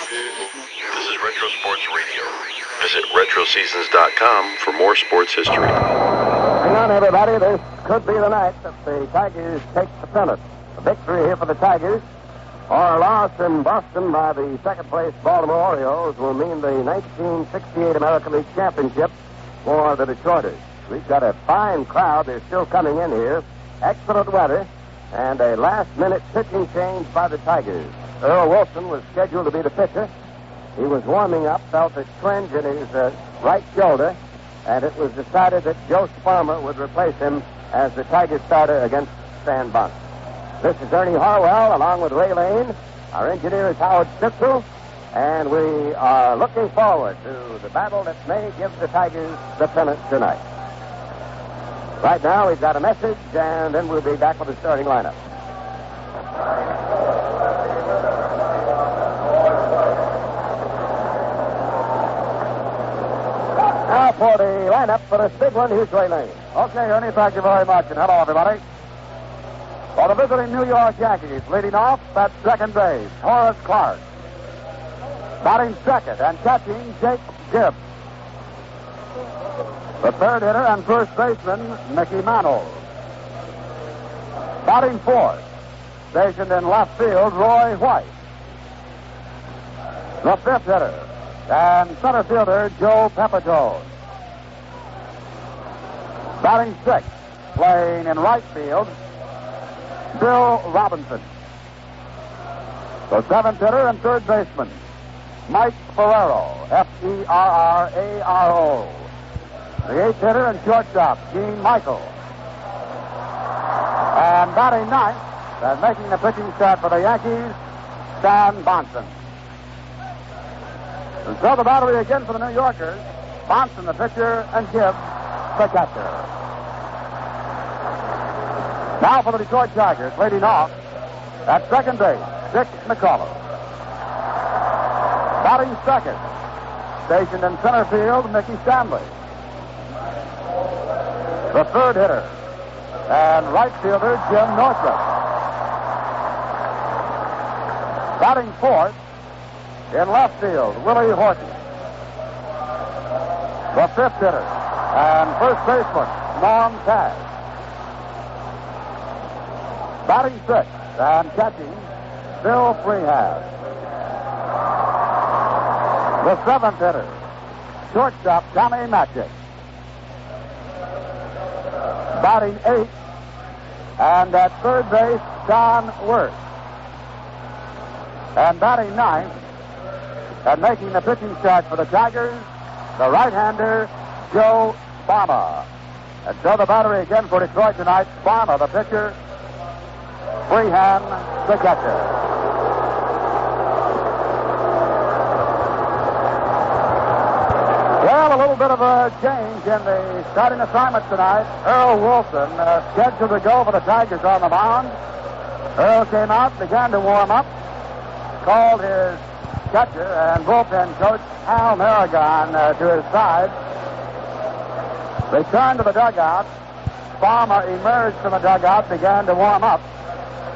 This is Retro Sports Radio. Visit RetroSeasons.com for more sports history. Hang on, everybody. This could be the night that the Tigers take the pennant. A victory here for the Tigers, or a loss in Boston by the second-place Baltimore Orioles will mean the 1968 American League Championship for the Detroiters. We've got a fine crowd. They're still coming in here. Excellent weather, and a last-minute pitching change by the Tigers. Earl Wilson was scheduled to be the pitcher. He was warming up, felt a twinge in his right shoulder, and it was decided that Joe Sparmer would replace him as the Tigers starter against Stan Bunce. This is Ernie Harwell, along with Ray Lane. Our engineer is Howard Schnitzel, and we are looking forward to the battle that may give the Tigers the pennant tonight. Right now, we've got a message, and then we'll be back with the starting lineup. Now for the lineup for this big one, here's Ray Lane. Okay, Ernie, thank you very much, and hello, everybody. For the visiting New York Yankees, leading off at second base, Horace Clarke. Batting second and catching, Jake Gibbs. The third hitter and first baseman, Mickey Mantle. Batting fourth, stationed in left field, Roy White. The fifth hitter and center fielder, Joe Pepitone. Batting sixth, playing in right field, Bill Robinson. The seventh hitter and third baseman, Mike Ferraro, Ferraro. The eighth hitter and shortstop, Gene Michael. And batting ninth, and making the pitching start for the Yankees, Stan Bonson. And so the battery again for the New Yorkers, Bonson the pitcher and Gibbs the catcher. Now for the Detroit Tigers, leading off at second base, Dick McCullough. Batting second, stationed in center field, Mickey Stanley. The third hitter and right fielder, Jim Northrup. Batting fourth, in left field, Willie Horton. The fifth hitter and first baseman, Norm Cash. Batting sixth and catching, Bill Freehand. The seventh hitter, shortstop, Tommy Matchett. Batting eighth, and at third base, Don Wirth. And batting ninth, and making the pitching start for the Tigers, the right-hander, Joe Sparmer. And so the battery again for Detroit tonight, Sparmer, the pitcher, Freehand, the catcher. Well, a little bit of a change in the starting assignment tonight. Earl Wilson, scheduled to go for the Tigers on the mound. Earl came out, began to warm up, called his catcher and bullpen coach, Al Maragon, to his side. Returned to the dugout. Farmer emerged from the dugout, began to warm up.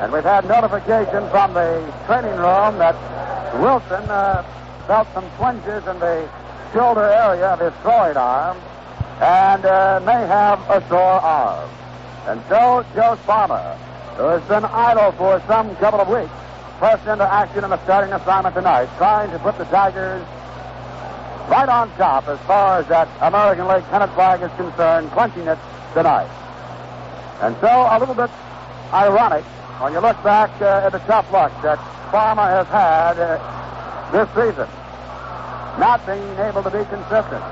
And we've had notification from the training room that Wilson felt some twinges in the shoulder area of his throwing arm and may have a sore arm. And so Joe Sparmer, who has been idle for some couple of weeks, pressed into action in the starting assignment tonight, trying to put the Tigers right on top as far as that American League pennant flag is concerned, clinching it tonight. And so a little bit ironic when you look back at the tough luck that Sparmer has had this season, not being able to be consistent.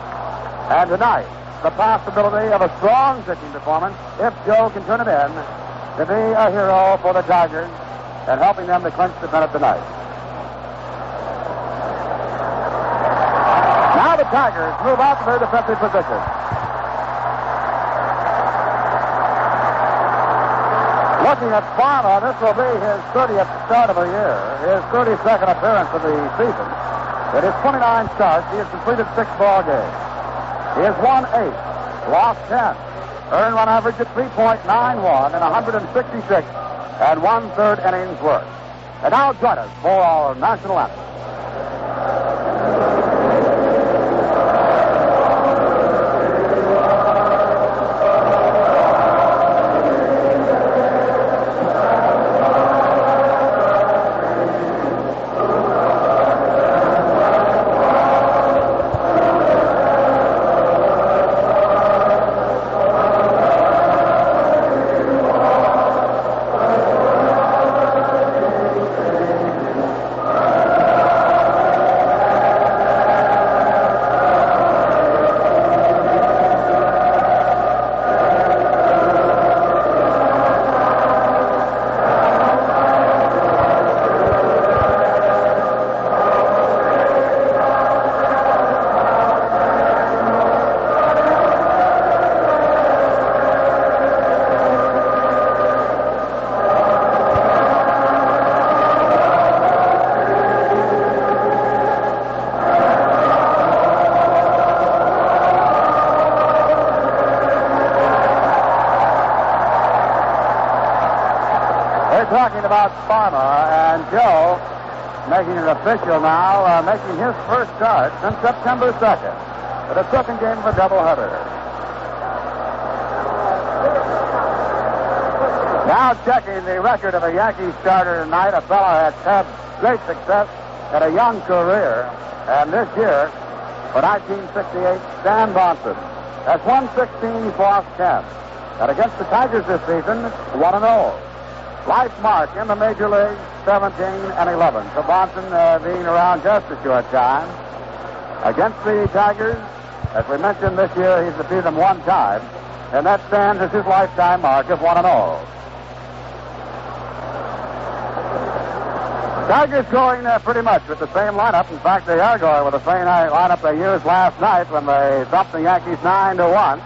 And tonight, the possibility of a strong pitching performance, if Joe can turn it in, to be a hero for the Tigers and helping them to clinch the pennant tonight. Now the Tigers move out to their defensive position. Looking at Sparmer, this will be his 30th start of the year, his 32nd appearance of the season. In his 29 starts, he has completed 6 ball games. He has won 8, lost 10, earned run average at 3.91 in 166 and 1/3 innings worth. And now join us for our national anthem. Talking about Farmer and Joe making it official now, making his first start since September 2nd for the second game of a doubleheader. Now checking the record of a Yankee starter tonight, a fellow that's had great success at a young career, and this year, for 1968, Stan Bonson. That's 116, he's lost 10. And against the Tigers this season, 1-0. Life mark in the major leagues, 17 and 11. So Bonson being around just a short time. Against the Tigers, as we mentioned this year, he's beat them one time, and that stands as his lifetime mark of 1-0. Tigers going pretty much with the same lineup. In fact, they are going with the same lineup they used last night when they thumped the Yankees 9-1.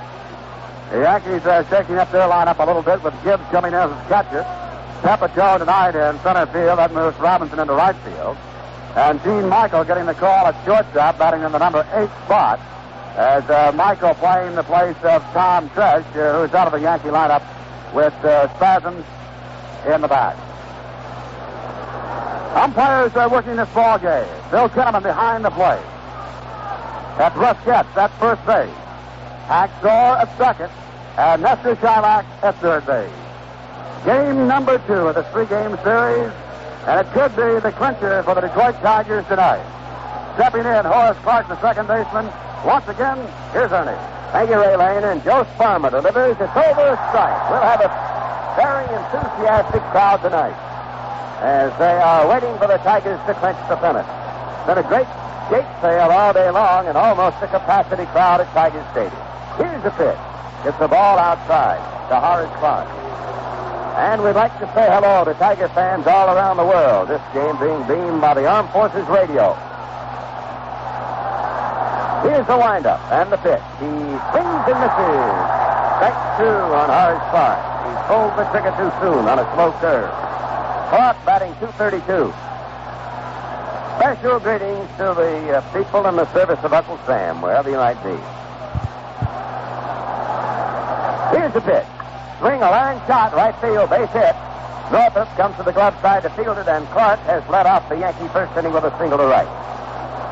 The Yankees are shaking up their lineup a little bit with Gibbs coming in as a catcher. Pepito tonight in center field. That moves Robinson into right field. And Gene Michael getting the call at shortstop, batting in the number 8 spot, as Michael playing the place of Tom Tresh, who's out of the Yankee lineup with spasms in the back. Umpires are working this ball game. Bill Kinnaman behind the plate. That's Russ Getz at first base. Hacksaw at second. And Nestor Shylock at third base. Game number 2 of the 3-game series, and it could be the clincher for the Detroit Tigers tonight. Stepping in, Horace Clark, the second baseman. Once again, here's Ernie. Thank you, Ray Lane. And Joe Sparma delivers. It's over a strike. We'll have a very enthusiastic crowd tonight as they are waiting for the Tigers to clinch the pennant. It's been a great gate sale all day long and almost a capacity crowd at Tiger Stadium. Here's the pitch. It's the ball outside to Horace Clark. And we'd like to say hello to Tiger fans all around the world. This game being beamed by the Armed Forces Radio. Here's the windup and the pitch. He swings and misses. Strike 2 on Horace Clark. He pulled the trigger too soon on a slow curve. Clark batting .232. Special greetings to the people in the service of Uncle Sam, wherever you might be. Here's the pitch. Swing a line shot, right field, base hit. Northup comes to the glove side to field it, and Clark has led off the Yankee first inning with a single to right.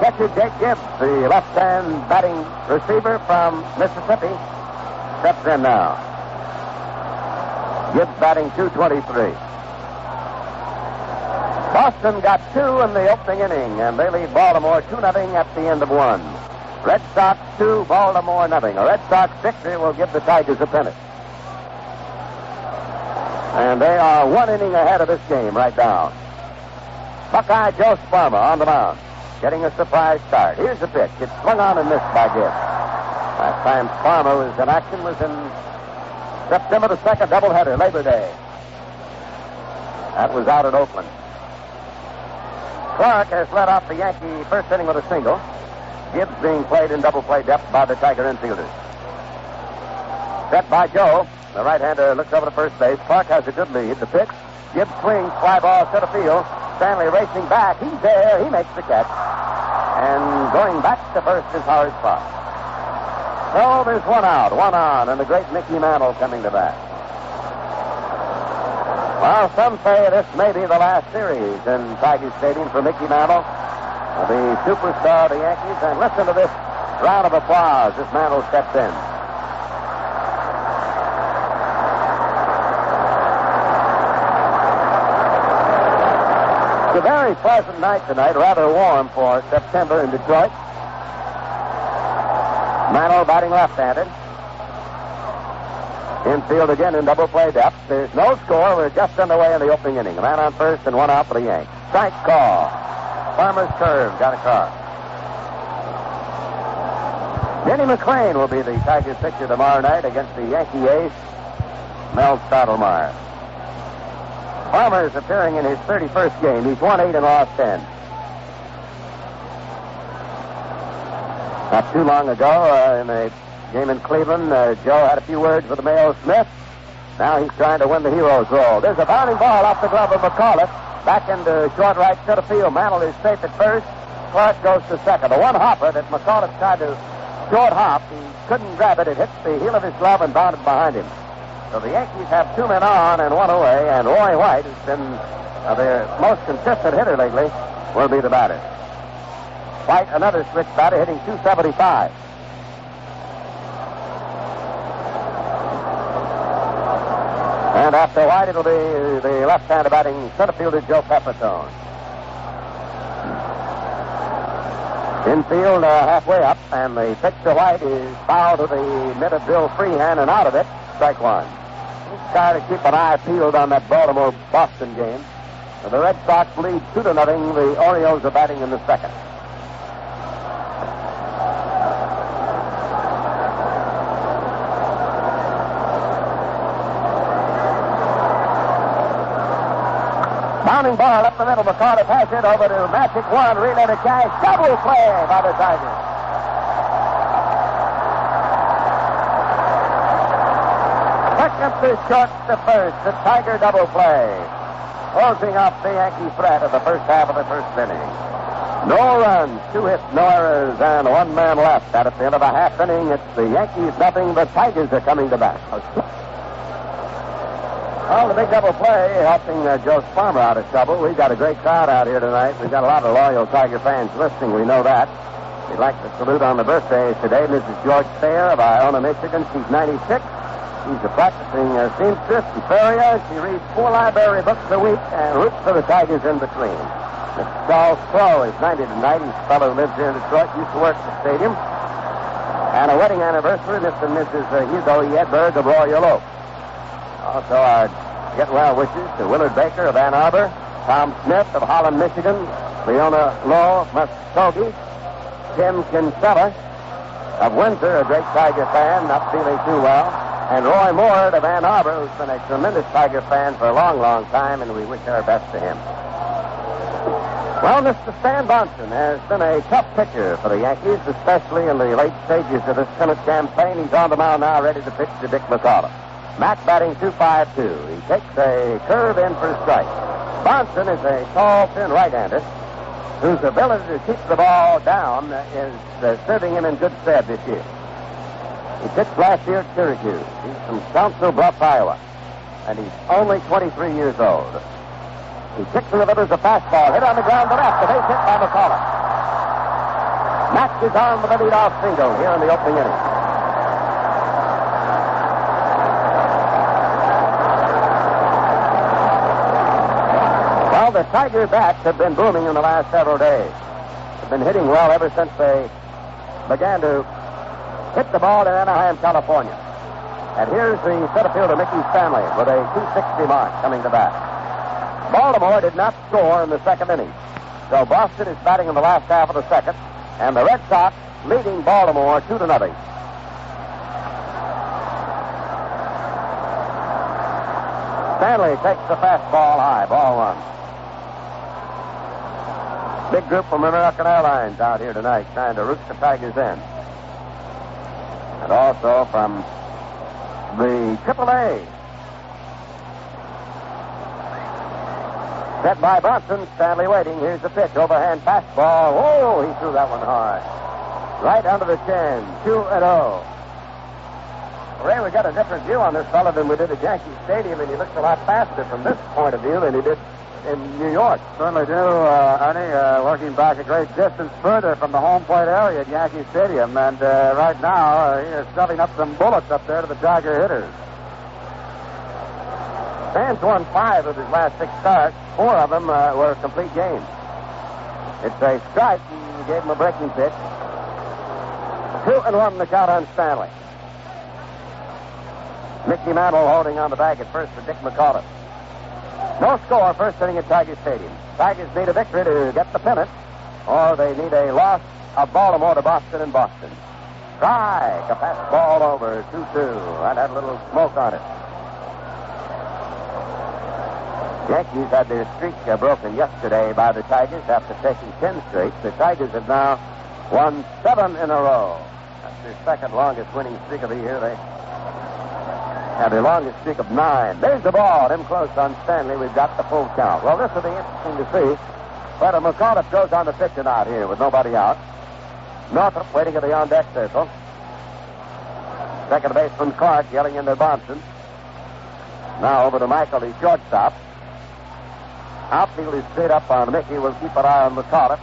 Catcher Jake Gibbs, the left-hand batting receiver from Mississippi, steps in now. Gibbs batting .223. Boston got 2 in the opening inning, and they lead Baltimore 2-0 at the end of 1. Red Sox 2, Baltimore 0. A Red Sox victory will give the Tigers a pennant. And they are 1 inning ahead of this game right now. Buckeye Joe Sparma on the mound, getting a surprise start. Here's the pitch. It's swung on and missed by Gibbs. Last time Sparma was in action was in September the 2nd, doubleheader, Labor Day. That was out at Oakland. Clark has led off the Yankee first inning with a single. Gibbs being played in double play depth by the Tiger infielders. Set by Joe. The right-hander looks over to first base. Clark has a good lead. The pitch. Gibbs swings. Fly ball center field. Stanley racing back. He's there. He makes the catch. And going back to first is Horace Clark. So there's 1 out, 1 on, and the great Mickey Mantle coming to bat. Well, some say this may be the last series in Tiger Stadium for Mickey Mantle. the superstar of the Yankees. And listen to this round of applause as Mantle steps in. It's a very pleasant night tonight, rather warm for September in Detroit. Mantle batting left-handed. Infield again in double play depth. There's no score. We're just underway in the opening inning. A man on first and one out for the Yanks. Strike call. Farmer's curve. Got across. Denny McLain will be the Tigers pitcher tomorrow night against the Yankee ace, Mel Stottlemyre. Farmer's appearing in his 31st game. He's won 8 and lost 10. Not too long ago, in a game in Cleveland, Joe had a few words with Mayo Smith. Now he's trying to win the hero's role. There's a bounding ball off the glove of McAuliffe. Back into short right center field. Mantle is safe at first. Clark goes to second. The one hopper that McAuliffe tried to short hop, he couldn't grab it. It hit the heel of his glove and bounded behind him. So the Yankees have 2 men on and 1 away, and Roy White, who's been their most consistent hitter lately, will be the batter. White, another switch batter, hitting .275. And after White, it'll be the left-hander batting center fielder Joe Pepitone. Infield halfway up, and the pitch to White is foul to the mid of Bill Freehand and out of it. Strike one. He's trying to keep an eye peeled on that Baltimore-Boston game. And the Red Sox lead 2-0. The Orioles are batting in the second. Bounding ball up the middle. McAuliffe has it over to Magic One. Relay to Cash. Double play by the Tigers. Second to short to first. The Tiger double play. Closing off the Yankee threat of the first half of the first inning. No runs, 2 hits, no errors, and 1 man left. At the end of the half inning, it's the Yankees nothing. The Tigers are coming to bat. Well, the big double play helping Joe Farmer out of trouble. We've got a great crowd out here tonight. We've got a lot of loyal Tiger fans listening. We know that. We'd like to salute on the birthdays today Mrs. George Thayer of Iona, Michigan. She's 96. She's a practicing seamstress and farrier. She reads 4 library books a week and roots for the Tigers in between. Mr. Charles Crow is 90 tonight. He's a fellow who lives here in Detroit, used to work at the stadium. And a wedding anniversary, Mr. and Mrs. Hugo E. Edberg of Royal Oak. Also, our get well wishes to Willard Baker of Ann Arbor, Tom Smith of Holland, Michigan, Leona Lowe of Muskogee, Tim Kinsella of Windsor, a great Tiger fan, not feeling too well, and Roy Moore of Ann Arbor, who's been a tremendous Tiger fan for a long, long time, and we wish our best to him. Well, Mr. Stan Bonson has been a tough pitcher for the Yankees, especially in the late stages of this Pennant campaign. He's on the mound now, ready to pitch to Dick McAuliffe. Mack batting .252. He takes a curve in for a strike. Bonson is a tall, thin right-hander whose ability to keep the ball down is serving him in good stead this year. He pitched last year at Syracuse. He's from Council Bluffs, Iowa, and he's only 23 years old. He kicks and delivers a fastball, hit on the ground to left, a base hit by McAuliffe. Mack is on with a leadoff single here in the opening inning. Well, the Tiger bats have been booming in the last several days. They've been hitting well ever since they began to hit the ball in Anaheim, California. And here's the center fielder, Mickey Stanley, with a .260 mark coming to bat. Baltimore did not score in the second inning. So Boston is batting in the last half of the second, and the Red Sox leading Baltimore 2-0. Stanley takes the fastball high, ball one. Big group from American Airlines out here tonight trying to root the Tigers in. And also from the AAA. Set by Bonson, Stanley waiting. Here's the pitch, overhand fastball. Oh, he threw that one hard. Right under the chin, 2-0. Ray, we got a different view on this fellow than we did at Yankee Stadium, and he looks a lot faster from this point of view than he did in New York. Certainly do, Ernie. Working back a great distance further from the home plate area at Yankee Stadium. And right now, he is shoving up some bullets up there to the Tiger hitters. Sands won 5 of his last 6 starts. 4 of them were complete games. It's a strike. He gave him a breaking pitch. 2-1 the count on Stanley. Mickey Mantle holding on the bag at first for Dick McAuliffe. No score first inning at Tiger Stadium. Tigers need a victory to get the pennant, or they need a loss of Baltimore to Boston and Boston. Strike, a pass ball over 2-2. That had a little smoke on it. Yankees had their streak broken yesterday by the Tigers after taking 10 straight. The Tigers have now won 7 in a row. That's their second longest winning streak of the year. They had their longest streak of 9. There's the ball. In close on Stanley. We've got the full count. Well, this will be interesting to see. But McAuliffe goes on the pitcher out here with nobody out. Northrop waiting at the on-deck circle. Second baseman Clark yelling into Bonson. Now over to Michael, the shortstop. Outfield is straight up on Mickey. We'll keep an eye on McAuliffe.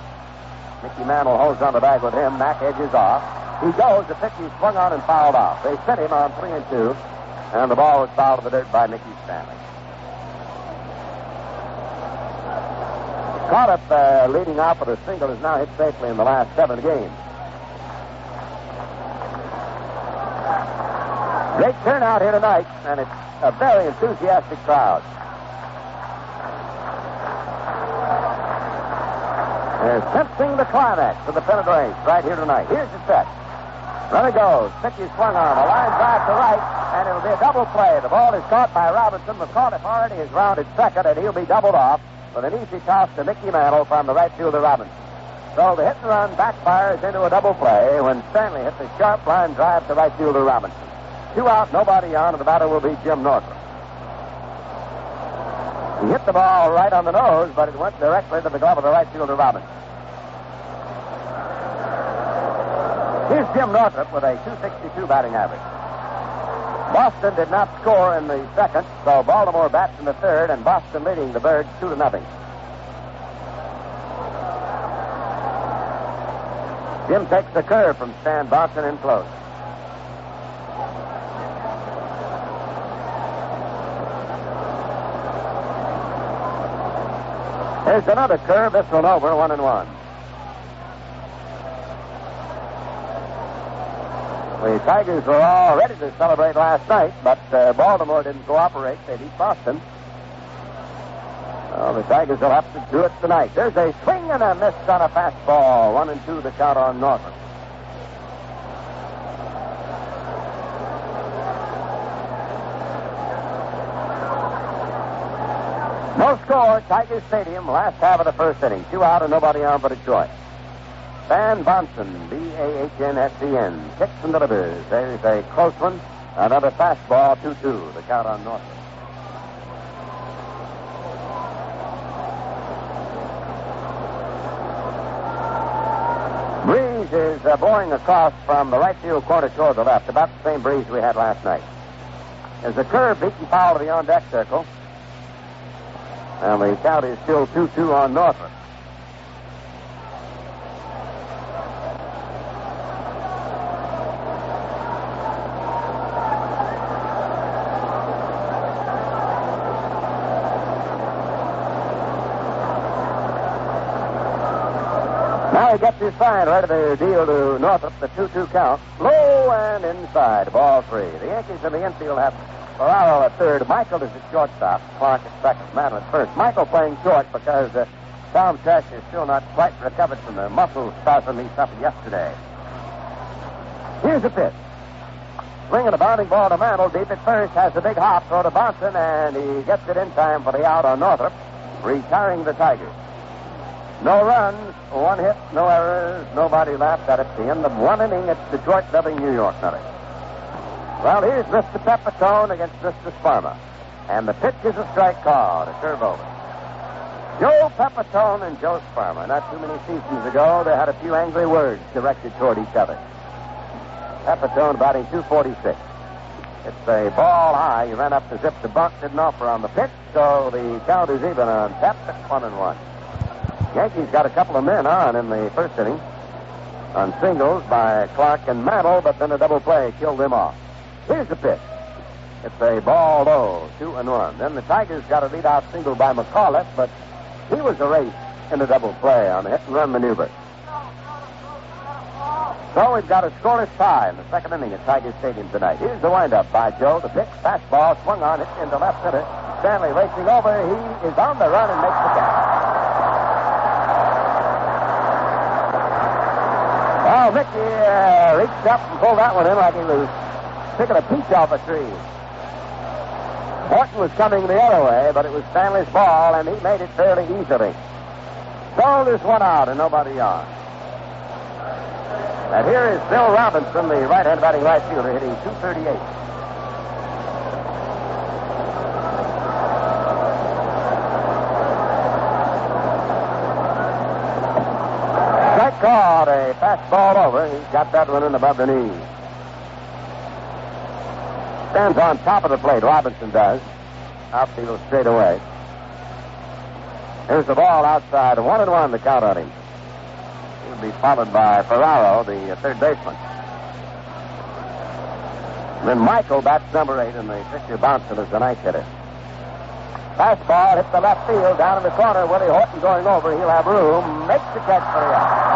Mickey Mantle holds on the bag with him. Mack edges off. He goes. The pitch is swung on and fouled off. They sent him on 3-2. And the ball was fouled to the dirt by Mickey Stanley. McAuliffe leading off with a single has now hit safely in the last 7 games. Great turnout here tonight, and it's a very enthusiastic crowd. They're sensing the climax of the pennant race right here tonight. Here's the set. Runner goes. Pitch is swung on. A line drive to right, and it'll be a double play. The ball is caught by Robinson. McAuliffe already is rounded second, and he'll be doubled off with an easy toss to Mickey Mantle from the right fielder Robinson. So the hit and run backfires into a double play when Stanley hits a sharp line drive to right fielder Robinson. 2 out, nobody on, and the batter will be Jim Northrop. He hit the ball right on the nose, but it went directly to the glove of the right fielder Robinson. Here's Jim Northrop with a .262 batting average. Boston did not score in the second, so Baltimore bats in the third, and Boston leading the Birds 2-0. Jim takes the curve from Stan Bonson in close. There's another curve. This one over, 1-1. The Tigers were all ready to celebrate last night, but Baltimore didn't cooperate. They beat Boston. Well, the Tigers will have to do it tonight. There's a swing and a miss on a fastball. 1-2 the count on Norfolk. No score, Tiger Stadium, last half of the first inning. 2 out and nobody on for Detroit. Stan Bonson, B-A-H-N-S-E-N, kicks and delivers. There's a close one. Another fastball, 2-2, the count on Norfolk. Breeze is blowing across from the right field corner toward the left, about the same breeze we had last night. There's a curve beaten foul to the on-deck circle. And the count is still 2-2 on Norfolk. Now he gets his sign right of the deal to Northrop, the 2-2 count. Low and inside, ball 3. The Yankees in the infield have Ferraro at third. Michael is at shortstop. Clark at second. Mantle at first. Michael playing short because Tom Tesh is still not quite recovered from the muscle spasm he suffered yesterday. Here's the pitch. Swinging a bounding ball to Mantle. Deep at first. Has a big hop. Throw to Bonson, and he gets it in time for the out on Northrop, retiring the Tigers. No runs, 1 hit, no errors, nobody laughed at it. The end of 1 inning. It's Detroit nothing, New York nothing. Well, here's Mr. Pepitone against Mr. Sparma. And the pitch is a strike called, a curve over. Joe Pepitone and Joe Sparma. Not too many seasons ago, they had a few angry words directed toward each other. Pepitone batting .246. It's a ball high. He ran up to zip the bunt, didn't offer on the pitch, so the count is even on tap at 1-1. Yankees got a couple of men on in the first inning on singles by Clark and Mantle, but then a double play killed them off. Here's the pitch. It's a ball low, 2-1. Then the Tigers got a lead-out single by McAuliffe, but he was erased in a double play on a hit-and-run maneuver. So we've got a scoreless tie in the second inning at Tiger Stadium tonight. Here's the windup by Joe. The pitch, fastball, swung on it into left center. Stanley racing over. He is on the run and makes the catch. Well, Mickey reached up and pulled that one in like he was picking a peach off a tree. Horton was coming the other way, but it was Stanley's ball, and he made it fairly easily. So there's one out and nobody on. And here is Bill Robinson, the right-hand batting right fielder, hitting .238. Strike called, a fastball over. He's got that one in above the knee. Stands on top of the plate, Robinson does. Outfield straight away. Here's the ball outside, 1-1 the count on him. He'll be followed by Ferraro, the third baseman. And then Michael bats number 8, and the pitcher Bonson is the ninth hitter. Fastball hits the left field, down in the corner. Willie Horton going over. He'll have room. Makes the catch for the out.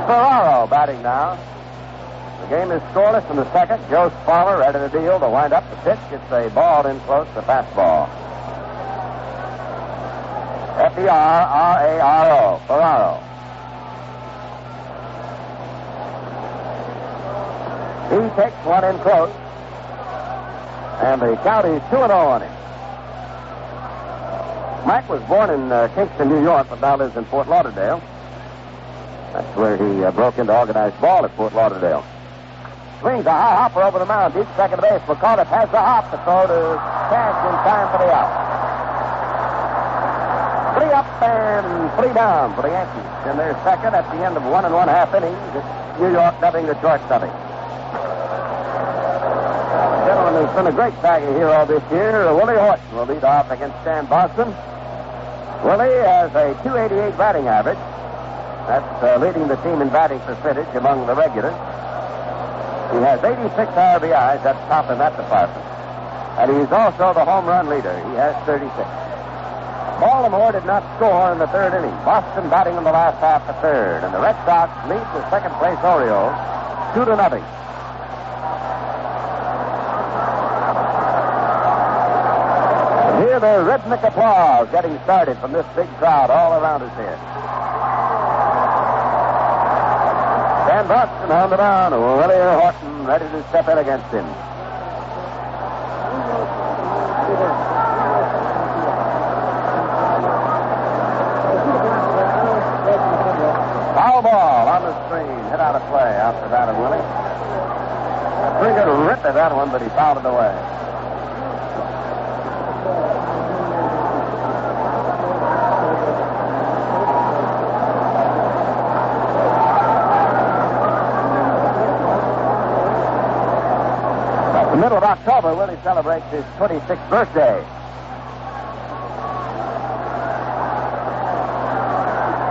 Ferraro batting now. The game is scoreless in the second. Joe Sparler ready to deal. To wind up the pitch. It's a ball in close, the fastball. Ferraro. Ferraro. He takes one in close. And the count is 2-0 on him. Mike was born in Kingston, New York, but now lives in Fort Lauderdale. That's where he broke into organized ball at Fort Lauderdale. Swings a high hopper over the mound. Deep second base. McAuliffe has the hop to throw to Cash in time for the out. 3 up and 3 down for the Yankees. In their second at the end of 1 1/2 innings. It's New York nothing, Detroit nothing. Gentleman who's been a great Tiger hero this year, Willie Horton, will lead off against Stan Boston. Willie has a .288 batting average. That's leading the team in batting percentage among the regulars. He has 86 RBIs. That's top in that department. And he's also the home run leader. He has 36. Baltimore did not score in the third inning. Boston batting in the last half of the third. And the Red Sox lead the second-place Orioles 2-0. And here the rhythmic applause getting started from this big crowd all around his head. And Boston on the mound. Willie Horton ready to step in against him. Foul ball on the screen. Hit out of play after that of Willie. A pretty good rip at that one, but he fouled it away. In the middle of October, Willie celebrates his 26th birthday.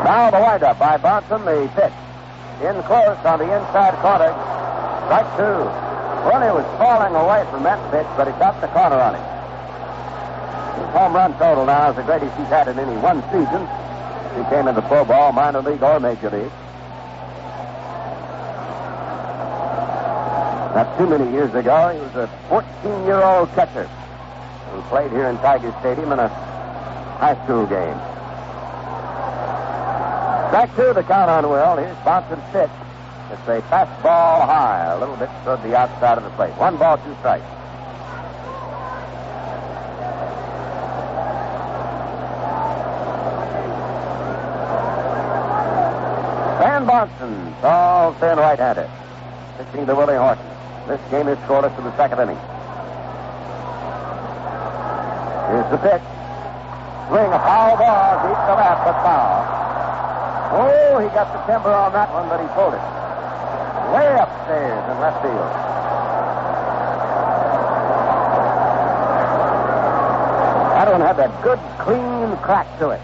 Now the windup by Bonson, the pitch. In close on the inside corner. Strike 2. Willie was falling away from that pitch, but he got the corner on him. His home run total now is the greatest he's had in any one season. He came into pro ball, minor league or major league. Not too many years ago, he was a 14-year-old catcher who played here in Tiger Stadium in a high school game. Strike 2, the count on Will. Here's Bonson's pitch. It's a fastball high, a little bit toward the outside of the plate. 1 ball, 2 strikes. Ken Bonson, tall, thin right-hander, pitching to Willie Horton. This game is scoreless in the second inning. Here's the pitch. Swing, a foul ball, deep to left, but foul. Oh, he got the timber on that one, but he pulled it. Way upstairs in left field. That one had that good, clean crack to it.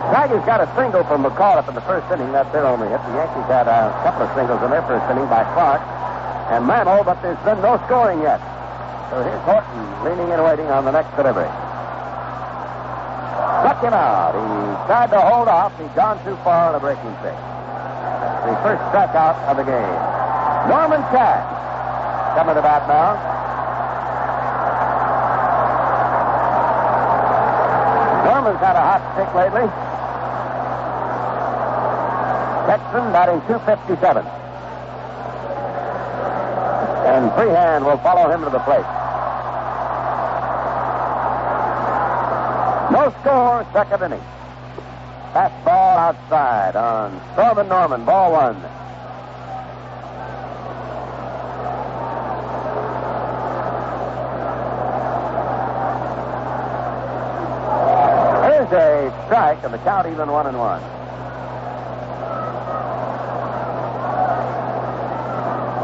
Tigers got a single from McCall up in the first inning. That's their only hit. The Yankees had a couple of singles in their first inning by Clark and Mantle, but there's been no scoring yet. So here's Horton leaning and waiting on the next delivery. Struck him out. He tried to hold off. He'd gone too far on a breaking pitch. That's the first strikeout of the game. Norman Cash coming to bat now. Norman's had a hot stick lately. Texan batting .257. And Freehand will follow him to the plate. No score, second inning. Fastball outside on Stormin Norman, ball one. Here's a strike, and the count even 1-1.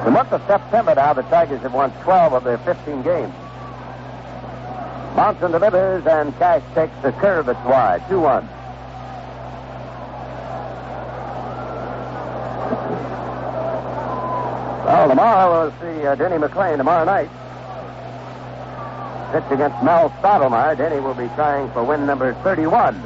The month of September now, the Tigers have won 12 of their 15 games. Monson delivers, and Cash takes the curve. It's wide. 2-1. Well, tomorrow we'll see Denny McLain tomorrow night. Pitch against Mel Stottlemyre. Denny will be trying for win number 31.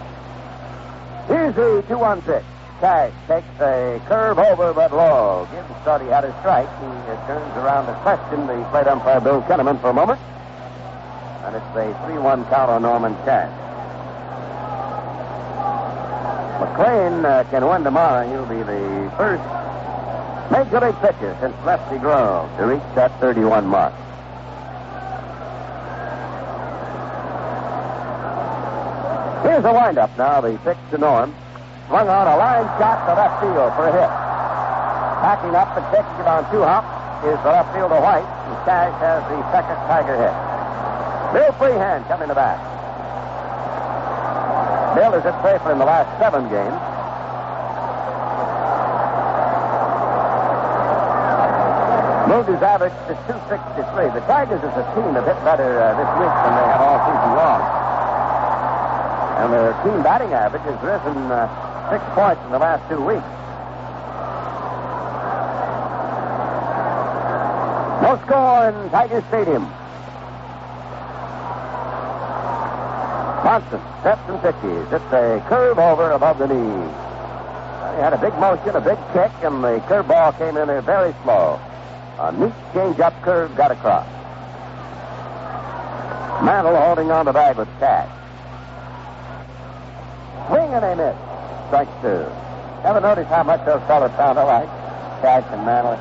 Here's the 2-1 pitch. Cash takes a curve over but low. Gibbs thought he had a strike. He turns around to question the plate umpire Bill Kenneman for a moment. And it's a 3-1 count on Norman Cash. McLain can win tomorrow. He'll be the first Major League pitcher since Lefty Grove to reach that 31 mark. Here's a windup now. The pitch to Norm. Swung on a line shot to left field for a hit. Backing up and taking it on two hops is the left fielder White, and Cash has the second Tiger hit. Bill Freehand coming to bat. Bill is at play for in the last 7 games. Moved his average to .263. The Tigers as a team have hit better this week than they have all season long. And their team batting average has risen 6 points in the last 2 weeks. No score in Tiger Stadium. Monson steps and pitches. It's a curve over above the knee. He had a big motion, a big kick, and the curve ball came in there very slow. A neat change-up curve got across. Mantle holding on the bag with Cash. Swing and a miss. Strike 2. Ever notice how much those fellas sound alike? Cash and Mantle.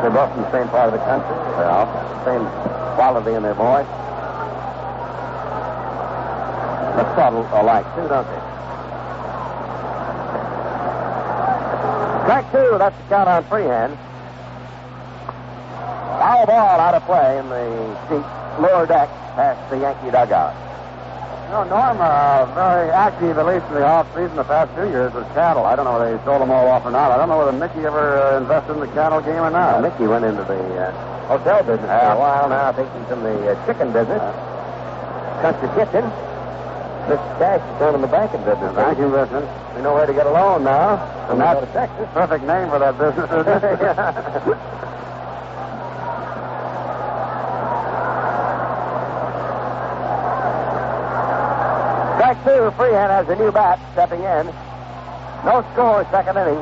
They're both from the same part of the country. They're all the same quality in their voice. But subtle alike, too, don't they? Strike 2, that's the count on Freehand. Foul ball out of play in the seat, lower deck, past the Yankee dugout. You know, Norm, very active, at least in the off-season the past 2 years with cattle. I don't know whether he sold them all off or not. I don't know whether Mickey ever invested in the cattle game or not. Mickey went into the hotel business for a while now. I think he's in the chicken business. Country kitchen. Mr. Cash is going in the banking business. Banking business. We know where to get a loan now. And that's a Texas. Perfect name for that business, isn't it? Strike 2, Freehand has a new bat stepping in. No score, second inning.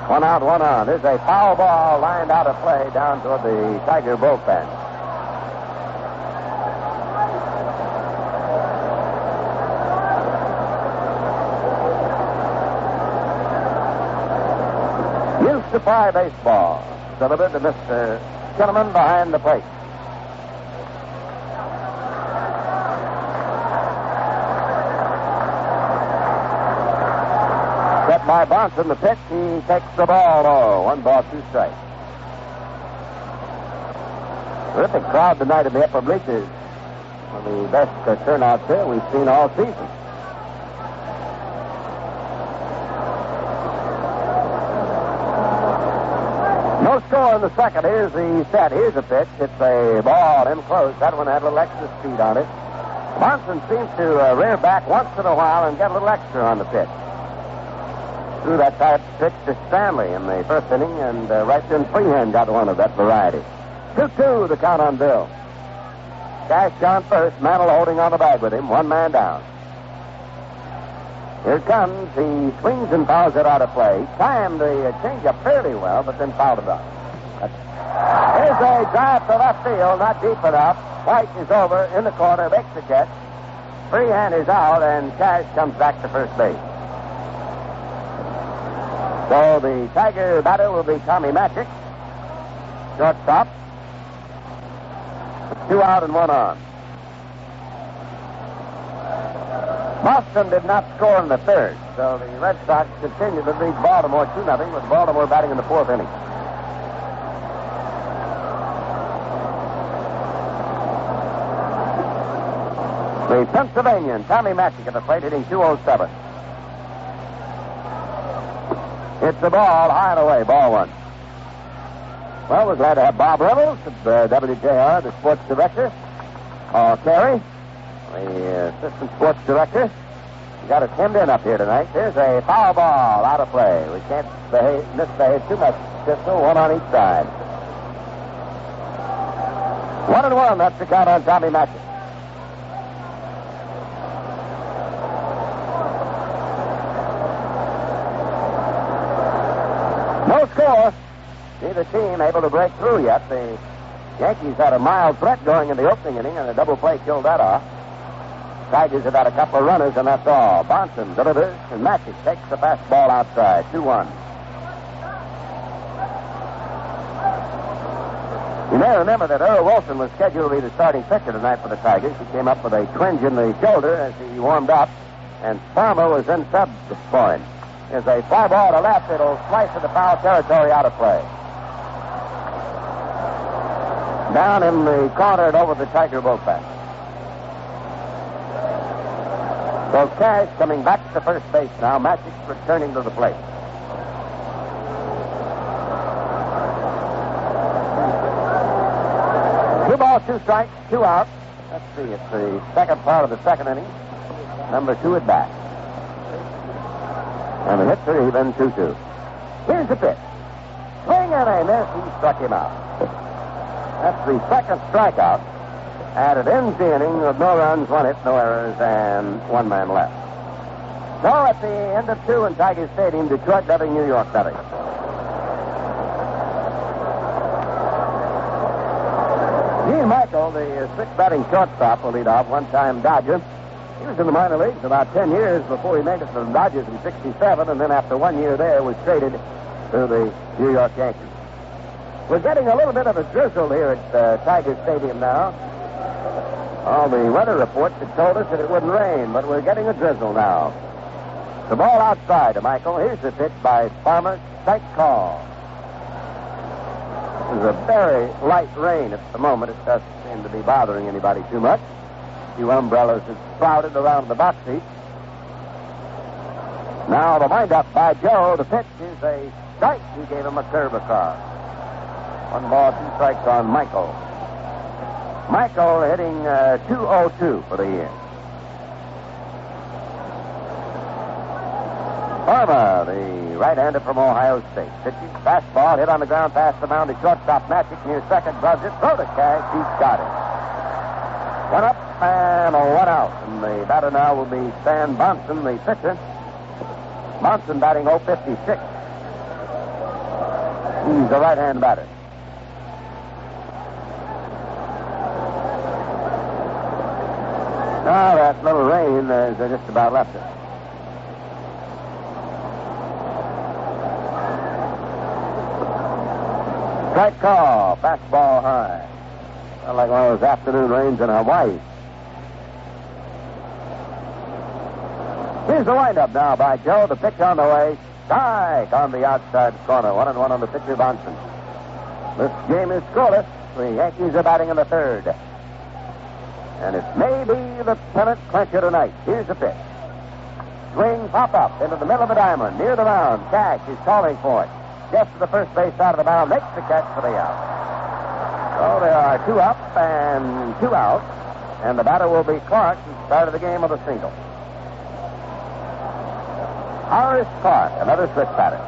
1 out, 1 on. There's a foul ball lined out of play down toward the Tiger bullpen. Used to play baseball. delivered to Mr. Kinnaman behind the plate. Set by Bonson, the pitch. He takes the ball low. 1 ball, 2 strikes. Terrific crowd tonight in the upper bleachers. One of the best turnouts there we've seen all season. No score in the second. Here's the set. Here's a pitch. It's a ball in close. That one had a little extra speed on it. Bonson seems to rear back once in a while and get a little extra on the pitch. Threw that type pitch to Stanley in the first inning, and right then Freehan got one of that variety. 2-2 the count on Bill. Cash on first, Mantle holding on the bag with him, 1 man down. Here it comes. He swings and fouls it out of play. Timed the change-up fairly well, but then fouled it up. Here's a drive to left field, not deep enough. White is over in the corner, makes the catch. Freehan is out, and Cash comes back to first base. So the Tiger batter will be Tommy Magic. Shortstop. 2 out and 1 on. Boston did not score in the third, so the Red Sox continue to lead Baltimore 2-0 with Baltimore batting in the 4th inning. The Pennsylvanian, Tommy Magic at the plate, hitting .207. It's the ball, high and away, ball 1. Well, we're glad to have Bob Reynolds, WJR, the sports director. Carey, the assistant sports director. We got us hemmed in up here tonight. There's a foul ball out of play. We can't misbehave too much, Cisco, 1 on each side. 1-1, that's the count on Tommy Magic. No score. Neither team able to break through yet. The Yankees had a mild threat going in the opening inning, and a double play killed that off. Tigers have had a couple of runners, and that's all. Bonson delivers, and Magic takes the fastball outside. 2-1. You may remember that Earl Wilson was scheduled to be the starting pitcher tonight for the Tigers. He came up with a twinge in the shoulder as he warmed up, and Farmer was then subbed for him. There's a fly ball to left. It'll slice into foul territory, out of play. Down in the corner and over the Tiger bullpen. So Cash coming back to first base now. Magic returning to the plate. Two balls, 2 strikes, 2 out. Let's see, it's the second part of the second inning. Number 2 at bat. And the hits are even, 2-2. Here's the pitch. Swing and a miss. He struck him out. That's the second strikeout. And it ends the inning with no runs, 1 hit, no errors, and 1 man left. So at the end of 2 in Tiger Stadium, Detroit nothing, New York nothing. Gene Michael, the 6th batting shortstop, will lead off, 1-time Dodger. He was in the minor leagues about 10 years before he made it to the Dodgers in '67, and then after 1 year there was traded to the New York Yankees. We're getting a little bit of a drizzle here at Tiger Stadium now. All the weather reports had told us that it wouldn't rain, but we're getting a drizzle now. The ball outside to Michael. Here's the pitch by Farmer. Strike call. This is a very light rain at the moment. It doesn't seem to be bothering anybody too much. A few umbrellas have sprouted around the box seat. Now the windup by Joe. The pitch is a strike. He gave him a curve across. 1 ball, 2 strikes on Michael. Michael hitting .202 for the year. Farmer, the right-hander from Ohio State. Pitching fastball hit on the ground past the mound. The shortstop Magic near second. Gloves it. Throw to Cash. He's got it. 1 up and 1 out. And the batter now will be Stan Bonson, the pitcher. Bonson batting .056. He's a right-hand batter. Now that little rain has just about left it. Strike call. Fastball high. Sounds like one of those afternoon rains in Hawaii. Here's the windup now by Joe. The pitch on the way. Strike on the outside corner. 1-1 on the pitcher, Bonson. This game is scoreless. The Yankees are batting in the third. And it may be the Pennant clincher tonight. Here's the pitch. Swing, pop up into the middle of the diamond, near the mound. Cash is calling for it. Just to the first base side of the mound, makes the catch for the out. So there are 2 up and 2 out. And the batter will be Clark, who started the game with a single. Horace Clark, another switch batter.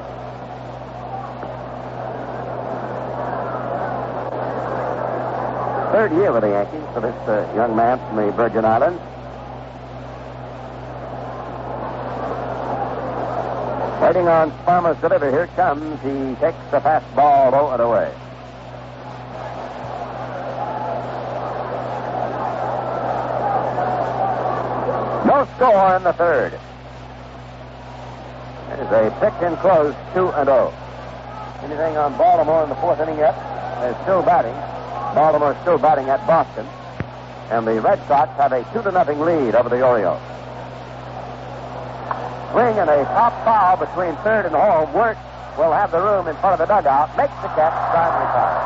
Third year with the Yankees for this young man from the Virgin Islands. Waiting on Farmer's delivery. Here it comes. He takes the fastball low and away. No score in the third. There's a pick and close, 2-0. Anything on Baltimore in the fourth inning yet? They're still batting. Baltimore still batting at Boston. And the Red Sox have a 2-0 lead over the Orioles. Swing and a top foul between third and home. Wirt will have the room in front of the dugout. Makes the catch. Timely foul.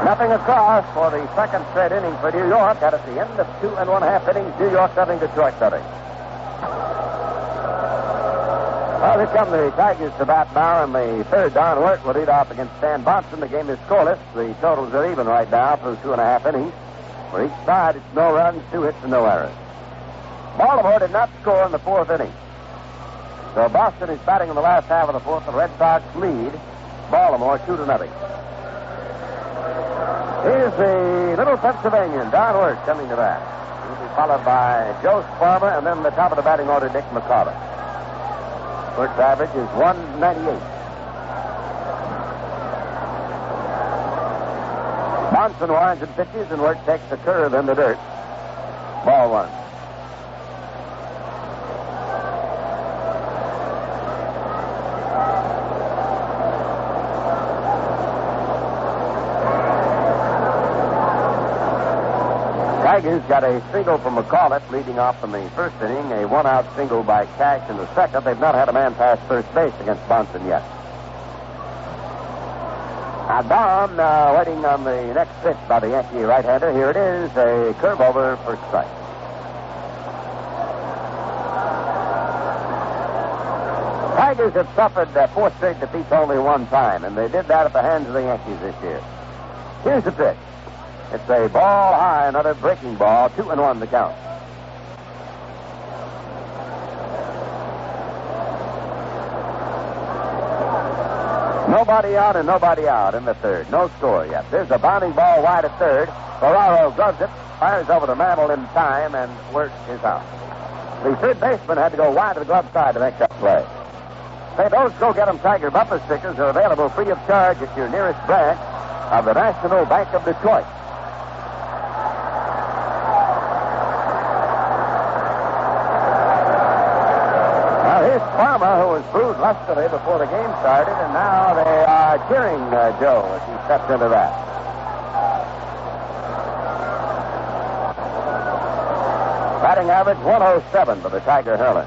Nothing across for the second straight inning for New York. And at the end of 2 1/2 innings, New York nothing, Detroit nothing. Well, here come the Tigers to bat now, and the third. Don Wirt will lead off against Stan Bonson. The game is scoreless. The totals are even right now through 2 1/2 innings. For each side, it's no runs, 2 hits, and no errors. Baltimore did not score in the fourth inning. So Boston is batting in the last half of the fourth. The Red Sox lead Baltimore 2-0. Here's the little Pennsylvanian, Don Wirt, coming to bat. He'll be followed by Joe Sparmer, and then the top of the batting order, Dick McCullough. Wirt's average is 198. Bonson winds and pitches, and Wirt takes the curve in the dirt. Ball 1. Tigers got a single from McCullough leading off in the first inning, a 1-out single by Cash in the second. They've not had a man pass first base against Bonson yet. Now Don waiting on the next pitch by the Yankee right-hander. Here it is, a curve over for strike. Tigers have suffered 4 straight defeats only one time, and they did that at the hands of the Yankees this year. Here's the pitch. It's a ball high, another breaking ball, 2-1 the count. Nobody out and nobody out in the third. No score yet. There's a bounding ball wide at third. Ferraro gloves it, fires over the Mantle in time, and Wirt is out. The third baseman had to go wide to the glove side to make that play. Say, those Go Get 'em Tiger bumper stickers are available free of charge at your nearest branch of the National Bank of Detroit. Farmer, who was booed lustily before the game started, and now they are cheering Joe as he steps into that. Batting average 107 for the Tiger hurler.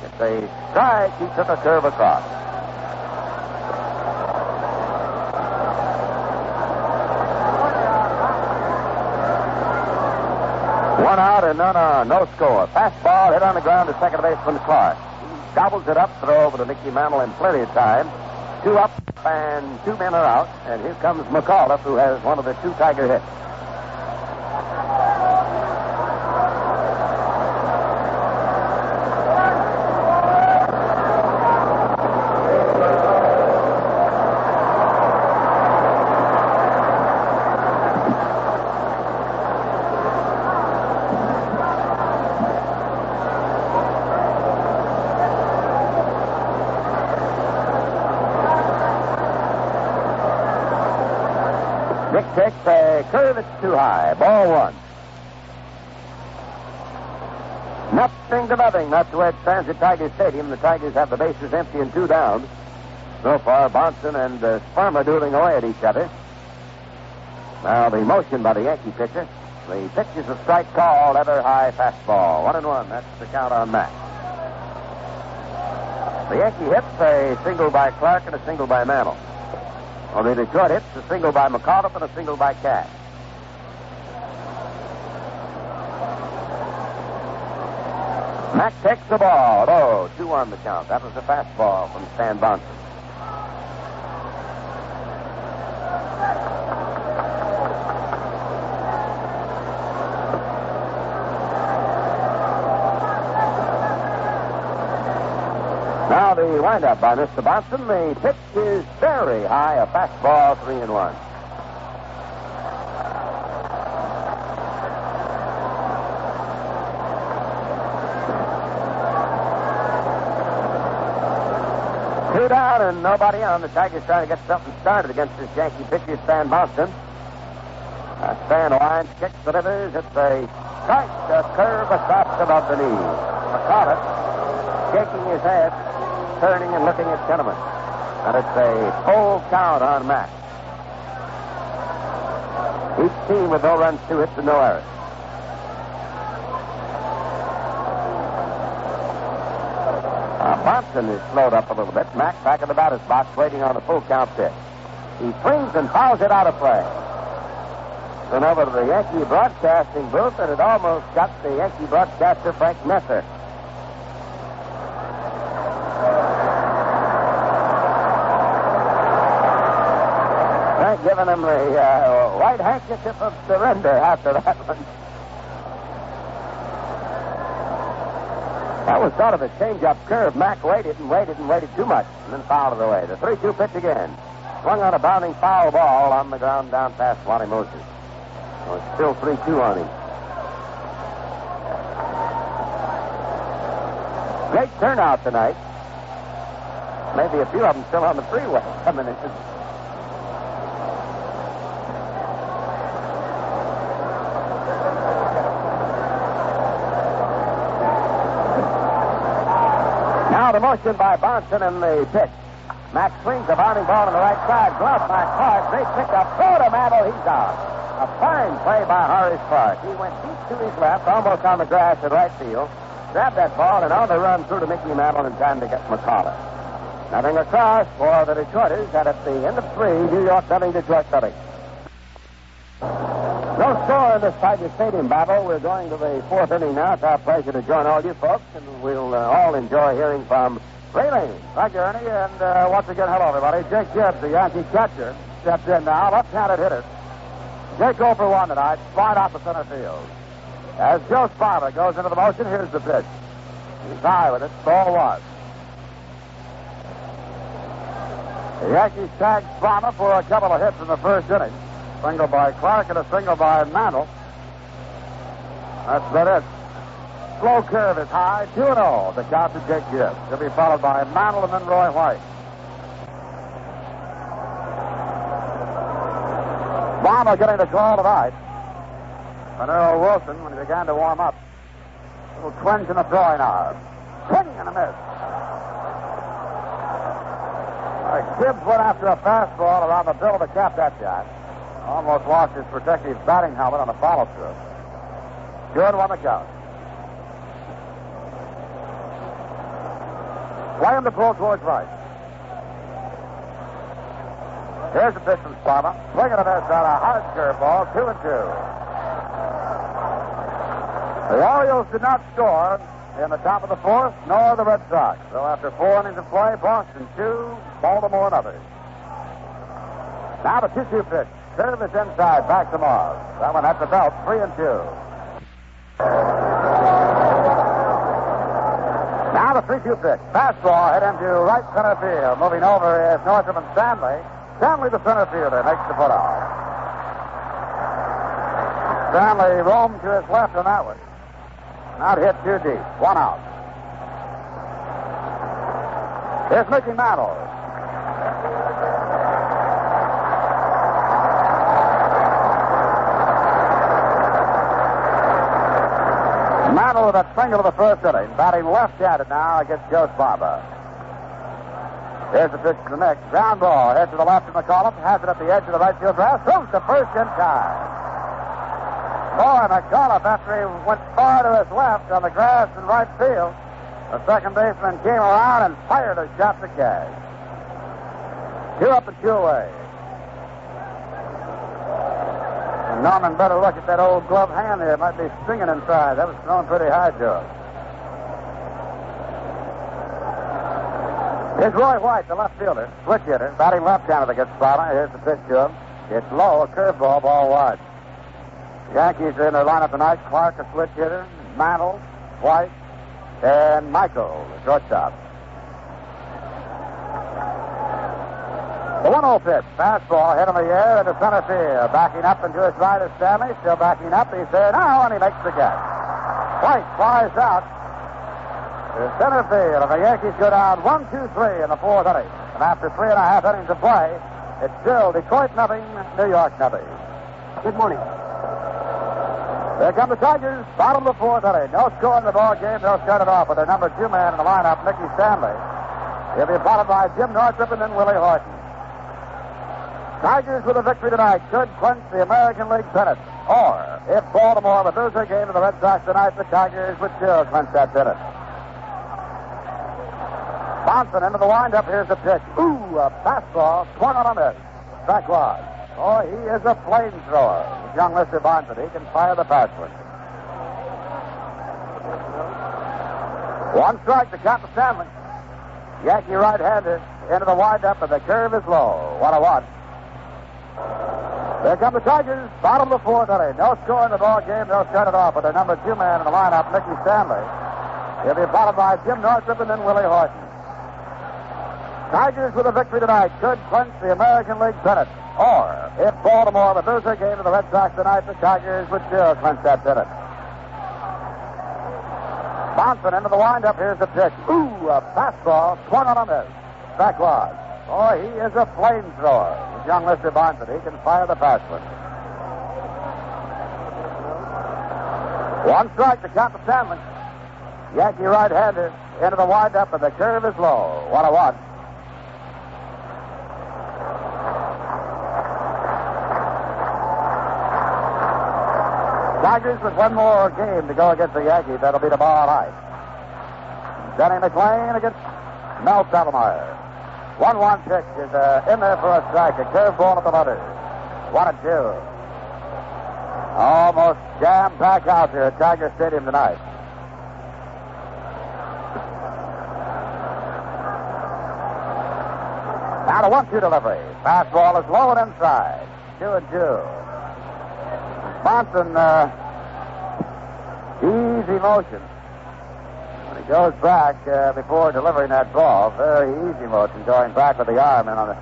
It's a strike. He took a curve across. One out and none on. No score. Fastball hit on the ground to second baseman Clark. Gobbles it up, throw over to Mickey Mantle in plenty of time. 2 up, and 2 men are out. And here comes McCullough, who has one of the 2 Tiger hits. Dick takes a curve. It's too high. Ball 1. Nothing to nothing. That's the way it stands at Tiger Stadium. The Tigers have the bases empty and 2 down. So far, Bonson and Sperma dueling away at each other. Now the motion by the Yankee pitcher. The pitch is a strike called, ever high fastball. 1-1. That's the count on Mac. The Yankee hits a single by Clark and a single by Mantle. Only Detroit hits a single by McAuliffe and a single by Cash. Mac takes the ball. Oh, 2-1 the count. That was a fastball from Stan Bonson. Now the windup by Mr. Bonson. The pitch is very high, a fastball, 3-1. Two down and nobody on. The Tigers trying to get something started against this Yankee pitcher, Stan Bonson. Stan lines, kicks, delivers. It's a strike, a curve, a stops above the knee. McAuliffe shaking his head, turning and looking at Tenement. And it's a full count on Mac. Each team with no runs, 2 hits, and no errors. Bonson is slowed up a little bit. Mac back in the batter's box waiting on a full count pitch. He swings and fouls it out of play. Went over to the Yankee broadcasting booth, and it almost got the Yankee broadcaster, Frank Messer. Frank giving him the white handkerchief of surrender after that one. That was sort of a change-up curve. Mac waited and waited and waited too much, and then fouled it away. The 3-2 pitch again. Swung on a bounding foul ball on the ground down past Wally Moses. So it's still 3-2 on him. Great turnout tonight. Maybe a few of them still on the freeway coming in. Now the motion by Bonson and the pitch. Mac swings a bounding ball on the right side. Glove by Clark. Great pickup. Throw to Mantle. He's out. A fine play by Horace Clark. He went deep to his left, almost on the grass at right field. Grabbed that ball and on the run through to Mickey Mantle in time to get McAuliffe. Nothing across for the Detroiters, and at the end of 3, New York nothing, Detroit nothing. No score in this Tiger Stadium battle. We're going to the 4th inning now. It's our pleasure to join all you folks, and we'll all enjoy hearing from Ray Lane. Thank you, Ernie, and once again, hello, everybody. Jake Gibbs, the Yankee catcher, steps in now. Left-handed hitter. Jake 0 for 1 tonight, flying out to center field. As Joe Sparta goes into the motion, here's the pitch. He's high with it, ball 1. The Yankees tagged Sparta for a couple of hits in the first inning. Single by Clark and a single by Mantle. That's about it. Slow curve is high, 2-0. The count to Jake Gibbs. He'll be followed by Mantle and then Roy White. Bomber getting the call tonight. And Earl Wilson, when he began to warm up, a little twinge in the throwing arm. Swing and a miss. Gibbs went after a fastball around the bill of the cap that shot. Almost lost his protective batting helmet on a follow-through. Good one the count. Play him to pull towards right. Here's the pitch from Sparta. Swing and a miss on a hard curveball, 2-2. The Orioles did not score in the top of the 4th, nor the Red Sox. So after 4 innings of play, Boston 2, Baltimore nothing. Now the 2-2 pitch. Curve is inside, back to Mars. That one at the belt, 3-2. Now the 3-2 pitch. Fastball hit into right center field. Moving over is Northam and Stanley. Stanley, the center fielder, makes the put out. Stanley roamed to his left on that one. Not hit too deep. 1 out. Here's Mickey Mantle. Mantle with a single of the first inning, batting left-handed now against Joe Sparta. Here's the pitch to the next. Ground ball. Head to the left of McAuliffe. Has it at the edge of the right field grass. Throws to first in time. Boy, McAuliffe, after he went far to his left on the grass in right field, the second baseman came around and fired a shot to catch. 2 up and 2 away. And Norman better look at that old glove hand there. It might be stinging inside. That was thrown pretty high to him. Here's Roy White, the left fielder, switch hitter, batting left-handed against Fowler. Here's the pitch to him. It's low, a curveball, ball wide. The Yankees are in their lineup tonight. Clark, a switch hitter, Mantle, White, and Michael, the shortstop. The 1-0 pitch, fastball, hit in the air into center field. Backing up into his right is Stanley, still backing up. He's there now, and he makes the catch. White flies out to center field, and the Yankees go down 1-2-3 in the 4th inning. And after 3.5 innings of play, it's still Detroit nothing, New York nothing. Good morning. There come the Tigers, bottom of the 4th inning. No score in the ball game. They'll start it off with their number 2 man in the lineup, Mickey Stanley. He'll be followed by Jim Northrup and then Willie Horton. Tigers with a victory tonight could clinch the American League pennant. Or, if Baltimore would lose their game to the Red Sox tonight, the Tigers would still clinch that pennant. Bonson into the windup. Here's the pitch. Ooh, a fastball. Swung on a miss. Back one. Oh, he is a flamethrower. Young Mr. Bonson. He can fire the fast one. 1 strike to Captain Stanley. Yankee right-hander into the windup, and the curve is low. 1-1. There come the Tigers. Bottom of the 4th inning. No score in the ball game. They'll start it off with their number 2 man in the lineup, Mickey Stanley. He'll be followed by Jim Northrup and then Willie Horton. Tigers with a victory tonight could clinch the American League pennant. Or, if Baltimore would lose their game to the Red Sox tonight, the Tigers would still clinch that pennant. Bonson into the windup. Here's the pitch. Ooh, a fastball. Swung on a miss. Back one. Oh, he is a flamethrower. Young Mr. Bonson. He can fire the fast one. 1 strike to Captain Stanley. Yankee right-hander into the windup, and the curve is low. 1-1. Tigers with 1 more game to go against the Yankees. That'll be tomorrow night. Denny McLain against Mel Salamayer. 1-1 pitch is in there for a strike. A curveball at the letters. 1-2. Almost jam-packed out here at Tiger Stadium tonight. Now the 1-2 delivery. Fastball is low and inside. 2-2. Bonson, easy motion. When he goes back before delivering that ball, very easy motion going back with the arm and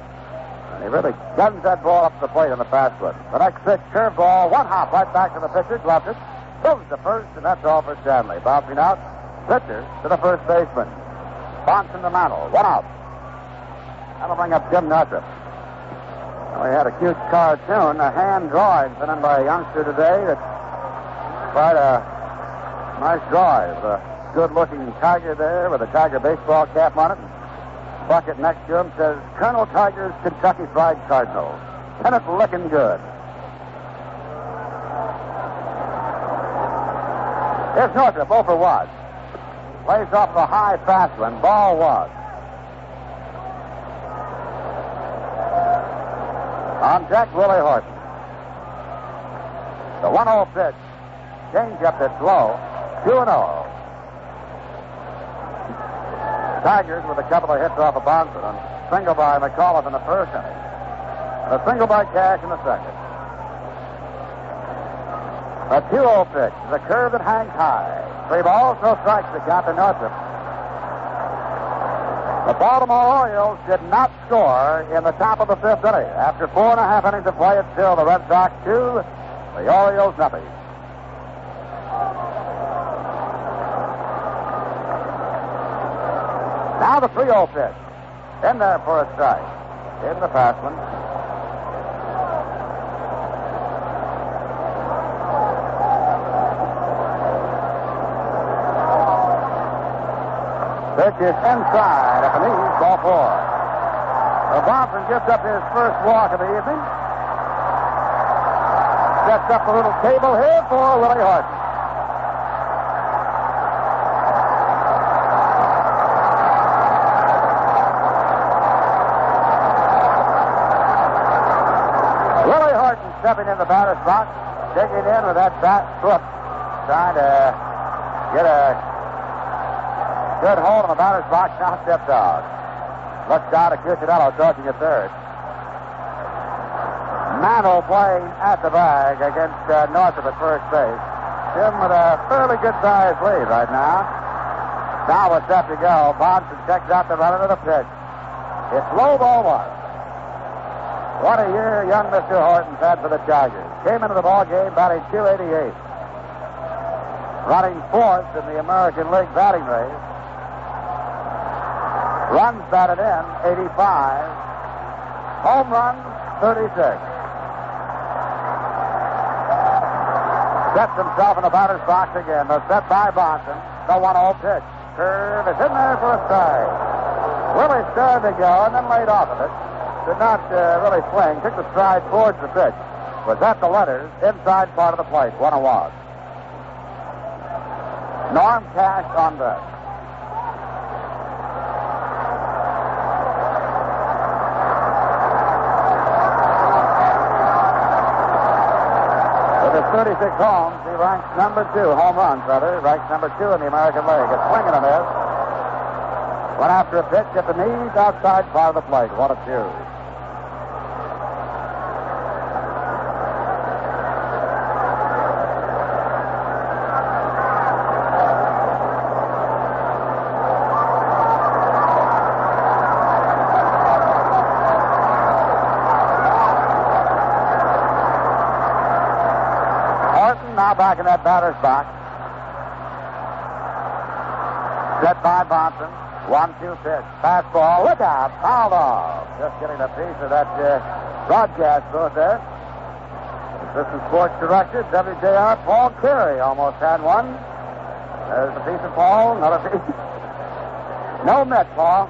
he really guns that ball up to the plate on the fast one. The next pitch, curveball, 1 hop right back to the pitcher, gloved it, goes to first, and that's all for Stanley. Bouncing out, pitcher to the first baseman. Bonson to Mantle, 1 out. That'll bring up Jim Northrup. We had a cute cartoon, a hand drawing sent in by a youngster today. That's quite a nice drawing. A good-looking tiger there with a Tiger baseball cap on it. And bucket next to him says, Colonel Tiger's Kentucky Fried Cardinals. Pennant looking good. Here's Northrup, 0 for 1. Plays off the high fast one, ball 1. On deck, Willie Horton. The 1-0 pitch. Change up that's low. 2-0. Tigers with a couple of hits off of Bonson. And single by McAuliffe in the first inning. And a single by Cash in the second. A 2-0 pitch. The curve that hangs high. 3 balls, no strikes to Captain Northrup. The Baltimore Orioles did not score in the top of the 5th inning. After 4.5 innings of play, it's still the Red Sox 2, the Orioles nothing. Now the 3-0 pitch. In there for a strike. In the fast one. Pitch is inside at the knees, ball 4. Well, Bonson gives up his first walk of the evening. Sets up a little table here for Willie Horton. Willie Horton stepping in the batter's box, digging in with that bat foot, trying to get a good hold on the batter's box. Now stepped out. Looks down at Cuccinello, talking at third. Mantle playing at the bag against Northrop at first base. Him with a fairly good-sized lead right now. Now with set to go, Bonson checks out the runner to the pitch. It's low ball one. What a year young Mr. Horton's had for the Tigers. Came into the ball game batting .288. Running fourth in the American League batting race. Runs batted in, 85. Home runs, 36. Sets himself in the batter's box again. The set by Bonson. The 1-0 pitch. Curve is in there for a strike. Willie started to go and then laid off of it. Did not really swing. Took the stride towards the pitch. Was at the letters, inside part of the plate. 1-1. Norm Cash on deck. With his 36 homes, he ranks number 2, home runs, rather. Ranks number 2 in the American League. A swing and a miss. Went after a pitch at the knees, outside part of the plate. 1-2. Now back in that batter's box. Set by Bonson. 1-2 pitch. Fastball. Look out. Fouled off. Just getting a piece of that broadcast booth there. Assistant Sports Director, WJR, Paul Carey almost had one. There's a piece of Paul. Another piece. No mitt, Paul.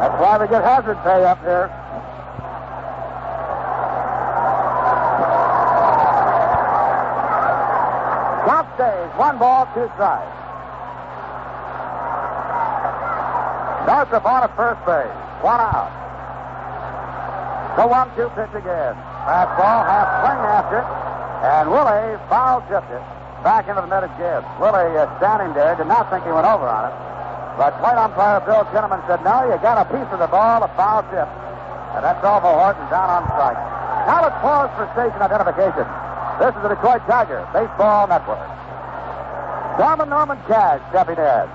That's why we get hazard pay up here. Top stage, 1 ball, 2 strikes. Northrop on at first base, 1 out. The 1-2 pitch again. Fastball, half swing after it, and Willie foul tipped it back into the net of Gibbs. Willie standing there, did not think he went over on it. But plate umpire Bill Kinnaman said, no, you got a piece of the ball, a foul tip. And that's all for Horton down on strike. Now let's pause for station identification. This is the Detroit Tiger Baseball Network. Norman Cash stepping in.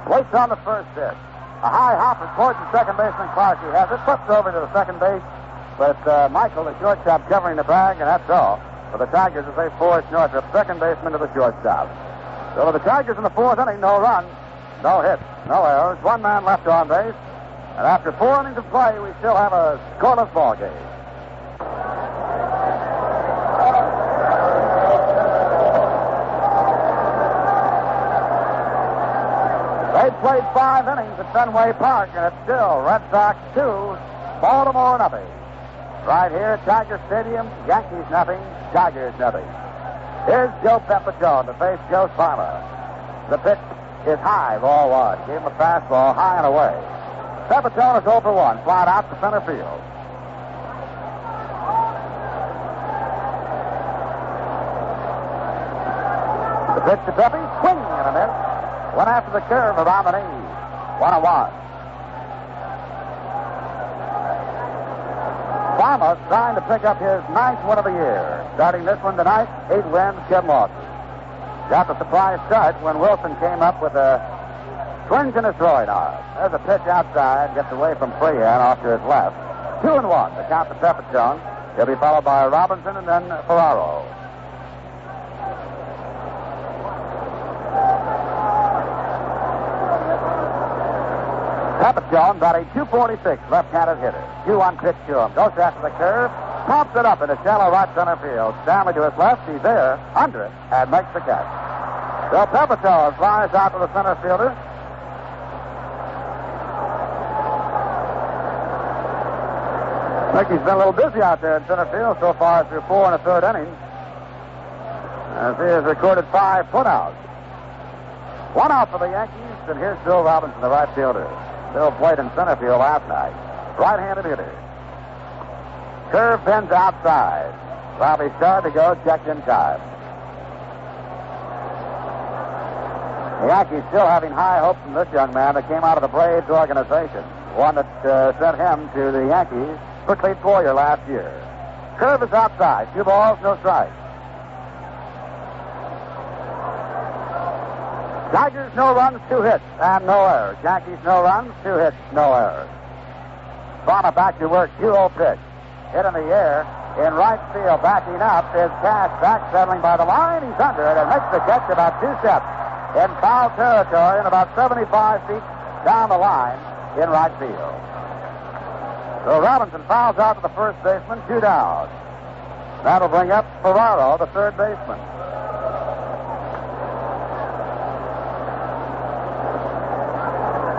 Waits on the first pitch. A high hopper towards the second baseman Clark. He has it, flips over to the second base with Michael, the shortstop, covering the bag, and that's all for the Tigers as they force Northrop, second baseman, to the shortstop. So for the Tigers in the fourth inning, no runs, no hits, no errors, 1 man left on base, and after 4 innings of play, we still have a scoreless ball game. They played 5 innings at Fenway Park, and it's still Red Sox 2, Baltimore nothing. Right here at Tiger Stadium, Yankees nothing, Tigers nothing. Here's Joe Pepitone to face Joe Farmer. The pitch is high, ball 1. Gave him a fastball high and away. Pepitone is 0 for 1, flied out to center field. The pitch to Pepe, swing and a miss. Went after the curve around the knees. 1-1. Farmer trying to pick up his 9th win of the year. Starting this one tonight, 8 wins, 10 losses. Got the surprise start when Wilson came up with a twinge in his throwing arm. There's a pitch outside, gets away from Freehan off to his left. 2-1 to count the Pepitone. He'll be followed by Robinson and then Ferraro. Pepitone batting .246, left-handed hitter. 2-1 pitch to him. Goes after the curve, pops it up into shallow right center field. Stanley to his left, he's there, under it, and makes the catch. Del Pepito flies out to the center fielder. Mickey's been a little busy out there in center field so far through 4 1/3 innings, as he has recorded 5 putouts. 1 out for the Yankees, and here's Bill Robinson, the right fielder. Bill played in center field last night. Right-handed hitter. Curve bends outside. Robbie started to go, checked in time. The Yankees still having high hopes from this young man that came out of the Braves organization, one that sent him to the Yankees for Cleat Foyer last year. Curve is outside. 2 balls, no strikes. Tigers, no runs, 2 hits, and no errors. Yankees, no runs, 2 hits, no errors. Farmer back to work, 2-0 pitch. Hit in the air, in right field, backing up, is Cash back, settling by the line. He's under it and makes the catch about 2 steps in foul territory and about 75 feet down the line in right field. So Robinson fouls out to the first baseman, 2 down. That'll bring up Ferraro, the third baseman.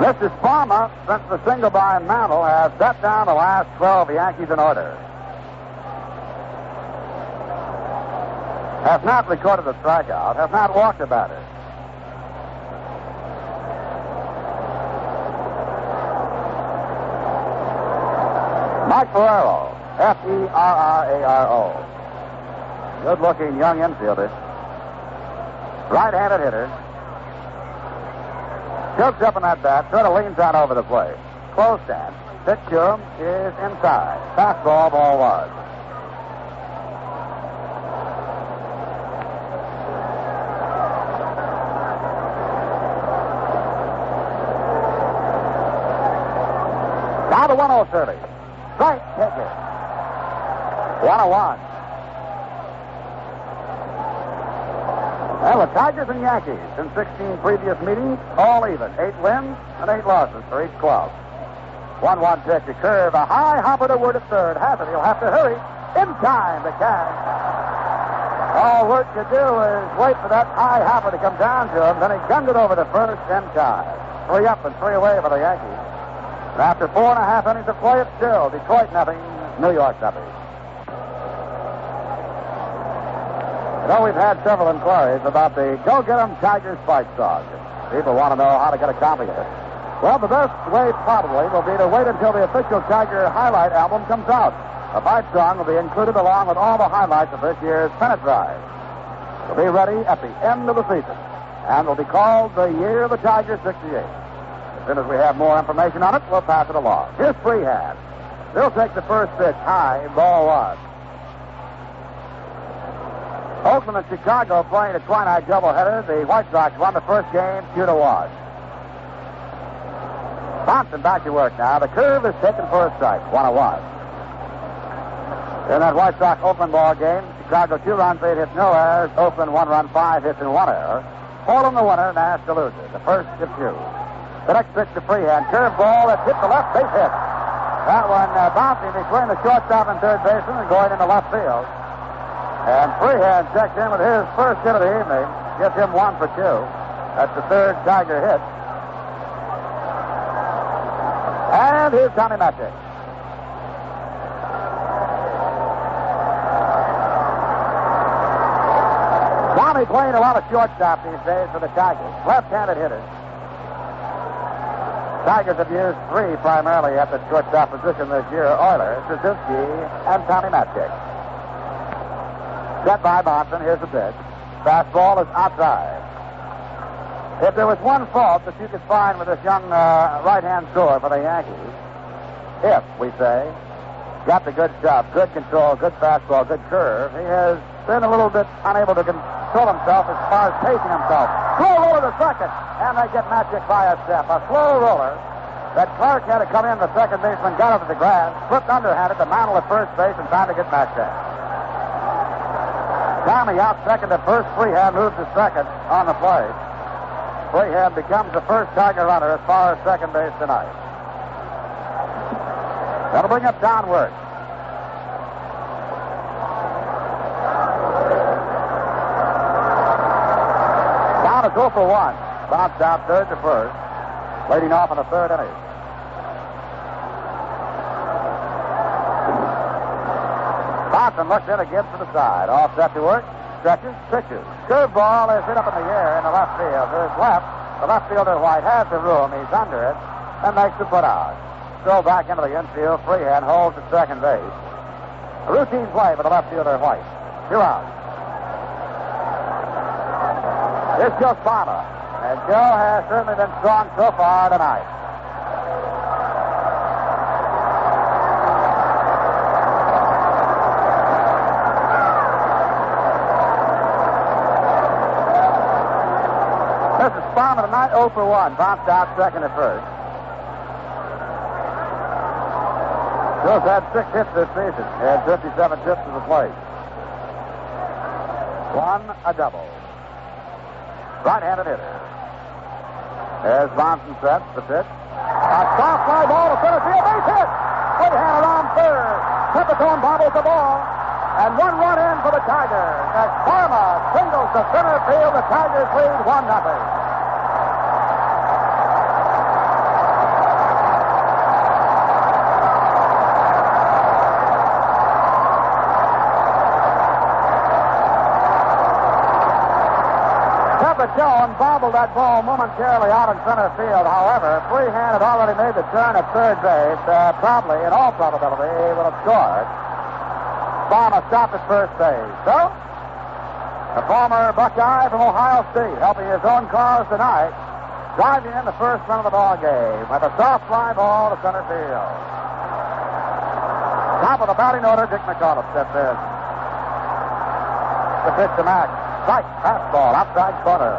Mr. Palmer, since the single by Mantle, has set down the last 12 Yankees in order. Has not recorded a strikeout, has not walked a batter. Mike Ferraro, Ferraro. Good-looking young infielder. Right-handed hitter. Chokes up in that bat, sort of leans out over the plate. Close stance. Pitch to him is inside. Fastball, ball 1. Down to 1-0 Strike, take it. 1-1. Well, the Tigers and Yankees in 16 previous meetings, all even. 8 wins and 8 losses for each club. 1-1 pitch, a curve, a high hopper to Word at third. Has it. He'll have to hurry. In time to Cash. All Word could do is wait for that high hopper to come down to him. Then he gunned it over to first in time. 3 up and 3 away for the Yankees. And after 4.5 innings of play, it's still Detroit nothing, New York nothing. You know, we've had several inquiries about the Go Get 'em Tigers fight song. People want to know how to get a copy of it. Well, the best way probably will be to wait until the official Tiger highlight album comes out. A fight song will be included along with all the highlights of this year's Pennant Drive. It'll be ready at the end of the season and will be called The Year of the Tiger 68. As soon as we have more information on it, we'll pass it along. Here's Freehand. They'll take the first pitch high, ball 1. Oakland and Chicago playing a twilight doubleheader. The White Sox won the first game 2-1. Thompson back to work now. The curve is taken for a strike. 1-1. In that White Sox Oakland ball game, Chicago 2 runs, 8 hits, no errors. Oakland 1 run, 5 hits, and 1 error. Poland the winner, Nash the loser. The first of 2. The next pitch to Freehand. Curve ball that hit the left base hit. That one bouncing between the shortstop and third baseman and going into left field. And Freehand checks in with his first hit of the evening. Gives him 1 for 2. That's the third Tiger hit. And here's Tommy Matchett. Tommy playing a lot of shortstop these days for the Tigers. Left-handed hitter. Tigers have used 3 primarily at the shortstop position this year. Euler, Suzuki, and Tommy Matchett. Set by Bonson. Here's the pitch. Fastball is outside. If there was one fault that you could find with this young right-hand scorer for the Yankees, if, we say, got the good stuff, good control, good fastball, good curve, he has been a little bit unable to control himself as far as pacing himself. Slow roller to second, and they get Magic by a step. A slow roller that Clark had to come in, the second baseman got up at the grass, slipped underhanded to Mantle at first base, and time to get Magic. Tommy out second to first. Freehand moves to second on the play. Freehand becomes the first Tiger runner as far as second base tonight. That'll bring up downward. count is 0 for 1. Bounced out third to first. Leading off in the third inning. Bonson looks in again to the side. All set to work. Stretches, pitches. Curveball is hit up in the air in the left field. There's left. The left fielder, White, has the room. He's under it and makes the put out. Throw back into the infield. Freehand holds at second base. A routine play for the left fielder, White. 2 outs. Here's Joe Spama. And Joe has certainly been strong so far tonight. This is Spama tonight, 0 for 1. Bounced out second at first. Joe's had 6 hits this season. He had 57 trips to the plate. 1 a double. Right-handed hitter. There's Bonson sets the pitch. A soft fly ball to center field. Base hit. Freehand around third. Pepitone bobbles the ball. And 1 run in for the Tigers. As Parma singles to center field, the Tigers lead 1-0. Jones bobbled that ball momentarily out in center field. However, Freehand had already made the turn at third base. Probably, in all probability, he would have scored. Spama stopped at first base. So, the former Buckeye from Ohio State, helping his own cause tonight, driving in the first run of the ball game with a soft fly ball to center field. Top of the batting order, Dick McAuliffe steps in. The pitch to Max. Strike, fastball, outside corner.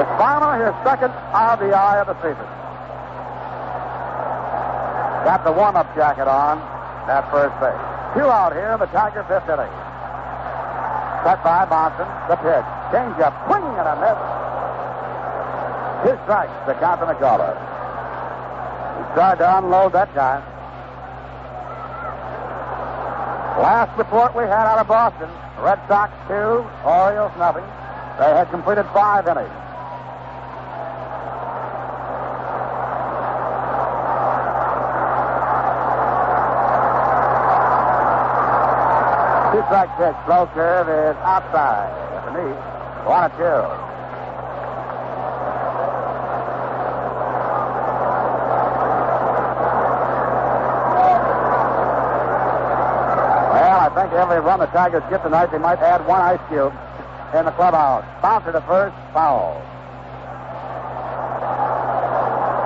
It's Spama, his second RBI of the season. Got the warm-up jacket on at first base. 2 out here in the Tiger fifth inning. Set by Bonson. The pitch. Change-up. Swing and a miss. 2 strikes to count to McAuliffe. He tried to unload that time. Last report we had out of Boston, Red Sox 2, Orioles nothing. They had completed 5 innings. Two-strike pitch, slow curve is outside at the knee. 1-2. I think every run the Tigers get tonight, they might add 1 ice cube in the clubhouse. Bouncer to first, foul.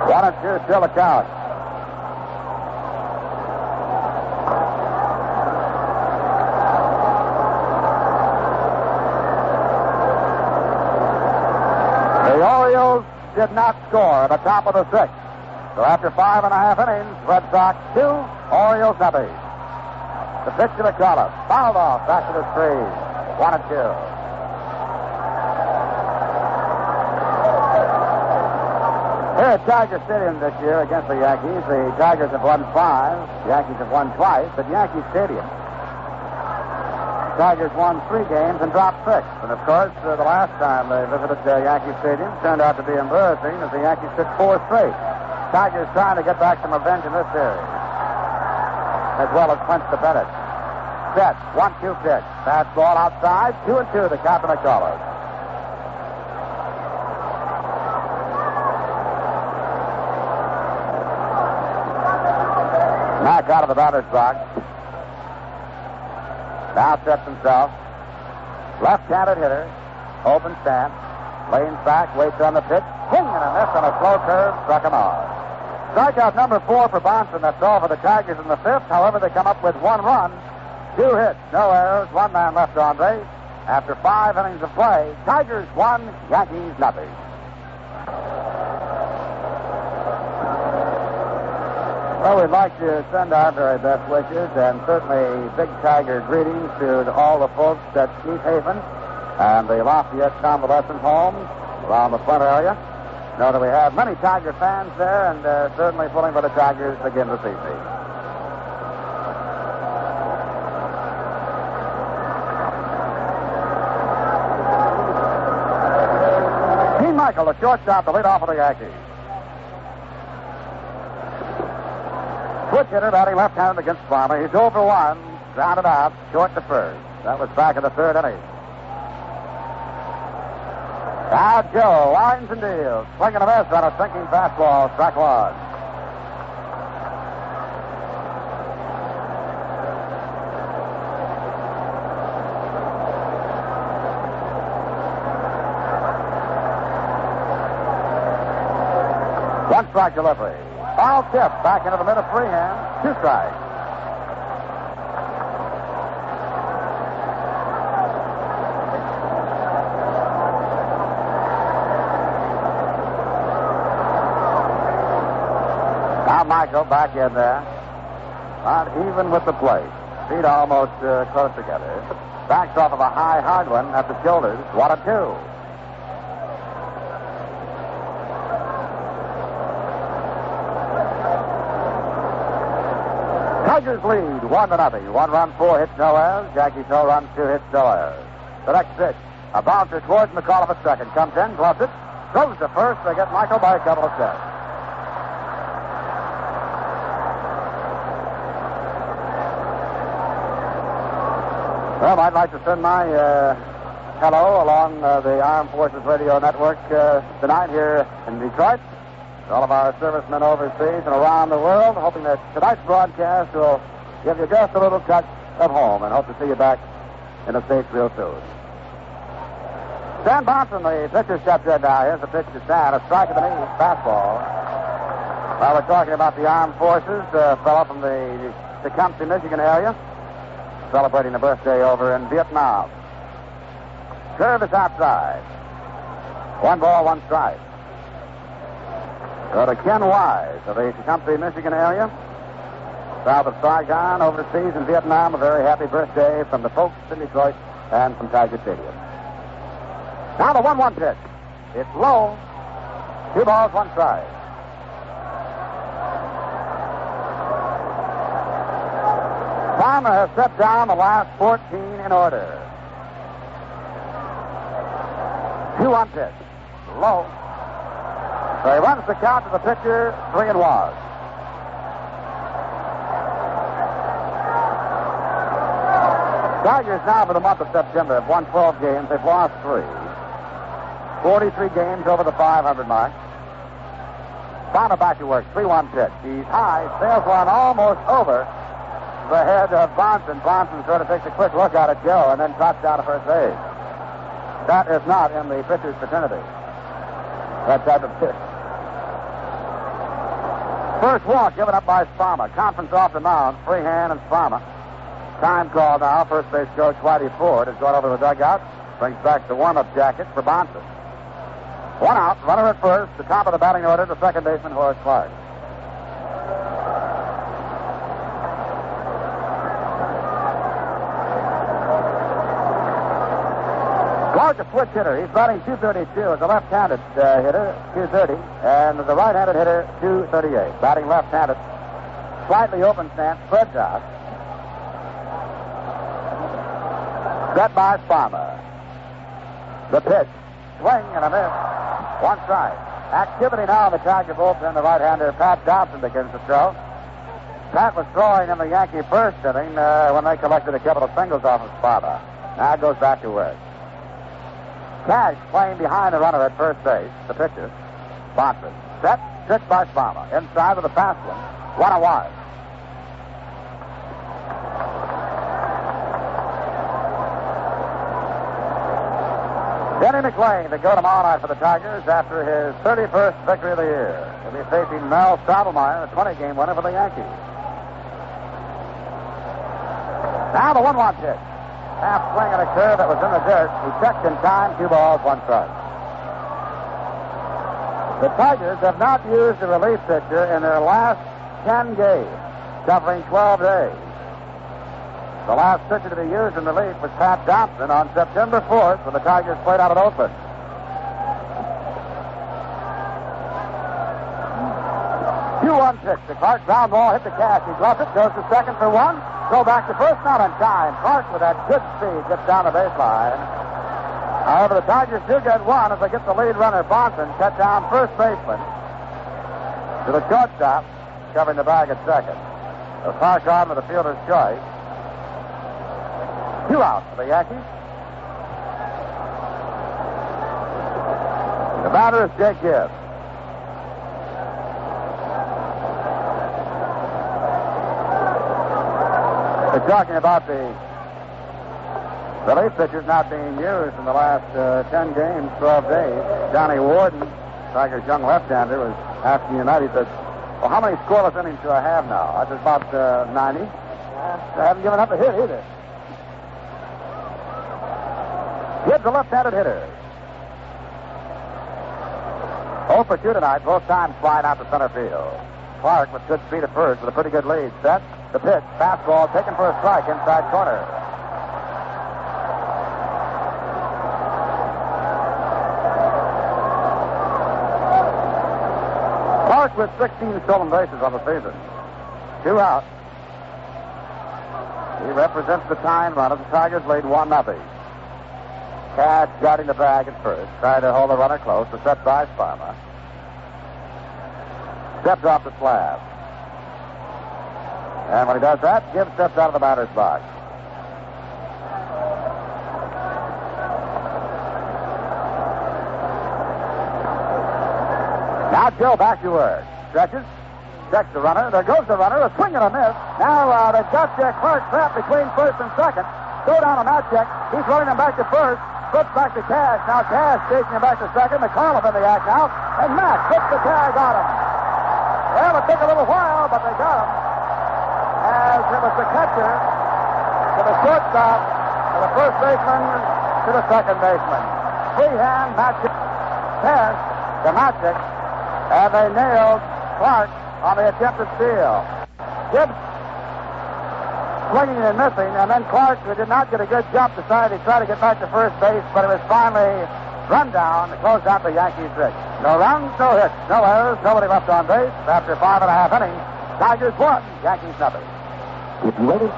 1-2, still the count. The Orioles did not score at the top of the 6th. So after 5.5 innings, Red Sox 2, Orioles nothing. The pitch to McAuliffe. Fouled off back to the screen. 1-2. Here at Tiger Stadium this year against the Yankees, the Tigers have won 5. The Yankees have won twice at Yankee Stadium. The Tigers won 3 games and dropped 6. And of course, the last time they visited Yankee Stadium turned out to be embarrassing as the Yankees took 4 straight. Tigers trying to get back some revenge in this series, as well as clinch the Pennant. Set, 1-2 pitch. Fastball outside, 2-2 to count to McAuliffe. Mack out of the batter's box. Now sets himself. Left-handed hitter. Open stance. Lanes back, waits on the pitch. Swing and a miss on a slow curve. Struck him out. Strikeout number 4 for Bonson. That's all for the Tigers in the 5th. However, they come up with 1 run, 2 hits, no errors, 1 man left on base. After 5 innings of play, Tigers 1, Yankees nothing. Well, we'd like to send our very best wishes and certainly big Tiger greetings to all the folks at East Haven and the Lafayette Convalescent Homes around the Flint area. Know that we have many Tiger fans there, and certainly pulling for the Tigers again this evening. Michael, the shortstop, to lead off for the Yankees. Switch hitter batting left-handed against Farmer. He's 0 for 1. Grounded out, short to first. That was back in the third inning. Now Joe winds and deals. Swinging a miss on a sinking fastball. Strike one. One strike delivery. Foul tip back into the middle, freehand. 2 strikes. Now Michael back in there. Not even with the plate. Feet almost close together. Backs off of a high, hard one at the shoulders. 1-2. Tigers lead 1-0. 1 run, 4 hits, no errors. Yankees no runs, 2 hits, no errors. The next pitch, a bouncer towards McAuliffe at second. Comes in, gloves it, throws to first. They get Michael by a couple of steps. Well, I'd like to send my hello along the Armed Forces Radio Network tonight here in Detroit. All of our servicemen overseas and around the world, hoping that tonight's broadcast will give you just a little touch of home, and hope to see you back in the States real soon. Stan Bonson, the pitcher, steps in now. Here's the pitch to Stan, a strike of the knee, fastball. While we're talking about the armed forces, a fellow from the Tecumseh, Michigan area, celebrating a birthday over in Vietnam. Curve is outside. 1 ball, 1 strike. Go to Ken Wise of the Tecumseh, Michigan area, south of Saigon, overseas in Vietnam. A very happy birthday from the folks in Detroit and from Tiger Stadium. Now the 1-1 pitch. It's low. 2 balls, 1 strike. Farmer has set down the last 14 in order. 2-1 pitch. Low. So he runs the count to the pitcher, 3-1. Tigers now for the month of September have won 12 games. They've lost 3. 43 games over the 500 mark. Farmer back to work, 3-1 pitch. He's high, sails one almost over the head of Bonson. Bonson sort of takes a quick look out at Joe and then trots down to first base. That is not in the pitcher's fraternity. That type of pitch. First walk given up by Sparma. Conference off the mound. Freehand and Sparma. Time call now. First base coach Whitey Ford has gone over to the dugout. Brings back the warm-up jacket for Bonson. 1 out. Runner at first. The top of the batting order to second baseman Horace Clark. Clark, a switch hitter. He's batting .232 as a left-handed hitter, .230, and the right-handed hitter, .238. Batting left-handed, slightly open stance, spreads out. Set by Sparma. The pitch, swing and a miss. 1 strike. Activity now in the Tiger bullpen. The right-hander Pat Dobson begins to throw. Pat was throwing in the Yankee first inning when they collected a couple of singles off of Sparma. Now goes back to work. Cash playing behind the runner at first base, the pitcher, Bonson. Set, pitch by Sparma. Inside with the fast one. 1 wide. Denny McLain to go tomorrow night for the Tigers after his 31st victory of the year. He'll be facing Mel Stottlemyre, a 20-game winner for the Yankees. Now the 1-1 pitch. Half swing and a curve that was in the dirt. He checked in time, 2 balls, 1 strike. The Tigers have not used a relief pitcher in their last 10 games, covering 12 days. The last pitcher to be used in relief was Pat Dobson on September 4th when the Tigers played out at Oakland. Pitch to Clark. Ground ball hit the Cash. He gloves it, goes to second for 1. Go back to first, not in time. Clark with that good speed gets down the baseline. However, the Tigers do get one as they get the lead runner, Bonson, cut down first baseman to the shortstop, covering the bag at second. The Clark on with the fielder's choice. 2 out for the Yankees. The batter is Jake Gibbs. We're talking about the relief pitchers not being used in the last 10 games, 12 days. Johnny Warden, Tigers' young left-hander, was asking United, he said, well, how many scoreless innings do I have now? I said, about 90. I haven't given up a hit either. Gibbs, a left-handed hitter. 0 for 2 tonight, both times flying out to center field. Clark with good speed at first with a pretty good lead. Set, the pitch, fastball taken for a strike inside corner. Clark with 16 stolen bases on the season. 2 out. He represents the tying run of the Tigers lead 1-0. Cash guarding the bag at first, trying to hold the runner close. The set by Sparma. Steps off the slab. And when he does that, Gibbs steps out of the batter's box. Now Joe back to work. Stretches. Checks the runner. There goes the runner. A swing and a miss. Now they've got Clark trapped between first and second. Go down on that check. He's running him back to first. Flips back to Cash. Now Cash chasing him back to second. McAuliffe in the act now. And Matt puts the tag on him. Well, it took a little while, but they got him. As it was the catcher to the shortstop, to the first baseman, to the second baseman. Freehand, Magic, pass to Magic, and they nailed Clark on the attempted steal. Gibbs swinging and missing, and then Clark, who did not get a good jump, decided to try to get back to first base, but it was finally run down to close out the Yankees' 6. No runs, no hits, no errors, nobody left on base. After 5.5 innings, Tigers 1, Yankees 0. If you waited.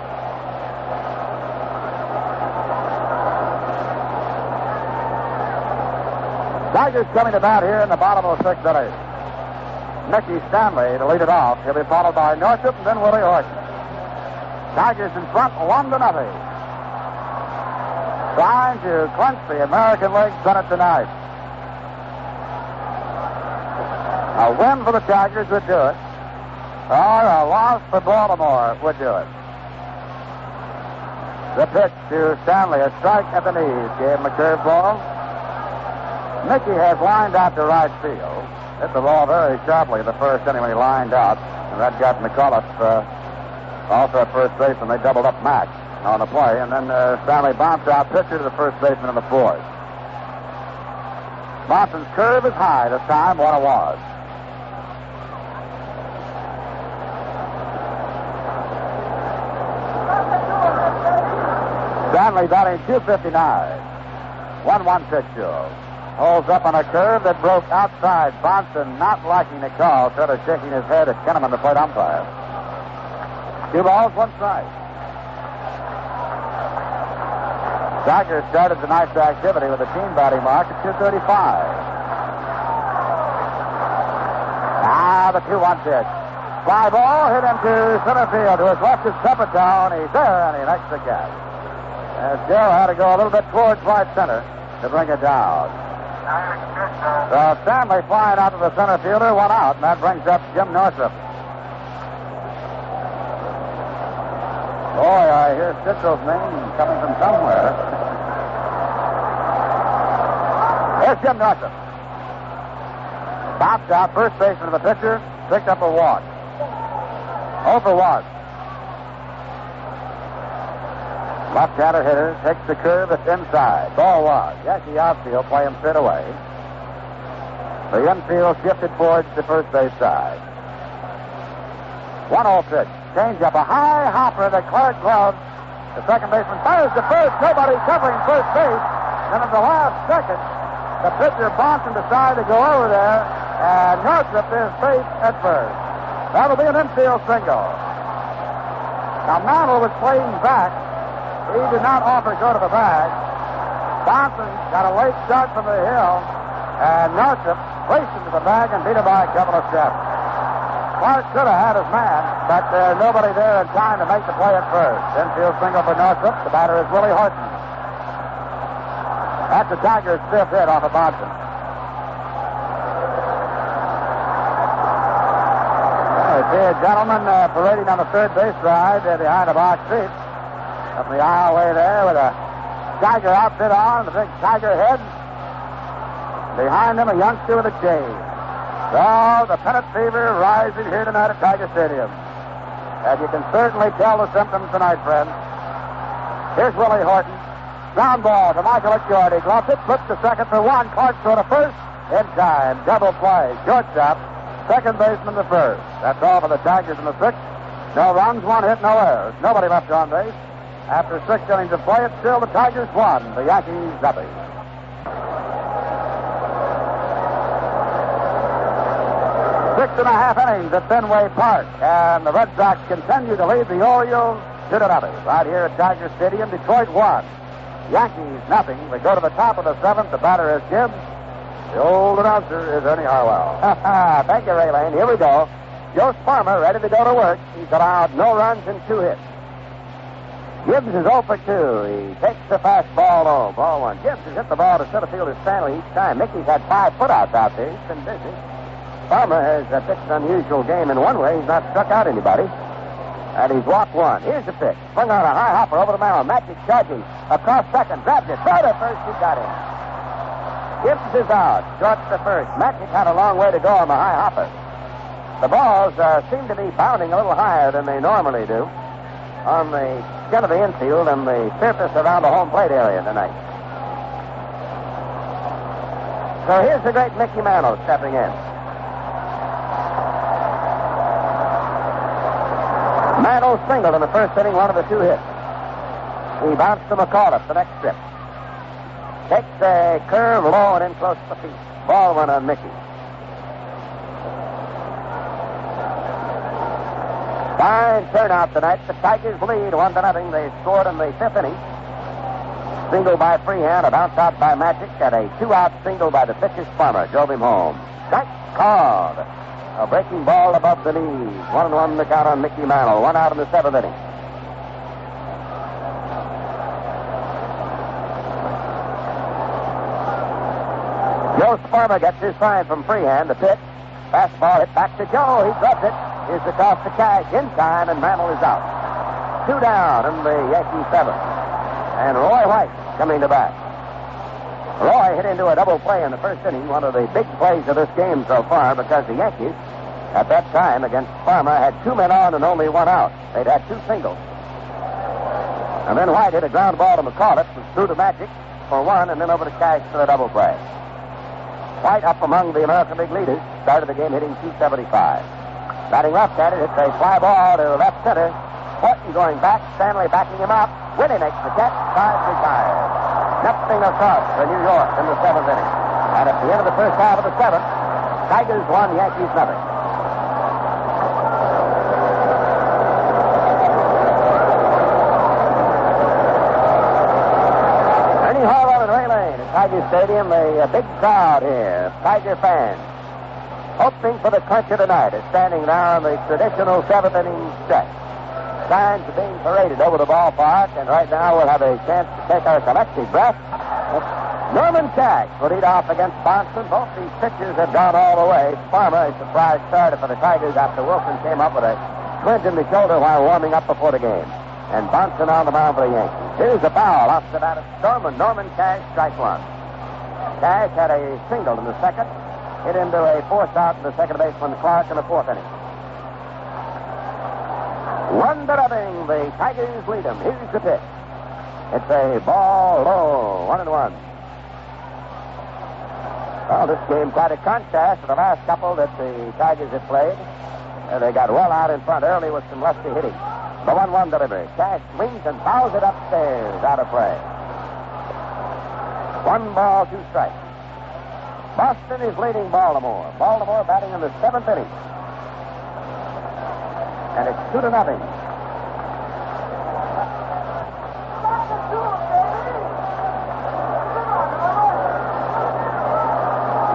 Tigers coming to bat here in the bottom of the 6th inning. Mickey Stanley to lead it off. He'll be followed by Northup and then Willie Horton. Tigers in front 1-0. Trying to clinch the American League pennant tonight. A win for the Tigers would do it, or a loss for Baltimore would do it. The pitch to Stanley, a strike at the knees, gave him a curveball. Mickey has lined out to right field. Hit the ball very sharply the first inning when he lined out, and that got McAuliffe also at first base, and they doubled up Max on the play, and then Stanley bounced out, pitcher to the first baseman in the 4th. Monson's curve is high this time, what it was. Stanley batting .259. 1-1 pitch to. Holds up on a curve that broke outside. Bonson not liking the call, sort of shaking his head at Kenneman, the plate umpire. 2 balls, 1 strike. Tigers started tonight's activity with a team batting mark at 235. The 2-1 pitch. Fly ball hit him to center field. To his left is Pepitone. He's there, and he makes the catch. As Joe had to go a little bit towards right center to bring it down. So Stanley flying out to the center fielder, 1 out, and that brings up Jim Northup. Boy, I hear Stitzel's name coming from somewhere. There's Jim Northup. Bounced out, first baseman of the pitcher, picked up a walk. 0 for 1. Left-hander hitter takes the curve that's inside. Ball 1. Yankee outfield play him straight away. The infield shifted towards the first base side. 1-0 pitch. Change up a high hopper that Clark gloves. The second baseman fires to first. Nobody covering first base. Then at the last second, the pitcher Bonson decided to go over there, and Northup is safe at first. That'll be an infield single. Now Mantle was playing back. He did not offer to go to the bag. Johnson got a late start from the hill, and Northrop raced into the bag and beat him by a couple of steps. Clark should have had his man, but nobody there in time to make the play at first. Infield single for Northrop. The batter is Willie Horton. That's the Tigers' fifth hit off of Bonson. I see a gentleman parading on the third base side behind the box seat. Up the aisleway there with a Tiger outfit on, the big Tiger head. Behind him, a youngster with a chain. So, the Pennant fever rising here tonight at Tiger Stadium. And you can certainly tell the symptoms tonight, friends. Here's Willie Horton. Ground ball to Michael McGordy. Gloves it, flips to second for one. Clark throw to first. In time. Double play. Shortstop. Second baseman to first. That's all for the Tigers in the sixth. No runs, one hit, no errors. Nobody left on base. After 6 innings of play, it's still the Tigers 1, the Yankees nothing. Six and a half innings at Fenway Park, and the Red Sox continue to lead the Orioles 2-0. Right here at Tiger Stadium, Detroit 1, Yankees nothing. We go to the top of the seventh. The batter is Gibbs. The old announcer is Ernie Harwell. Thank you, Ray Lane. Here we go. Joe Sparmer ready to go to work. He's allowed no runs and 2 hits. Gibbs is 0 for 2. He takes the fastball low. Ball 1. Gibbs has hit the ball to center fielder Stanley each time. Mickey's had 5 putouts out there. He's been busy. Farmer has pitched an unusual game in one way. He's not struck out anybody. And he's walked 1. Here's the pitch. Swung on a high hopper over the mound. Magic charging. Across second. Grabs it. Throw to first. He got him. Gibbs is out. Short to first. Magic had a long way to go on the high hopper. The balls seem to be bounding a little higher than they normally do on the skin of the infield and the surface around the home plate area tonight. So here's the great Mickey Mantle stepping in. Mantle singled in the first inning, one of the 2 hits. He bounced to McAuliffe the next trip. Takes a curve low and in close to the feet. Ball 1 on Mickey. Fine turnout tonight. The Tigers lead 1-0. They scored in the 5th inning. Single by Freehand, a bounce out by Magic, and a 2-out single by the pitcher Sparmer drove him home. Strike called. A breaking ball above the knees. 1-1 the count on Mickey Mantle. 1 out in the 7th inning. Joe Sparmer gets his sign from Freehand. The pitch. Fastball hit back to Joe. He drops it. Here's the toss to Cash in time, and Mantle is out. 2 down in the Yankee 7th. And Roy White coming to bat. Roy hit into a double play in the first inning, one of the big plays of this game so far, because the Yankees, at that time against Farmer, had 2 men on and only 1 out. They'd had 2 singles. And then White hit a ground ball to McAuliffe, was through to Magic for 1, and then over to Cash for the double play. White up among the American League leaders, started the game hitting .275. Batting left-handed, hits a fly ball to left center. Horton going back, Stanley backing him up. Winnie makes the catch, Tides retired. Nothing across for New York in the 7th inning. And at the end of the first half of the 7th, Tigers 1, Yankees nothing. Ernie Harwell and Ray Lane at Tiger Stadium, a big crowd here, Tiger fans. Hoping for the clincher tonight is standing now in the traditional 7th inning stretch. Signs are being paraded over the ballpark, and right now we'll have a chance to take our collective breath. Norman Cash will lead off against Bonson. Both these pitchers have gone all the way. Farmer, a surprise starter for the Tigers after Wilson came up with a twinge in the shoulder while warming up before the game. And Bonson on the mound for the Yankees. Here's a foul off the bat of Storm, and Norman Cash strike 1. Cash had a single in the second. Hit into a 4th out to the second baseman Clark in the 4th inning. 1-0, the Tigers lead them. Here's the pitch. It's a ball low, 1-1. Well, this game quite a contrast to the last couple that the Tigers have played. They got well out in front early with some lefty hitting. The 1-1 delivery. Cash swings and fouls it upstairs, out of play. 1 ball, 2 strikes. Boston is leading Baltimore. Baltimore batting in the 7th inning. And it's 2-0.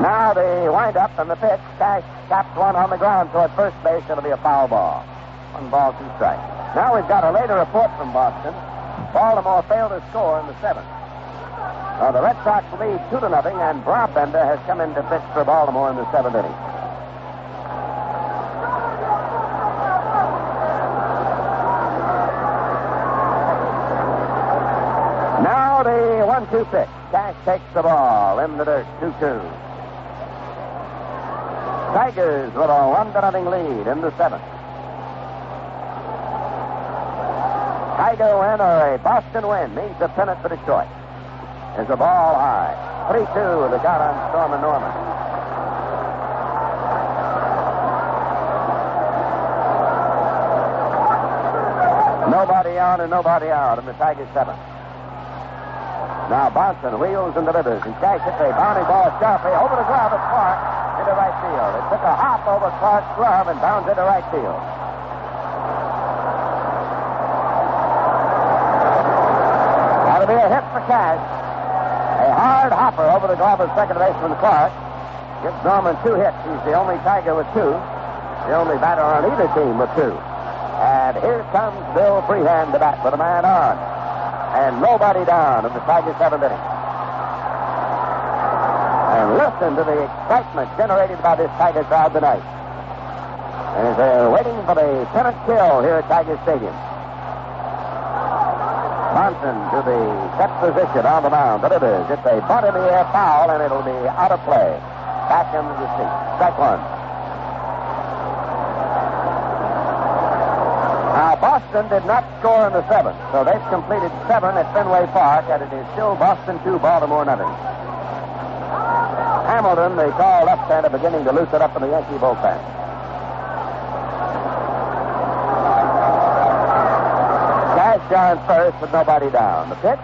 Now the wind-up and the pitch. Cash taps one on the ground toward first base. It'll be a foul ball. 1 ball, 2 strikes. Now we've got a later report from Boston. Baltimore failed to score in the 7th. The Red Sox lead 2-0, and Brabender has come in to pitch for Baltimore in the 7th inning. Now the 1-2 pitch. Cash takes the ball in the dirt, 2-2. Tigers with a 1-0 lead in the 7th. Tiger win or a Boston win means a pennant for Detroit. There's a ball high. 3-2 the count on Storm and Norman. Nobody on and nobody out in the Tigers' 7th. Now Bonson wheels and delivers, and Cash hits a bounding ball sharply over the glove of Clark into right field. It took a hop over Clark's glove and bounds into right field. That'll be a hit for Cash. A hard hopper over the glove of second baseman Clark. Gives Norman 2 hits. He's the only Tiger with 2. The only batter on either team with 2. And here comes Bill Freehand to bat with a man on. And nobody down in the Tigers' 7th inning. And listen to the excitement generated by this Tiger crowd tonight. As they're waiting for the pennant kill here at Tiger Stadium. Bonson to the set position on the mound. But it is. It's a bunt in the air foul, and it'll be out of play. Back into the seat. Strike 1. Now, Boston did not score in the 7th, so they've completed 7 at Fenway Park, and it is still Boston 2, Baltimore nothing. Hamilton, the tall left-hander, beginning to loosen up in the Yankee bullpen. Cash on first with nobody down. The pitch,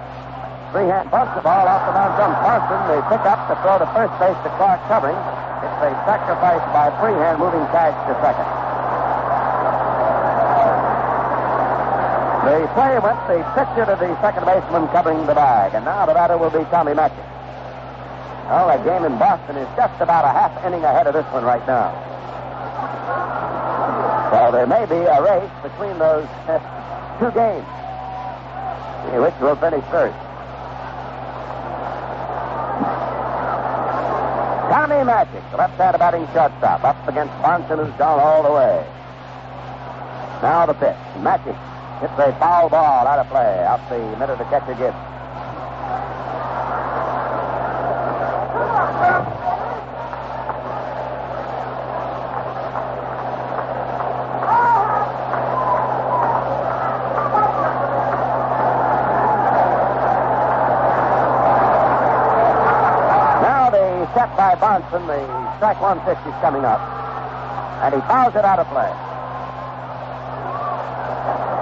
Freehand bunts the ball off the mound from Bonson. They pick up to throw to first base to Clark covering. It's a sacrifice by Freehand, moving Cash to second. The play went the pitcher to the second baseman covering the bag, and now the batter will be Tommy Matchett. Well, that game in Boston is just about a half inning ahead of this one right now. So there may be a race between those 2 games. See which will finish first. Tommy Matchett, the left-hander batting shortstop, up against Bonson, who's gone all the way. Now the pitch. Matchett. It's a foul ball out of play, out the middle to catcher Gibbs. Now the set by Bonson, the strike 1 pitch is coming up, and he fouls it out of play.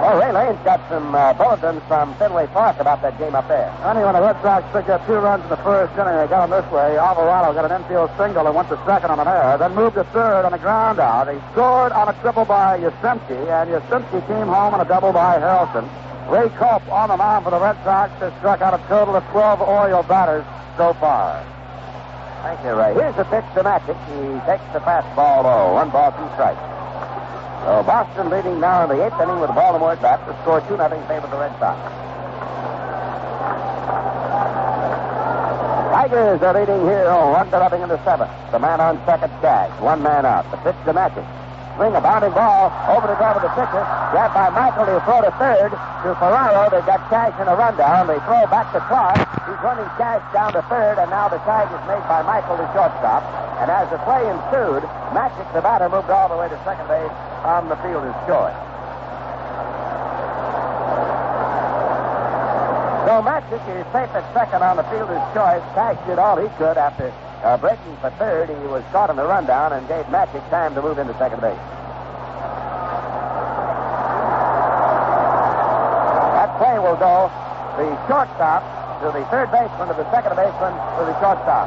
Well, Ray Lane's got some bulletins from Fenway Park about that game up there. Only when the Red Sox picked up 2 runs in the first inning, they got them this way. Alvarado got an infield single and went to second on an error, then moved to third on a ground out. He scored on a triple by Yastrzemski, and Yastrzemski came home on a double by Harrelson. Ray Cope on the mound for the Red Sox has struck out a total of 12 Oriole batters so far. Thank you, Ray. Here's the pitch to Matchett. He takes the fastball low. 1 ball, 2 strikes. So Boston leading now in the 8th inning with Baltimore at bat to score 2-0 in favor of the Red Sox. Tigers are leading here 1-0 in the 7th. The man on second, Cash. 1 man out. The pitch to Matchett. Swing a bounding ball over the glove of the pitcher. Grabbed by Michael. He'll throw to third. To Ferraro. They've got Cash in a rundown. They throw back to Clark. He's running Cash down to third, and now the tag is made by Michael, the shortstop. And as the play ensued, Matchett, the batter, moved all the way to second base on the fielder's choice. So Matchett is safe at second on the fielder's choice. Cash did all he could after breaking for third. He was caught in the rundown and gave Matchett time to move into second base. That play will go the shortstop to the third baseman, to the second baseman, to the shortstop.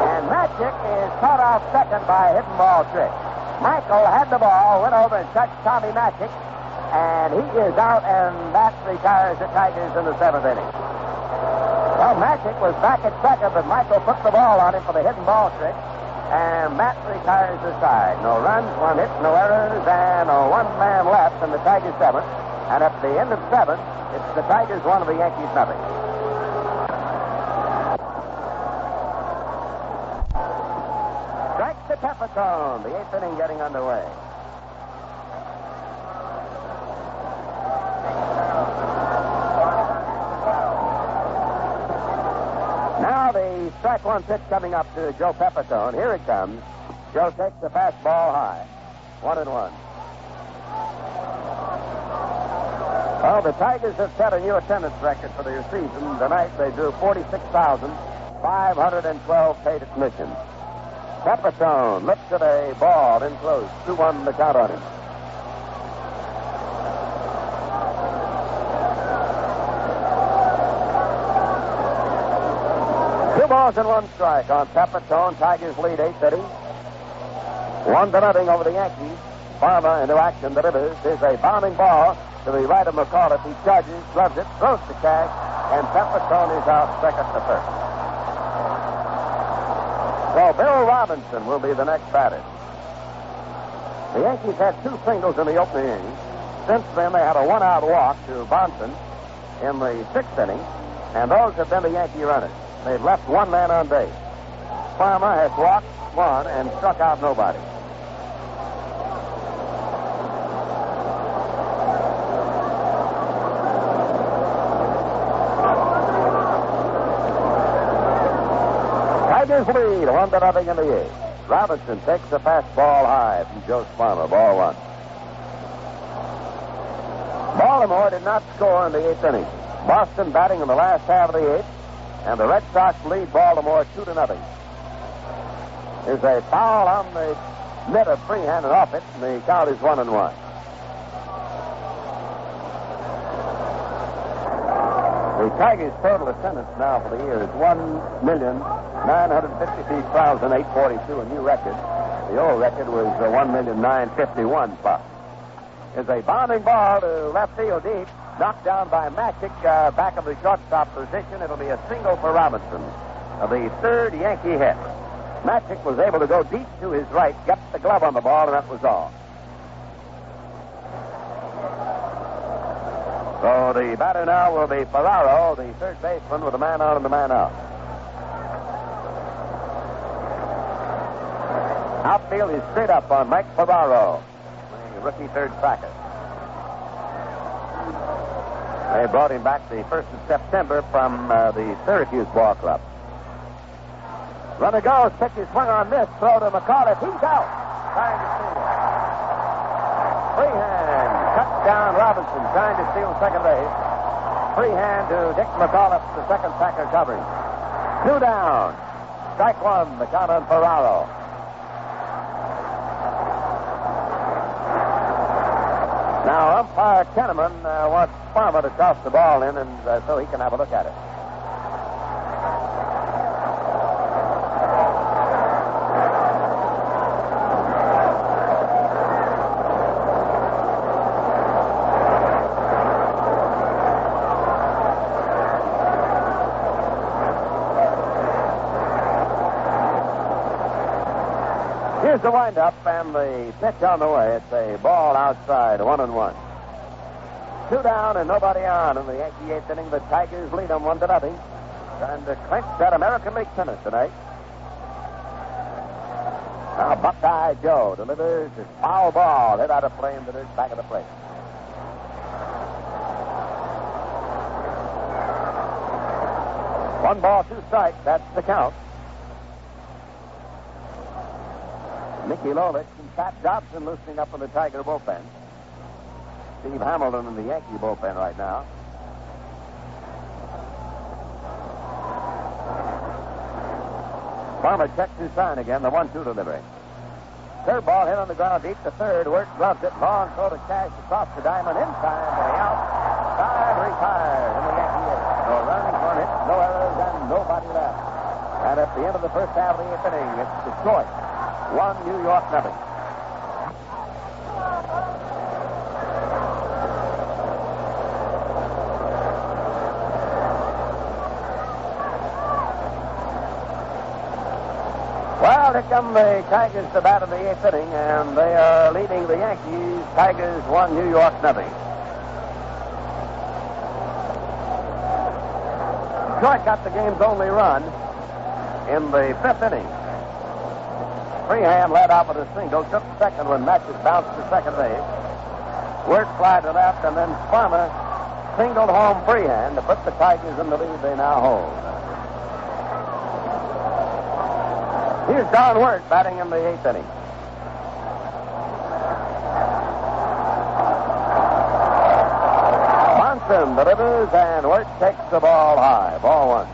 And Matchett is caught off second by a hidden ball trick. Michael had the ball, went over and touched Tommy Matchett, and he is out, and that retires the Tigers in the 7th inning. Well, Magic was back at second, but Michael put the ball on him for the hidden ball trick. And Matt retires the side. No runs, one hit, no errors, and a one-man left in the Tigers' seventh. And at the end of seven, it's the Tigers 1 and the Yankees nothing. Strike to Pepitone. The eighth inning getting underway. Now the strike one pitch coming up to Joe Pepitone. Here it comes. Joe takes the fastball high. 1-1. Well, the Tigers have set a new attendance record for their season. Tonight they drew 46,512 paid admissions. Pepitone looks at a ball in close. 2-1 the count on him. Two balls and one strike on Pepitone. Tigers lead 8th inning. 1-0 over the Yankees. Farmer into action delivers. There's a bounding ball to the right of McAuliffe. He charges, gloves it, throws to Cash, and Pepitone is out second to first. So Bill Robinson will be the next batter. The Yankees had 2 singles in the opening inning. Since then, they had a 1-out walk to Bonson in the 6th inning, and those have been the Yankee runners. They've left one man on base. Farmer has walked 1 and struck out nobody. Tigers lead 1-0 in the 8th. Robinson takes the fastball high from Joe Farmer. Ball 1. Baltimore did not score in the 8th inning. Boston batting in the last half of the 8th, and the Red Sox lead Baltimore 2-0. There's a foul on the net of Freehan and off it, and the count is 1-1. The Tigers' total attendance now for the year is 1,953,842, a new record. The old record was 1,951,000 plus. Is a bounding ball to left field deep, knocked down by Magic back of the shortstop position. It'll be a single for Robinson. The third Yankee hit. Magic was able to go deep to his right, get the glove on the ball, and that was all. So the batter now will be Ferraro, the third baseman, with a man on and a man out. Outfield is straight up on Mike Ferraro, the rookie third backer. They brought him back the 1st of September from the Syracuse Ball Club. Runner goes, pitch is swung on this, throw to McAuliffe. He's out. Trying to steal. Freehan cuts down Robinson, trying to steal second base. Freehan to Dick McAuliffe, the second backer covering. 2 down. Strike 1, the count on Ferraro. Now, umpire Kenneman wants Farmer to toss the ball in, and so he can have a look at it. Here's the windup and the pitch on the way. It's a ball outside, 1-1. 2 down and nobody on in the Yankee 8th inning. The Tigers lead them 1-0. Trying to clinch that American League pennant tonight. Now Buckeye Joe delivers his foul ball. Hit out of play in the dirt back of the plate. One ball, 2 strikes. That's the count. Mickey Lolich and Pat Dobson loosening up in the Tiger bullpen. Steve Hamilton in the Yankee bullpen right now. Farmer checks his sign again, the 1-2 delivery. Third ball hit on the ground deep to third. Work gloves it. Long throw to Cash across the diamond. In time, way out. Side retired in the Yankee 8th. No runs, 1 hit, no errors, and nobody left. And at the end of the first half of the 8th inning, it's Detroit 1, New York 0. Well, here come the Tigers to bat in the eighth inning, and they are leading the Yankees. Tigers 1, New York nothing. Detroit got the game's only run in the fifth inning. Freehan led off with a single, took second when Matches bounced to second base. Wirt fly to left, and then Farmer singled home Freehan to put the Tigers in the lead they now hold. Here's Don Wirt batting in the eighth inning. Monson delivers, and Wirt takes the ball high. Ball one.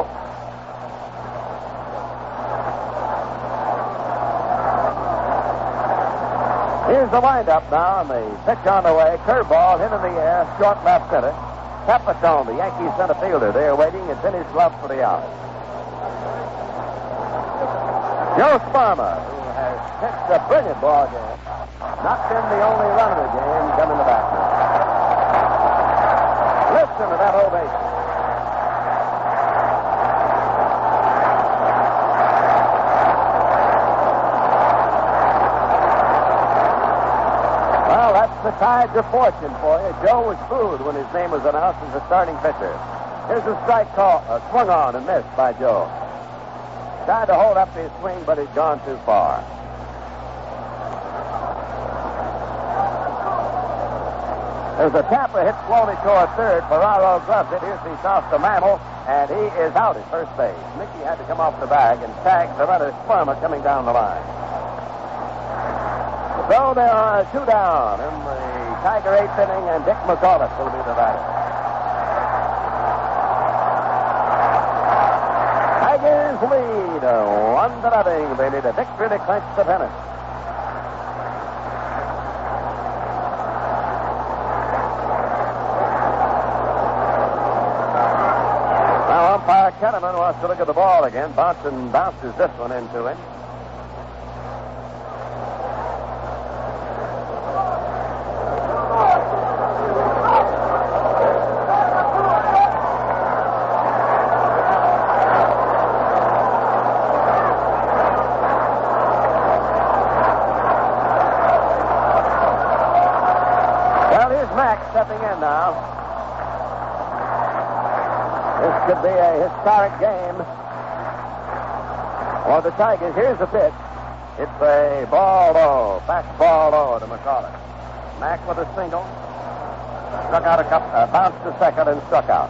Here's the windup now, and the pitch on the way. Curveball hit in the air, short left center. Capitone, the Yankees center fielder, there waiting, and in his glove for the out. Joe Sparma, who has pitched a brilliant ball game, knocked in the only run of the game, coming to bat now. Listen to that ovation. Well, that's the tides of fortune for you. Joe was booed when his name was announced as the starting pitcher. Here's a strike call, swung on and missed by Joe. Tried to hold up his swing, but he'd gone too far. There's a tapper hit slowly toward third. Ferraro gloves it. Here's the toss to Mantle, and he is out at first base. Mickey had to come off the bag and tag the runner Sperma coming down the line. So there are two down in the Tiger eighth inning, and Dick McAuliffe will be the batter. Tigers lead 1-0. They need a victory to clinch the pennant. Now umpire Kenneman wants to look at the ball again. Bonson bounces this one into him. Stepping in now. This could be a historic game for the Tigers. Here's the pitch. It's a ball low, fastball low to McAuliffe. Mack with a single. Struck out bounced to second and struck out.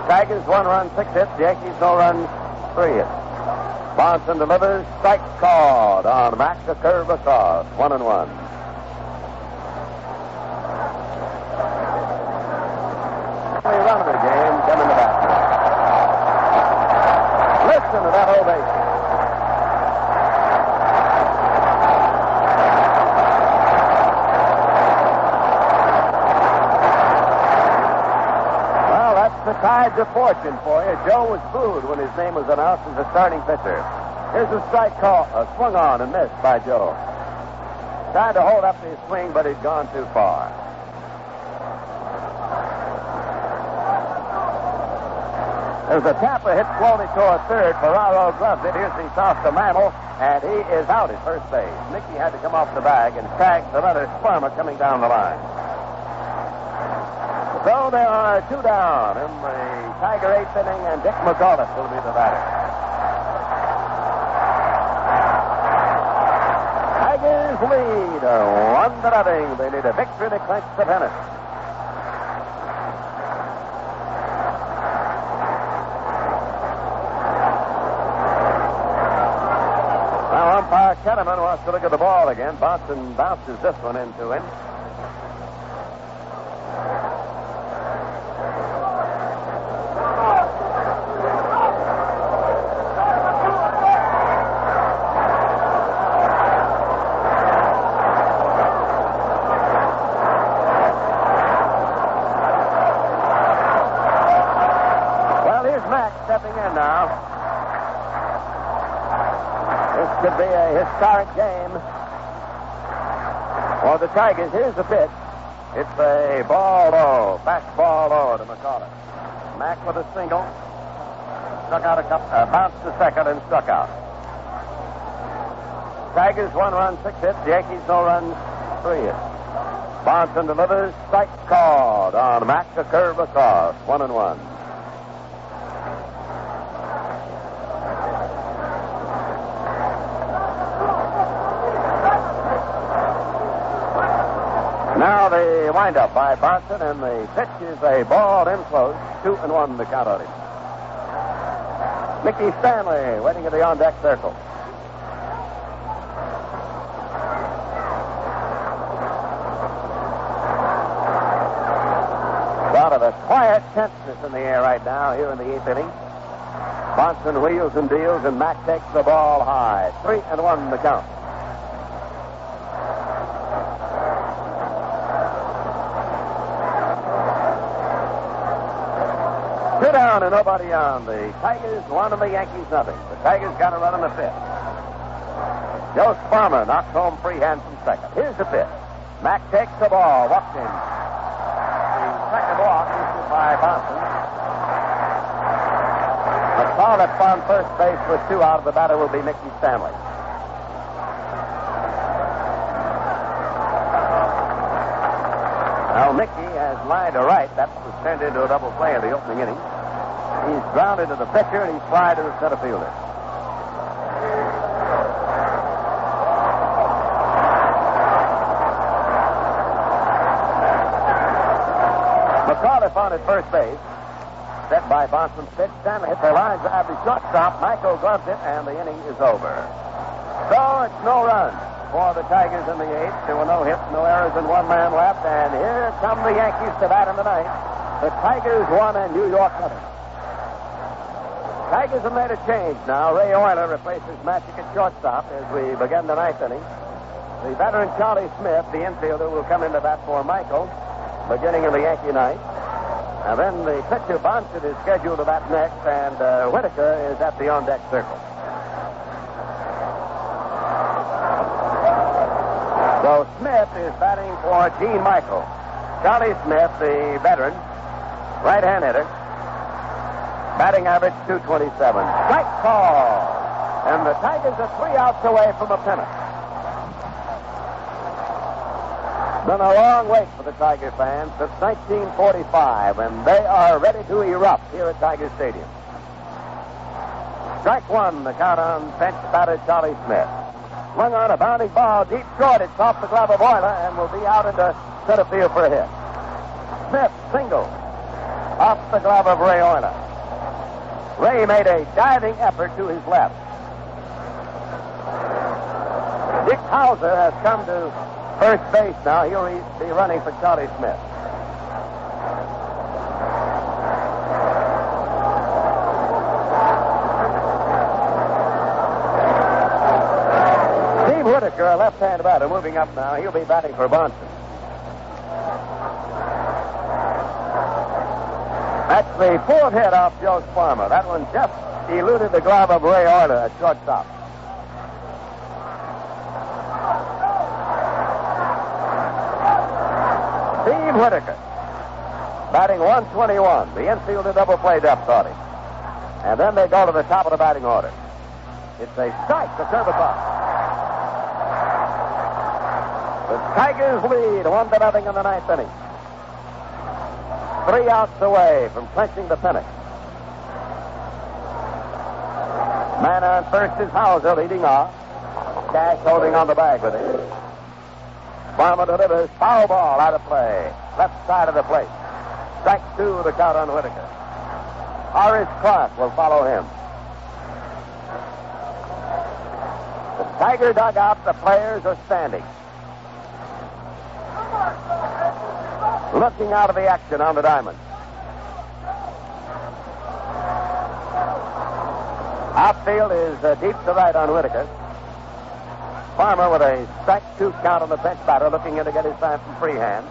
Tigers 1 run, 6 hits. The Yankees no runs, 3 hits. Bonson delivers. Strike called on Mack. The curve across. 1-1. Run of the game coming to bat now. Listen to that ovation. Well, that's the tides of fortune for you. Joe was booed when his name was announced as the starting pitcher. Here's a strike call, swung on and missed by Joe. Tried to hold up his swing, but he'd gone too far. There's a tapper hit slowly toward third. Ferraro gloves it. Here's the toss to Mantle, and he is out at first base. Mickey had to come off the bag and tag the runner Sperma coming down the line. So there are two down in the Tiger eighth inning, and Dick McAuliffe will be the batter. Tigers lead 1-0. They need a victory to clinch the pennant. Umpire Kenneman wants to look at the ball again. Bonson bounces this one into him. Well, here's Mack stepping in now. This could be a historic game for the Tigers. Here's the pitch. It's a ball low, fastball low to McAuliffe. Mack with a single. Struck out bounced to second and struck out. Tigers 1 run, 6 hits. The Yankees no runs, 3 hits. Bonson delivers. Strike called on Mack, a curve across. 1-1. Now the windup by Bonson, and the pitch is a ball in close. 2-1 the count on him. Mickey Stanley waiting at the on-deck circle. Lot of a quiet tenseness in the air right now here in the 8th inning. Bonson wheels and deals, and Mack takes the ball high. 3-1 the count. Two down and nobody on. The Tigers 1 and the Yankees nothing. The Tigers got a run in the 5th. Joe Farmer knocks home freehand from second. Here's the pitch. Mack takes the ball, walks in. The second walk is by Bonson. McCall at on first base with 2 out. The batter will be Mickey Stanley. Now Mickey has lined to right. That was turned into a double play in the opening inning. He's grounded to the pitcher, and he's fly to the center fielder. McAuliffe on at first base. Set by Bonson's pitch. Stanley hit the line, drive the shortstop. Michael gloves it, and the inning is over. So it's no runs for the Tigers in the 8th. There were no hits, no errors, and 1 man left. And here come the Yankees to bat in the 9th. The Tigers 1 and New York nothing. Tigers have made a change now. Ray Euler replaces Magic at shortstop as we begin the 9th inning. The veteran Charlie Smith, the infielder, will come into bat for Michael, beginning in the Yankee 9th. And then the pitcher Bonson is scheduled to bat next, and Whitaker is at the on-deck circle. So Smith is batting for Gene Michael. Charlie Smith, the veteran, right-hand hitter. Batting average 227. Strike call. And the Tigers are 3 outs away from a pennant. Been a long wait for the Tiger fans since 1945, and they are ready to erupt here at Tiger Stadium. Strike 1, the count on bench batter Charlie Smith. Swung on a bounding ball, deep short. It's off the glove of Euler and will be out into center field for a hit. Smith single off the glove of Ray Euler. Ray made a diving effort to his left. Dick Hauser has come to first base now. He'll be running for Charlie Smith. Steve Whitaker, a left-hand batter, moving up now. He'll be batting for Bonson. That's the 4th hit off Joe Farmer. That one just eluded the glove of Ray Euler at shortstop. Steve Whitaker, batting 121. The infielder double play depth on him. And then they go to the top of the batting order. It's a strike to curve across. The Tigers lead 1-0 in the 9th inning. 3 outs away from clinching the pennant. Man on first is Hauser leading off. Cash holding on the bag with him. Farmer delivers. Foul ball out of play. Left side of the plate. Strike 2, the count on Whitaker. Horace Clark will follow him. The Tiger dugout, the players are standing. Looking out of the action on the diamond. Outfield is deep to right on Whitaker. Farmer with a strike 2 count on the bench batter, looking in to get his sign from freehand.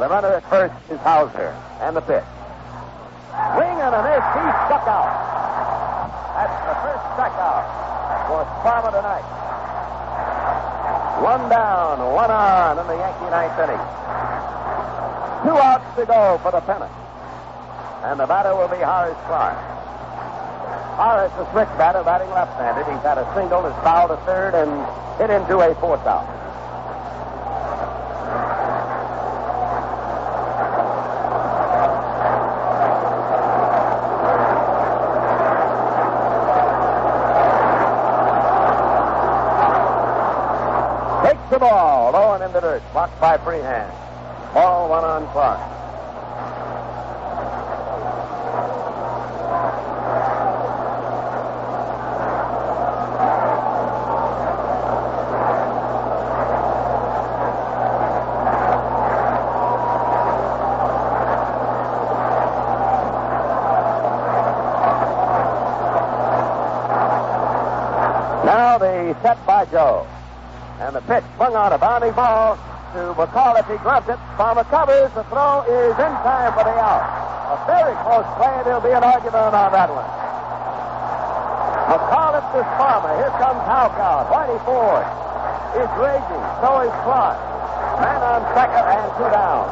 The runner at first is Hauser, and the pitch. Swing and a miss. He struck out. That's the first strikeout for Farmer tonight. 1 down, 1 on in the Yankee 9th inning. 2 outs to go for the pennant. And the batter will be Horace Clark. Horace, the switch batter, batting left-handed. He's had a single, has fouled to third, and hit into a fourth out. Takes the ball, low and in the dirt, blocked by Freehand. Ball one on Clark. Now the set by Joe. And the pitch swung on a bounding ball to McCall if he gloves it. Farmer covers. The throw is in time for the out. A very close play. There'll be an argument on that one. McCall to Farmer. Here comes Houck out. Whitey Ford is raging. So is Clark. Man on second and two down.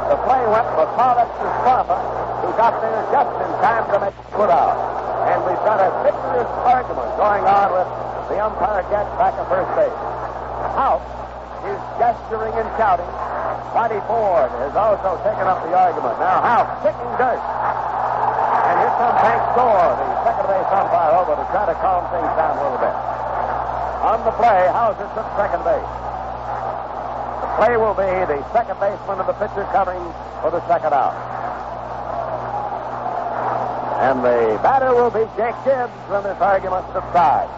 The play went McCall to Farmer, who got there just in time to make the put out. And we've got a vigorous argument going on with the umpire gets back at first base. Houck is gesturing and shouting. Whitey Ford has also taken up the argument. Now Houck kicking dirt. And here comes Hank Storr, the second base umpire, over to try to calm things down a little bit. On the play, Hauser took second base. The play will be the second baseman and the pitcher covering for the second out. And the batter will be Jake Gibbs when this argument subsides.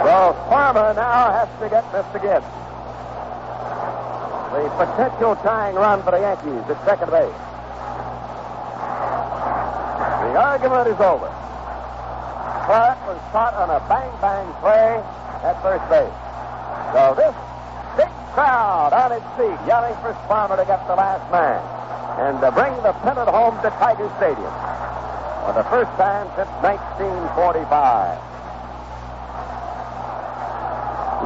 So Farmer now has to get Mr. Gibbs. The potential tying run for the Yankees at second base. The argument is over. Clark was caught on a bang-bang play at first base. So this big crowd on its feet yelling for Farmer to get the last man and to bring the pennant home to Tiger Stadium for the first time since 1945.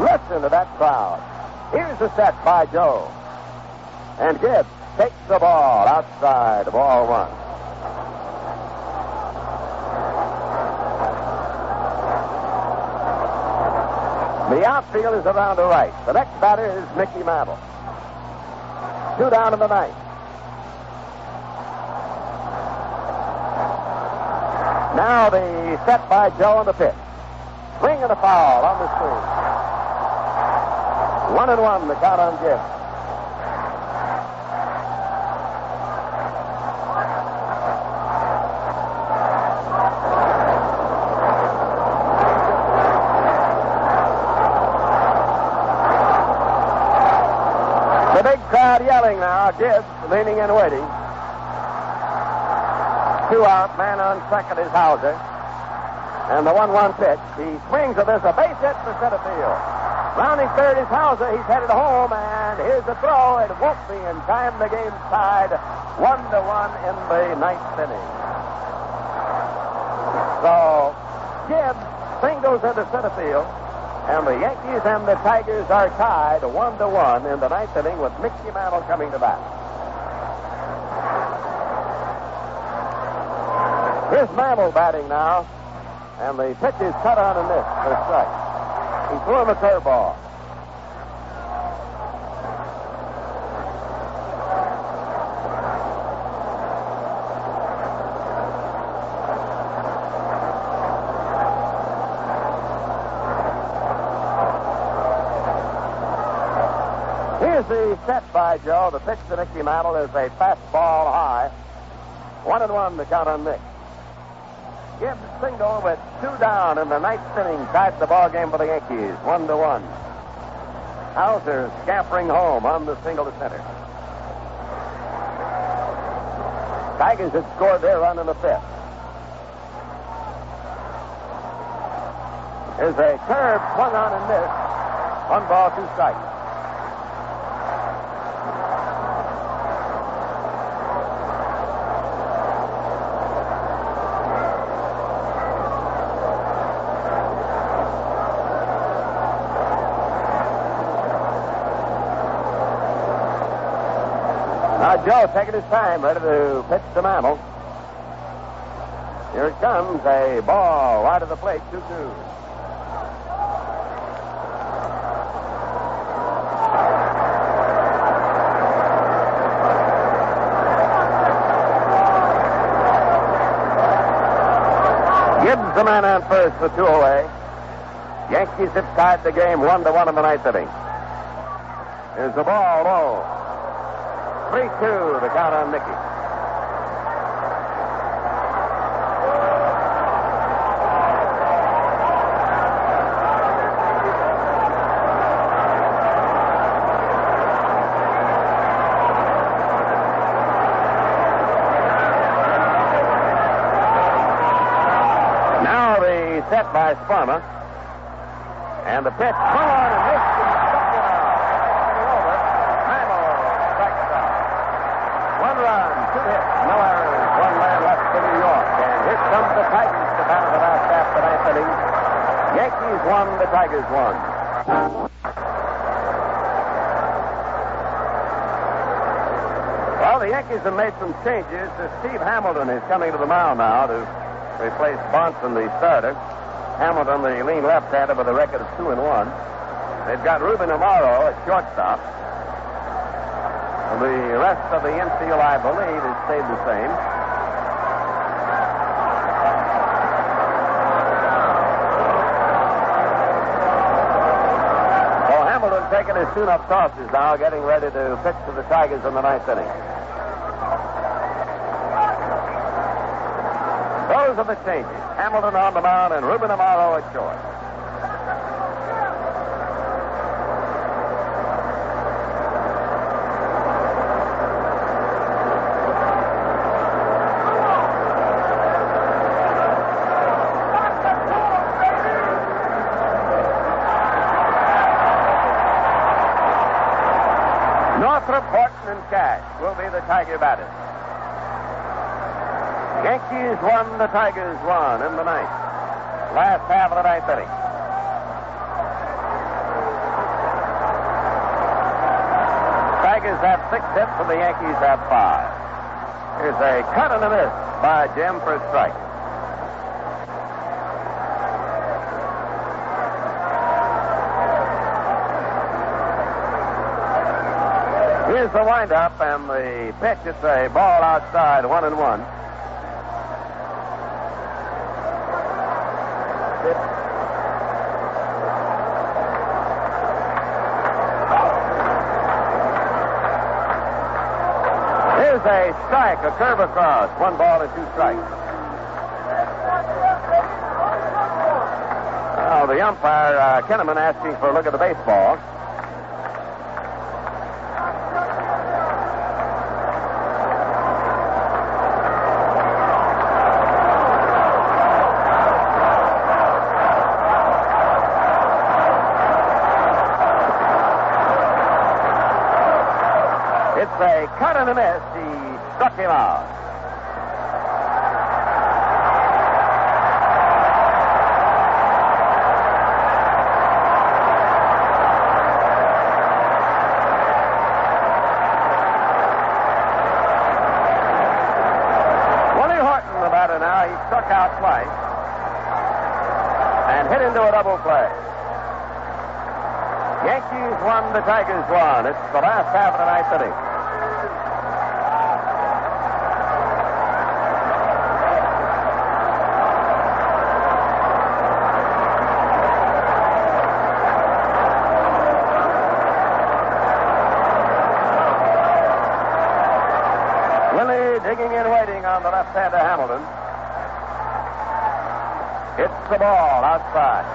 Listen to that crowd. Here's the set by Joe. And Gibbs takes the ball outside, ball one. The outfield is around the right. The next batter is Mickey Mantle. Two down in the ninth. Now the set by Joe on the pitch. Swing and a foul on the screen. 1-1, the count on Gibbs. The big crowd yelling now. Gibbs leaning and waiting. Two out, man on second is Hauser. And the 1-1 pitch. He swings with this, a base hit to center field. Rounding third is Hauser. He's headed home, and here's the throw. It won't be in time. The game's tied 1-1 in the ninth inning. So Gibbs singles into center field, and the Yankees and the Tigers are tied 1-1 in the ninth inning with Mickey Mantle coming to bat. Here's Mantle batting now, and the pitch is cut on and missed for a strike. He threw him a curveball. Here's the set by Joe. The pitch to Mickey Mantle is a fastball high. 1-1 to count on Mick. Gibbs single with two down in the ninth inning tied the ball game for the Yankees, 1-1. Hauser scampering home on the single to center. Tigers had scored their run in the fifth. There's a curve swung on and missed. 1 ball, 2 strikes. Joe taking his time, ready to pitch to Mantle. Here it comes, a ball wide of the plate, 2-2. Gibbs the man on first with 2 away. Yankees have tied the game 1-1 in the ninth inning. Here's the ball low. 3-2, the count on Mickey. Now the set by Sparma. And the pitch swung on and missed and struck it out. Over. Mantle strikes out. 1 run, 2 hits, no errors, 1 man left for New York. And here comes the Tigers to battle the last half of the ninth inning. Yankees won, the Tigers won. Well, the Yankees have made some changes. Steve Hamilton is coming to the mound now to replace Bonson, the starter. Hamilton, the lean left-hander, with a record of 2-1. They've got Ruben Amaro at shortstop. The rest of the infield, I believe, has stayed the same. So Hamilton taking his tune-up tosses now, getting ready to pitch to the Tigers in the ninth inning. Those are the changes. Hamilton on the mound and Ruben Amaro at short. Northrop, Horton, and Cash will be the Tiger batters. Yankees won, the Tigers won in the ninth. Last half of the ninth inning. Tigers have 6 hits and the Yankees have 5. Here's a cut and a miss by Jim for a strike. Here's the windup and the pitch. It's a ball outside, 1-1. Here's a strike, a curve across. 1 ball and 2 strikes. Now, the umpire, Kinnaman, asking for a look at the baseball. It's a cut and a miss. He struck him out. Willie Horton, the batter now, he struck out twice and hit into a double play. Yankees won, the Tigers won. It's the last half of the ninth inning. Willie digging in, waiting on the left-hander Hamilton. Hits the ball outside.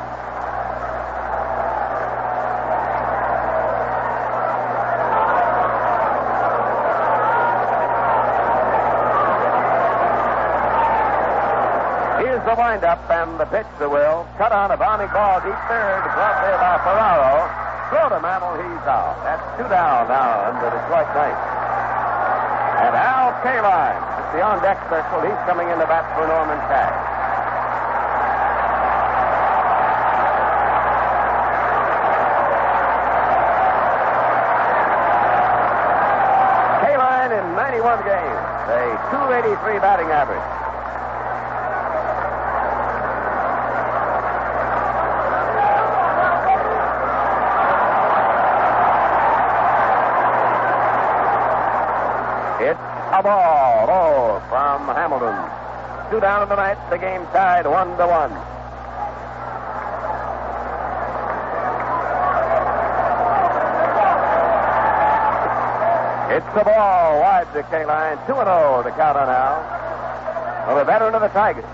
Here's the windup and the pitch to Will. Cut on a bounding ball, deep third, brought there by Ferraro. Throw to Mantle, he's out. That's 2 down now in the Detroit ninth. And Al Kaline, it's the on-deck circle. He's coming in to bat for Norman Cash. Kaline in a .283 batting average. It's a ball. Oh, from Hamilton. 2 down in the ninth. The game tied 1-1. It's the ball wide to K-line. 2-0 to count on now. Well, the veteran of the Tigers.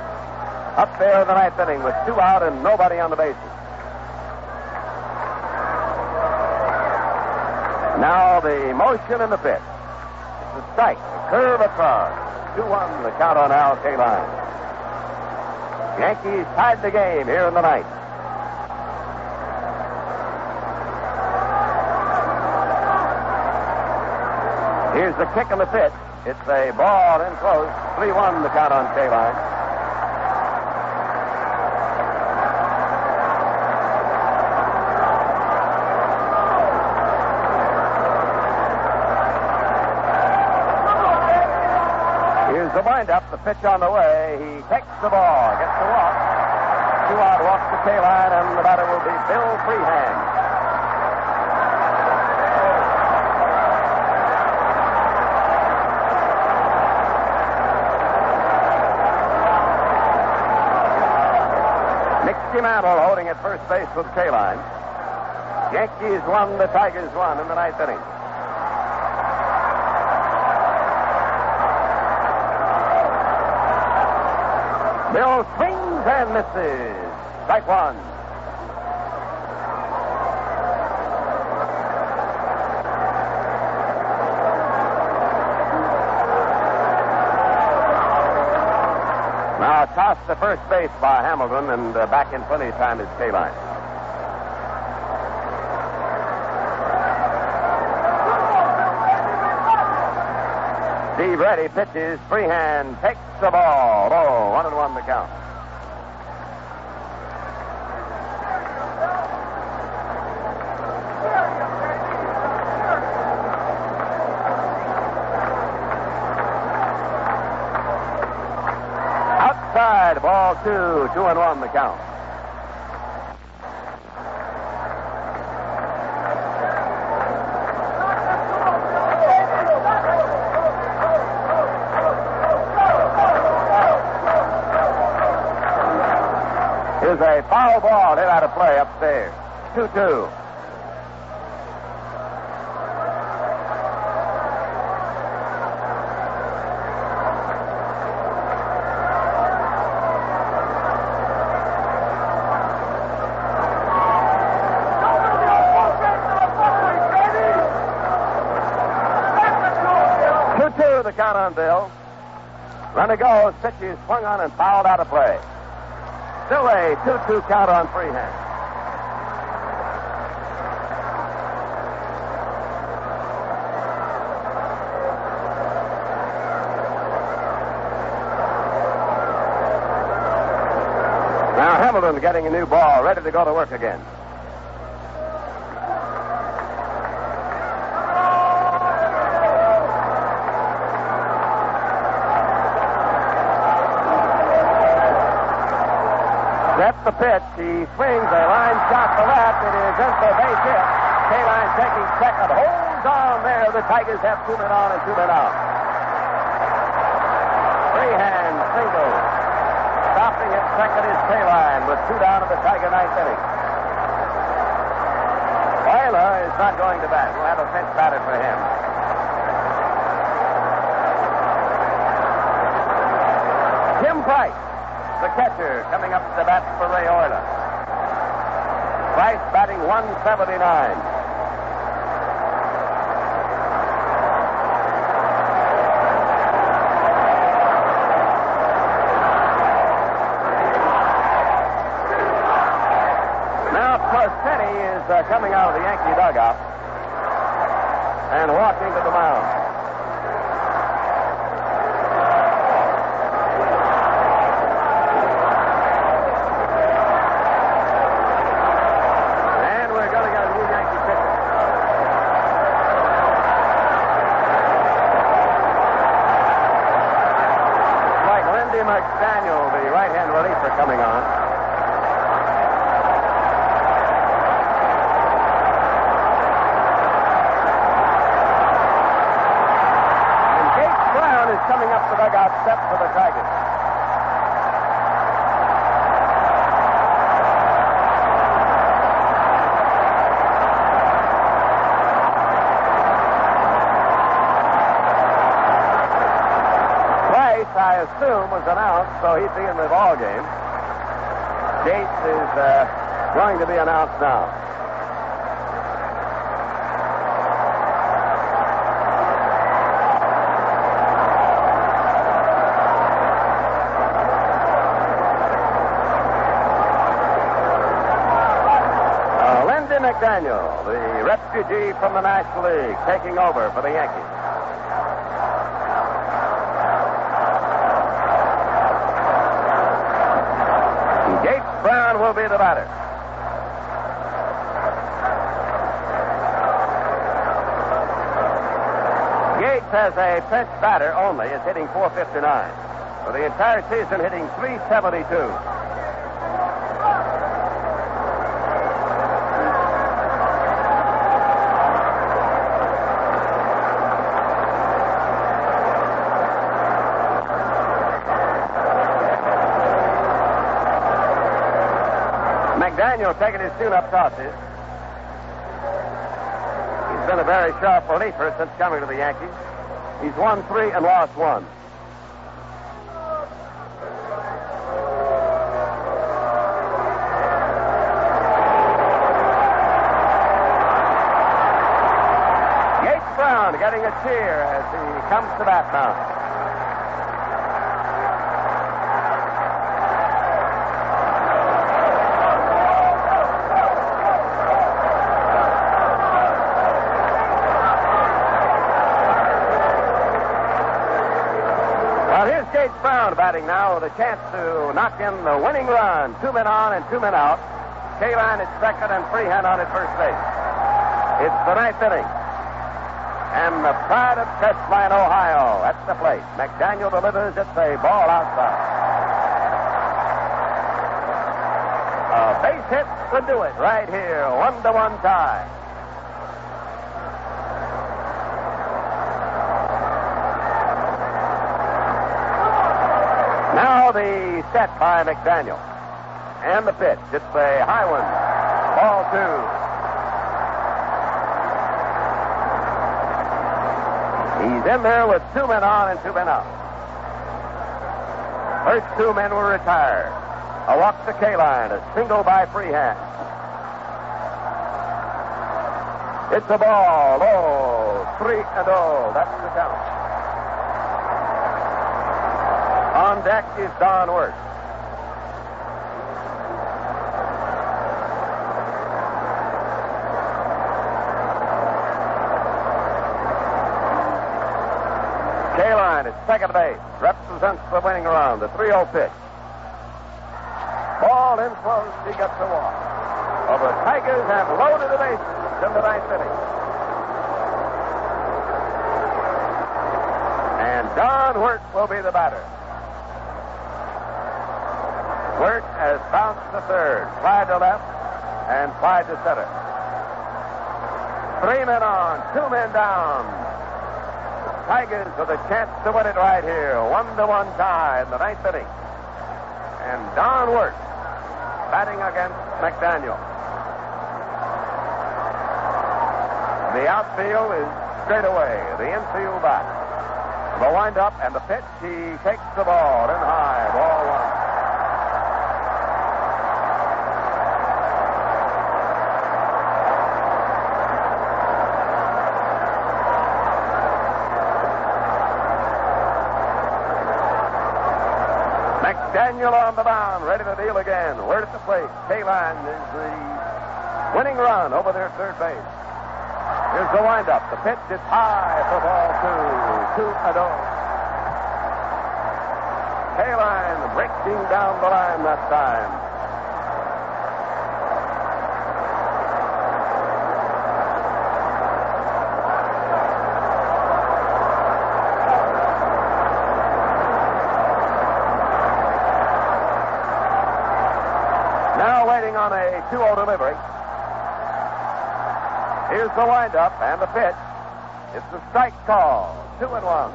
Up there in the ninth inning with 2 out and nobody on the bases. Now the motion and the pitch. It's a strike. A curve across. 2-1 the count on Al K-line. Yankees tied the game here in the ninth. Here's the kick and the pitch. It's a ball in close. 3-1 the count on K-line. Here's the windup. The pitch on the way. He takes the ball. Gets the walk. 2 out walks to K-line, and the batter will be Bill Freehand. Mickey Mantle holding at first base with K-line. Yankees won, the Tigers won in the ninth inning. Bill swings and misses. Strike 1. Now tossed to first base by Hamilton, and back in plenty of time is K-line. Steve Reddy pitches. Freehand takes the ball. Oh, 1-1 the count. Outside, ball 2, 2-1 the count. Here's a foul ball hit out of play upstairs. 2-2. The count on Bill. Runner goes, pitch is swung on and fouled out of play. Still a 2-2 count on Freehand. Now Hamilton getting a new ball, ready to go to work again. That's the pitch. He swings a line shot to left. It is into a base hit. K-line taking second. Holds on there. The Tigers have 2 men on and 2 men out. Freehand single. Stopping at second is K-line with 2 down in the Tiger ninth inning. Euler is not going to bat. We'll have a pinch batter for him. Tim Price, the catcher, coming up to bat for Ray Euler. Price batting 179. Now Porcetti is coming out of the Yankee dugout and walking to the mound. Tigers. Price, I assume, was announced, so he'd be in the ball game. Gates is going to be announced now. McDaniel, the refugee from the National League, taking over for the Yankees. Gates Brown will be the batter. Gates has a pinch batter only. Is hitting .459. For the entire season, hitting .372. McDaniel taking his tune-up tosses. He's been a very sharp reliever since coming to the Yankees. He's won 3 and lost 1. Yates Brown getting a cheer as he comes to bat now. Gates Brown batting now with a chance to knock in the winning run. 2 men on and 2 men out. K-Line at second and Freehand on at first base. It's the 9th inning. And the pride of Crestline, Ohio, at the plate. McDaniel delivers. It's a ball outside. A base hit would do it right here. 1-1 tie. Now the set by McDaniel. And the pitch. It's a high one. Ball 2. He's in there with 2 men on and 2 men out. First 2 men were retired. A walk to K-Line. A single by Freehand. It's a ball. Oh, 3-0. That's the count. On deck is Don Wirth. K-Line at second base. Represents the winning run. The 3-0 pitch. Ball in close. He gets the walk. Well, the Tigers have loaded the bases in the 9th inning. And Don Wirth will be the batter. Wirth has bounced to third, fly to left, and fly to center. 3 men on, 2 men down. Tigers with a chance to win it right here. 1-1 tie in the 9th inning. And Don Wirth batting against McDaniel. The outfield is straight away. The infield back. The windup and the pitch. He takes the ball in high. Ball 1. McDaniel on the mound, ready to deal again. Wirth at the plate. K-Line is the winning run over their third base. Here's the windup. The pitch is high for ball 2. 2-0. K-Line breaking down the line that time. Now waiting on a 2-0 delivery. Here's the windup and the pitch. It's a strike call. 2-1.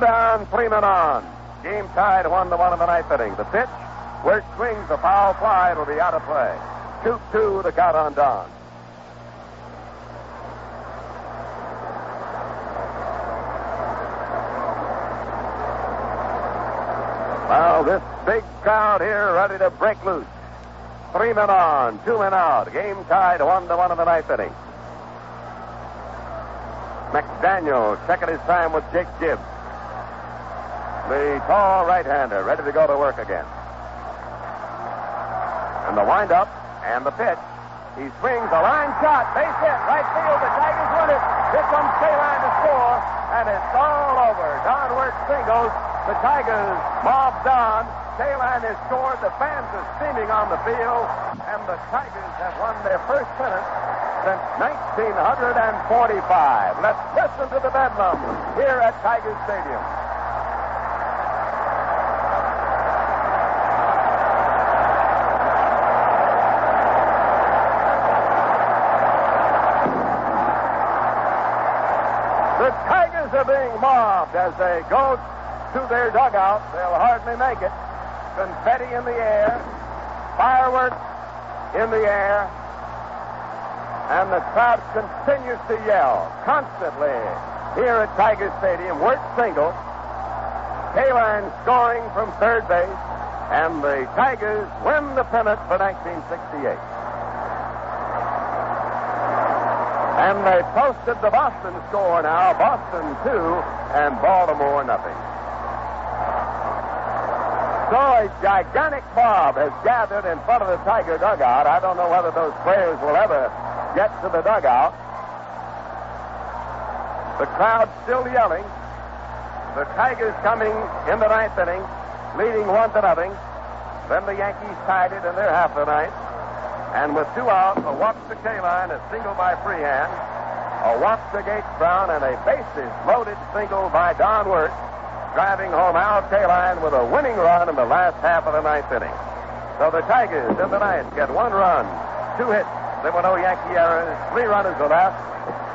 Two down, 3 men on. Game tied 1-1 in the ninth inning. The pitch, Wirt swings a foul fly. It'll be out of play. 2-2 the count on Don. Well, this big crowd here ready to break loose. 3 men on, 2 men out. Game tied 1-1 in the ninth inning. McDaniel checking his time with Jake Gibbs. The tall right-hander ready to go to work again. And the windup and the pitch. He swings a line shot. Base hit. Right field. The Tigers win it. Here comes Kaline to score. And it's all over. Don Wirt singles. The Tigers mob Don. Kaline has scored. The fans are steaming on the field. And the Tigers have won their first pennant since 1945. Let's listen to the bedlam here at Tiger Stadium. The Tigers are being mobbed as they go to their dugout. They'll hardly make it. Confetti in the air, fireworks in the air, and the crowd continues to yell constantly here at Tiger Stadium. Wirt single, Kaline scoring from third base, and the Tigers win the pennant for 1968. And they posted the Boston score now. Boston 2 and Baltimore nothing. So a gigantic mob has gathered in front of the Tiger dugout. I don't know whether those players will ever get to the dugout. The crowd still yelling. The Tigers coming in the ninth inning, leading 1-0. Then the Yankees tied it in their half of the ninth. And with 2 out, a walk to Kaline, a single by Freehand, a walk to Gates Brown, and a bases-loaded single by Don Wirt, driving home Al Kaline with a winning run in the last half of the ninth inning. So the Tigers in the ninth get 1 run, 2 hits. There were no Yankee errors, 3 runners were left.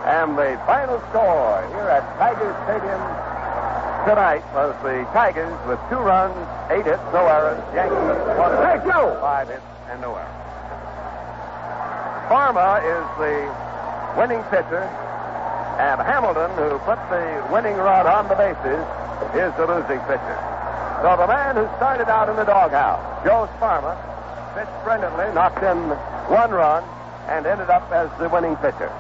And the final score here at Tiger Stadium tonight was the Tigers with 2 runs, 8 hits, no errors. Yankees 1 5 hits and no errors. Pharma is the winning pitcher, and Hamilton, who put the winning run on the bases, is the losing pitcher. So the man who started out in the doghouse, Joe Pharma, pitched brilliantly, knocked in 1 run, and ended up as the winning pitcher.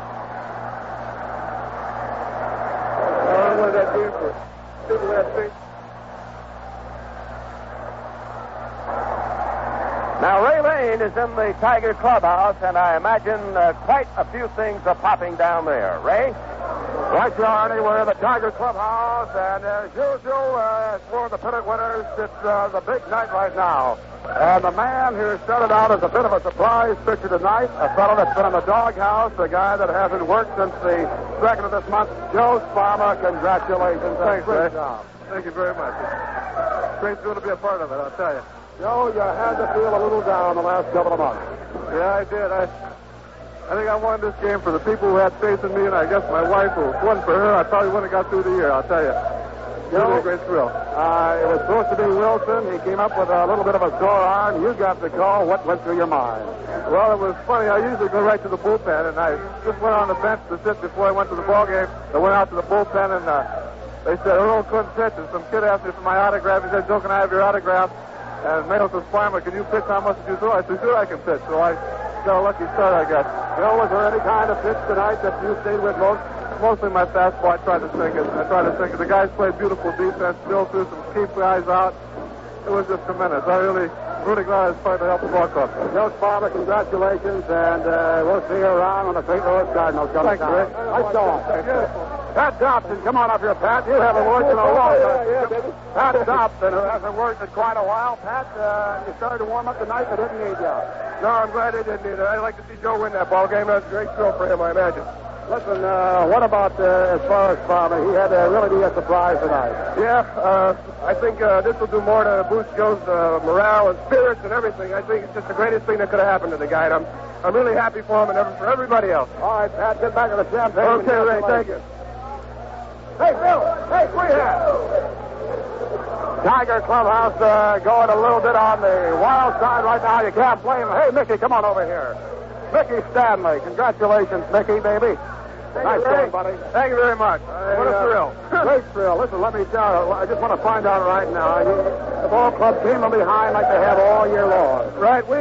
Now, Ray Lane is in the Tiger clubhouse, and I imagine quite a few things are popping down there. Ray? Right, Arnie, we're in the Tiger clubhouse, and as usual, for the pennant winners, it's the big night right now. And the man who started out as a bit of a surprise pitcher tonight, a fellow that's been in the doghouse, a guy that hasn't worked since the 2nd of this month, Joe Sparma. Congratulations. Thanks, great Ray. job. Thank you very much. It's great to be a part of it, I'll tell you. Joe, you had to feel a little down the last couple of months. Yeah, I did. I think I won this game for the people who had faith in me, and I guess my wife, who won for her, I probably wouldn't have got through the year, I'll tell you. Really a great thrill. It was supposed to be Wilson. He came up with a little bit of a sore arm. You got the call. What went through your mind? Well, it was funny. I usually go right to the bullpen, and I just went on the bench to sit before I went to the ball game. I went out to the bullpen, and they said, Earl couldn't pitch. And some kid asked me for my autograph. He said, Joe, can I have your autograph? And Mayo says, Farmer, can you pitch? How much did you throw? I said, sure, I can pitch. So I got a lucky start, I guess. Bill, was there any kind of pitch tonight that you stayed with most? Mostly my fastball. I tried to sink it. The guys played beautiful defense. Bill threw some keep guys out. It was just tremendous. I really glad I was part to help the ball club. Joe Sparma, congratulations, and we'll see you around when the St. Louis Cardinals come Thanks, Rick. Nice going. Pat Dobson, come on up here, Pat. You haven't worked in a long time. Yeah, Pat Dobson, who hasn't worked in quite a while. Pat, you started to warm up tonight, but didn't need you. No, I'm glad they didn't need it. I'd like to see Joe win that ball game. That's a great thrill for him, I imagine. Listen, what about as far as Farmer? He had to really be a surprise tonight. Yeah, I think this will do more to boost Joe's morale and spirits and everything. I think it's just the greatest thing that could have happened to the guy. And I'm really happy for him and for everybody else. All right, Pat, get back to the champagne. Okay, Ray, thank you. Hey, Bill. Hey, Freehead. Tiger clubhouse going a little bit on the wild side right now. You can't blame him. Hey, Mickey, come on over here. Mickey Stanley. Congratulations, Mickey, baby. Nice going, buddy. Thank you very much. What a thrill. Great thrill. Listen, let me tell you, I just want to find out right now. The ball club came from behind like they have all year long. Right, we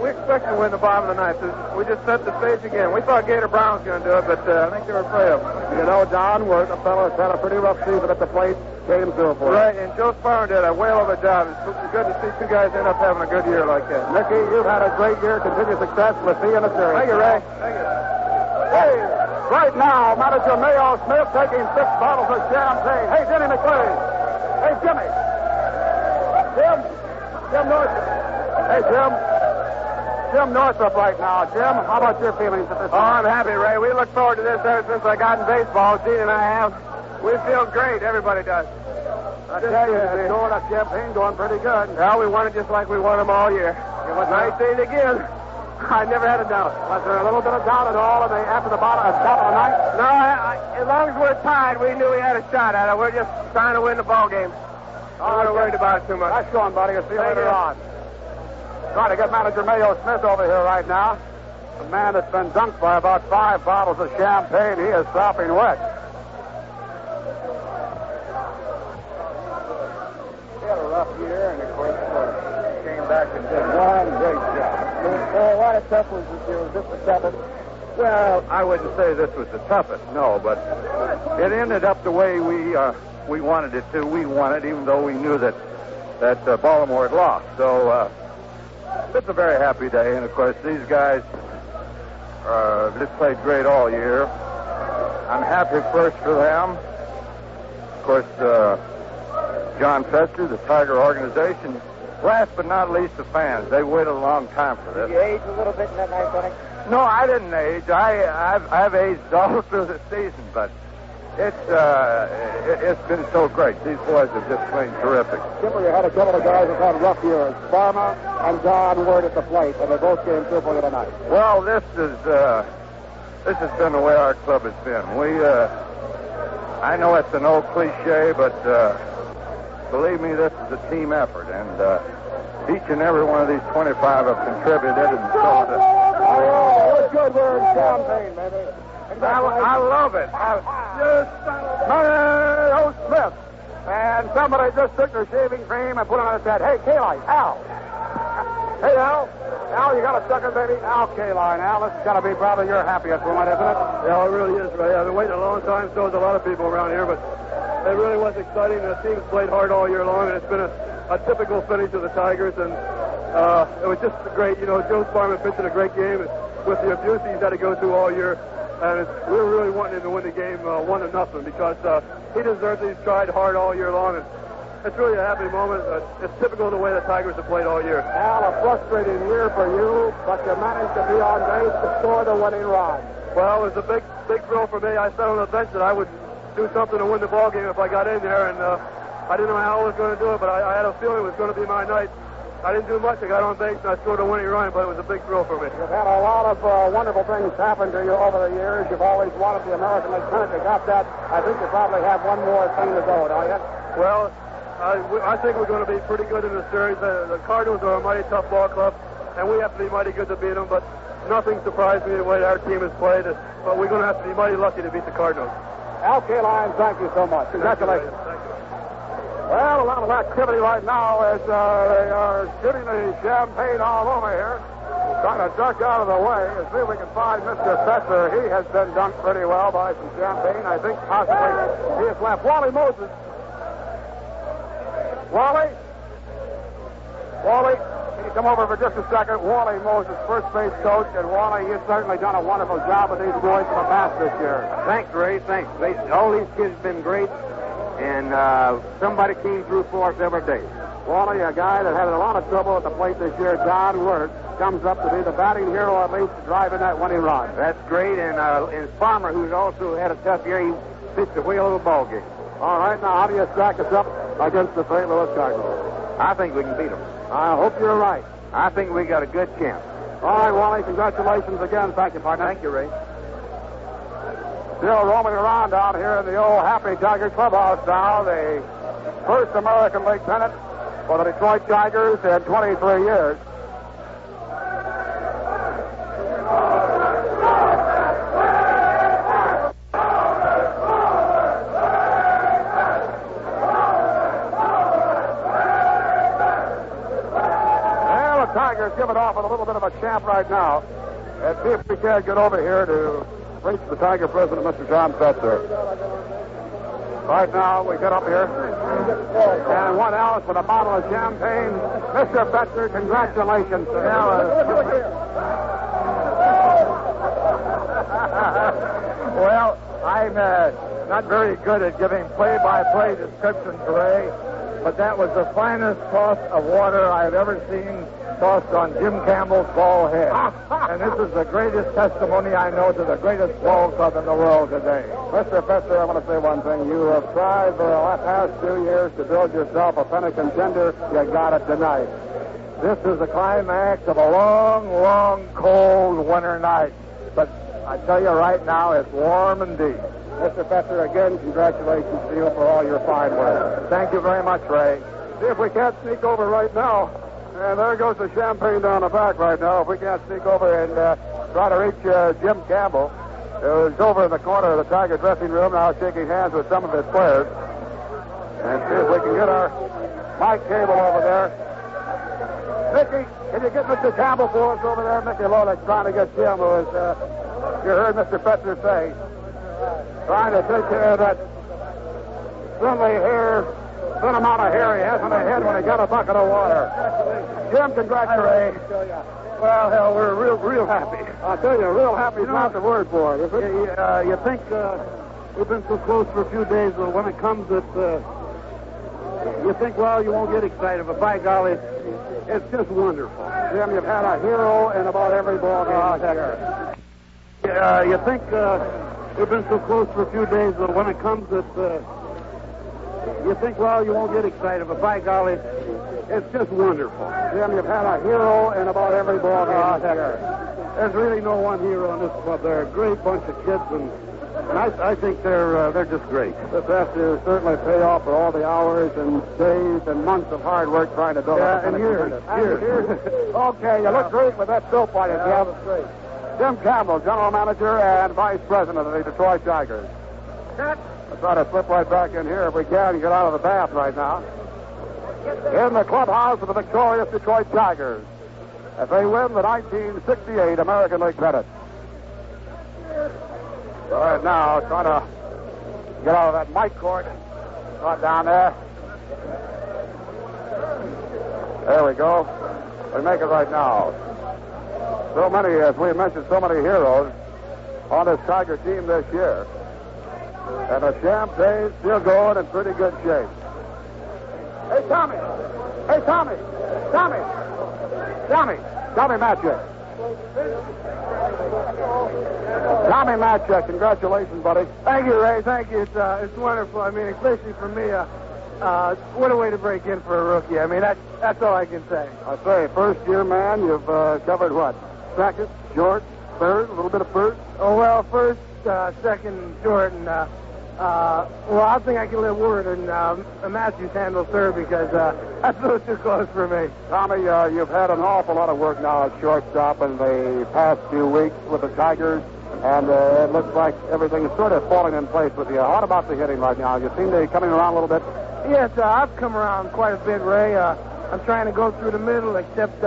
expected to win the bottom of the ninth. We just set the stage again. We thought Gator Brown was going to do it, but I think they were afraid of him. You know, John Wirt, a fellow that's had a pretty rough season at the plate, came through for Right, and Joe Sparrow did a whale of a job. It's good to see two guys end up having a good year like that. Mickey, you've had a great year. Continued success. We'll see you in the series. Thank you, Ray. Thank you. Hey, right now, manager Mayo Smith taking 6 bottles of champagne. Hey, Denny McLain. Hey, Jimmy. Jim Northrop. Hey, Jim Northrop right now. Jim, how about your feelings at this time? I'm happy, Ray. We look forward to this ever since I got in baseball. Gene and I have. We feel great. Everybody does. I tell you, it's going up champagne, going pretty good. Well, we won it just like we won them all year. It was nice seeing it again. I never had a doubt. Was there a little bit of doubt at all after the top of the ninth? No, as long as we're tied, we knew we had a shot at it. We're just trying to win the ball game. I'm not worried about it too much. Nice going, buddy. I'll see you later on. Trying to get manager Mayo Smith over here right now. The man that's been dunked by about 5 bottles of champagne. He is sopping wet. He had a rough year, and of course came back and did one great job. A lot of tough ones this year. Was this the toughest? Well, I wouldn't say this was the toughest, no, but it ended up the way we wanted it to. We won it, even though we knew that Baltimore had lost. So it's a very happy day, and of course these guys just played great all year. I'm happy first for them. Of course, John Fester, the Tiger organization. Last but not least, the fans. They waited a long time for this. Did you age a little bit in that night, Benny? No, I didn't age. I've aged all through the season, but it's been so great. These boys have just played terrific. Skipper, you had a couple of guys that had rough years. Farmer and John Wirt at the plate, and they both came through for you tonight. Well, this has been the way our club has been. I know it's an old cliche, but believe me, this is a team effort, and each and every one of these 25 have contributed, and so Oh, good word, champagne, baby. I love it. Mayo Smith. And somebody just took their shaving cream and put it on his head. Hey, K-Line, Al. Hey, Al. Al, you got a second, baby? Al K-Line. Al, this has got to be probably your happiest moment, isn't it? Yeah, it really is, Ray. I've been waiting a long time, so has a lot of people around here, but it really was exciting. The team's played hard all year long, and it's been a typical finish of the Tigers, and it was just great. You know, Joe Sparman pitched a great game with the abuse he's had to go through all year, and we were really wanting him to win the game 1-0 because he deserves it. He's tried hard all year long, and it's really a happy moment. It's typical of the way the Tigers have played all year. Al, a frustrating year for you, but you managed to be on base to score the winning run. Well, it was a big thrill for me. I said on the bench that I would do something to win the ball game if I got in there, and I didn't know how I was going to do it, but I had a feeling it was going to be my night. I didn't do much. I got on base and I scored a winning run, but it was a big thrill for me. You've had a lot of wonderful things happen to you over the years. You've always wanted the American League pennant. You got that. I think you probably have one more thing to go, don't you? Well, I think we're going to be pretty good in the series. The Cardinals are a mighty tough ball club, and we have to be mighty good to beat them, but nothing surprised me the way our team has played. But we're going to have to be mighty lucky to beat the Cardinals. Al K-Line, thank you so much. Congratulations. Thank you. Well, a lot of activity right now as they are shooting the champagne all over here. Trying to duck out of the way. Let's see if we can find Mr. Fetzer. He has been dunked pretty well by some champagne. I think possibly he has left. Wally Moses. Wally, can you come over for just a second? Wally Moses, first base coach, and Wally, you've certainly done a wonderful job with these boys in the past this year. Thanks, Ray. Thanks. All these kids have been great, and somebody came through for us every day. Wally, a guy that had a lot of trouble at the plate this year, John Wirt, comes up to be the batting hero at least, driving that winning run. That's great, and Farmer, who's also had a tough year, he pitched a whale of a ball game. All right, now how do you stack us up against the St. Louis Cardinals? I think we can beat them. I hope you're right. I think we got a good chance. All right, Wally, congratulations again. Thank you, partner. Thank you, Ray. Still roaming around down here in the old Happy Tiger clubhouse now. The first American League pennant for the Detroit Tigers in 23 years. Well, the Tigers give it off with a little bit of a champ right now. And see if we can get over here to reach the Tiger president, Mr. John Fetzer. Right now, we get up here. And 1 ounce with a bottle of champagne. Mr. Fetzer, congratulations. Well, I'm not very good at giving play-by-play descriptions, Ray, but that was the finest toss of water I've ever seen tossed on Jim Campbell's bald head. And this is the greatest testimony I know to the greatest ball club in the world today. Mr. Fetzer, I want to say one thing. You have tried for the past 2 years to build yourself a pennant contender. You got it tonight. This is the climax of a long, long, cold winter night. But I tell you right now, it's warm indeed. Mr. Fetzer, again, congratulations to you for all your fine work. Thank you very much, Ray. See if we can't sneak over right now. And there goes the champagne down the back right now. If we can't sneak over and try to reach Jim Campbell, who's over in the corner of the Tiger dressing room now shaking hands with some of his players. And see if we can get our mic cable over there. Mickey, can you get Mr. Campbell for us over there? Mickey Lolek trying to get Jim, who is, you heard Mr. Fetzer say, trying to take care of that thin amount of hair he has on the head when he got a bucket of water. Jim, congratulations. Well, hell, we're real happy. I'll tell you, real happy is not the word for it, is it? You think we've been so close for a few days, but when it comes that you think, well, you won't get excited, but by golly, it's just wonderful. Jim, you've had a hero in about every ball game this year. You think we've been so close for a few days, but when it comes that you think, well, you won't get excited, but by golly, it's just wonderful. Jim, you've had a hero in about every ball game this year. There's really no one hero in this club. They're a great bunch of kids, and I think they're just great. This has to certainly pay off for all the hours and days and months of hard work trying to build up. And years. Okay, you look great with that soap on you, Jim. Jim Campbell, general manager and vice president of the Detroit Tigers. Let's try to slip right back in here if we can and get out of the bath right now. In the clubhouse of the victorious Detroit Tigers as they win the 1968 American League pennant. Right now, trying to get out of that mic cord. Right down there. There we go. We make it right now. So many, as we mentioned, so many heroes on this Tiger team this year. And the champagne's still going in pretty good shape. Hey, Tommy! Hey, Tommy! Tommy Matchett. Tommy Matchett, congratulations, buddy. Thank you, Ray. Thank you. It's wonderful. I mean, especially for me, what a way to break in for a rookie. I mean, that's all I can say. I say, first-year man, you've covered what? Second, short, third, a little bit of first? Oh, well, first, second, short, and, well, I think I can live word, and Matthews handles third because that's a little too close for me. Tommy, you've had an awful lot of work now at shortstop in the past few weeks with the Tigers, and it looks like everything is sort of falling in place with you. What about the hitting right now? You seem to be coming around a little bit? Yes, I've come around quite a bit, Ray. I'm trying to go through the middle, except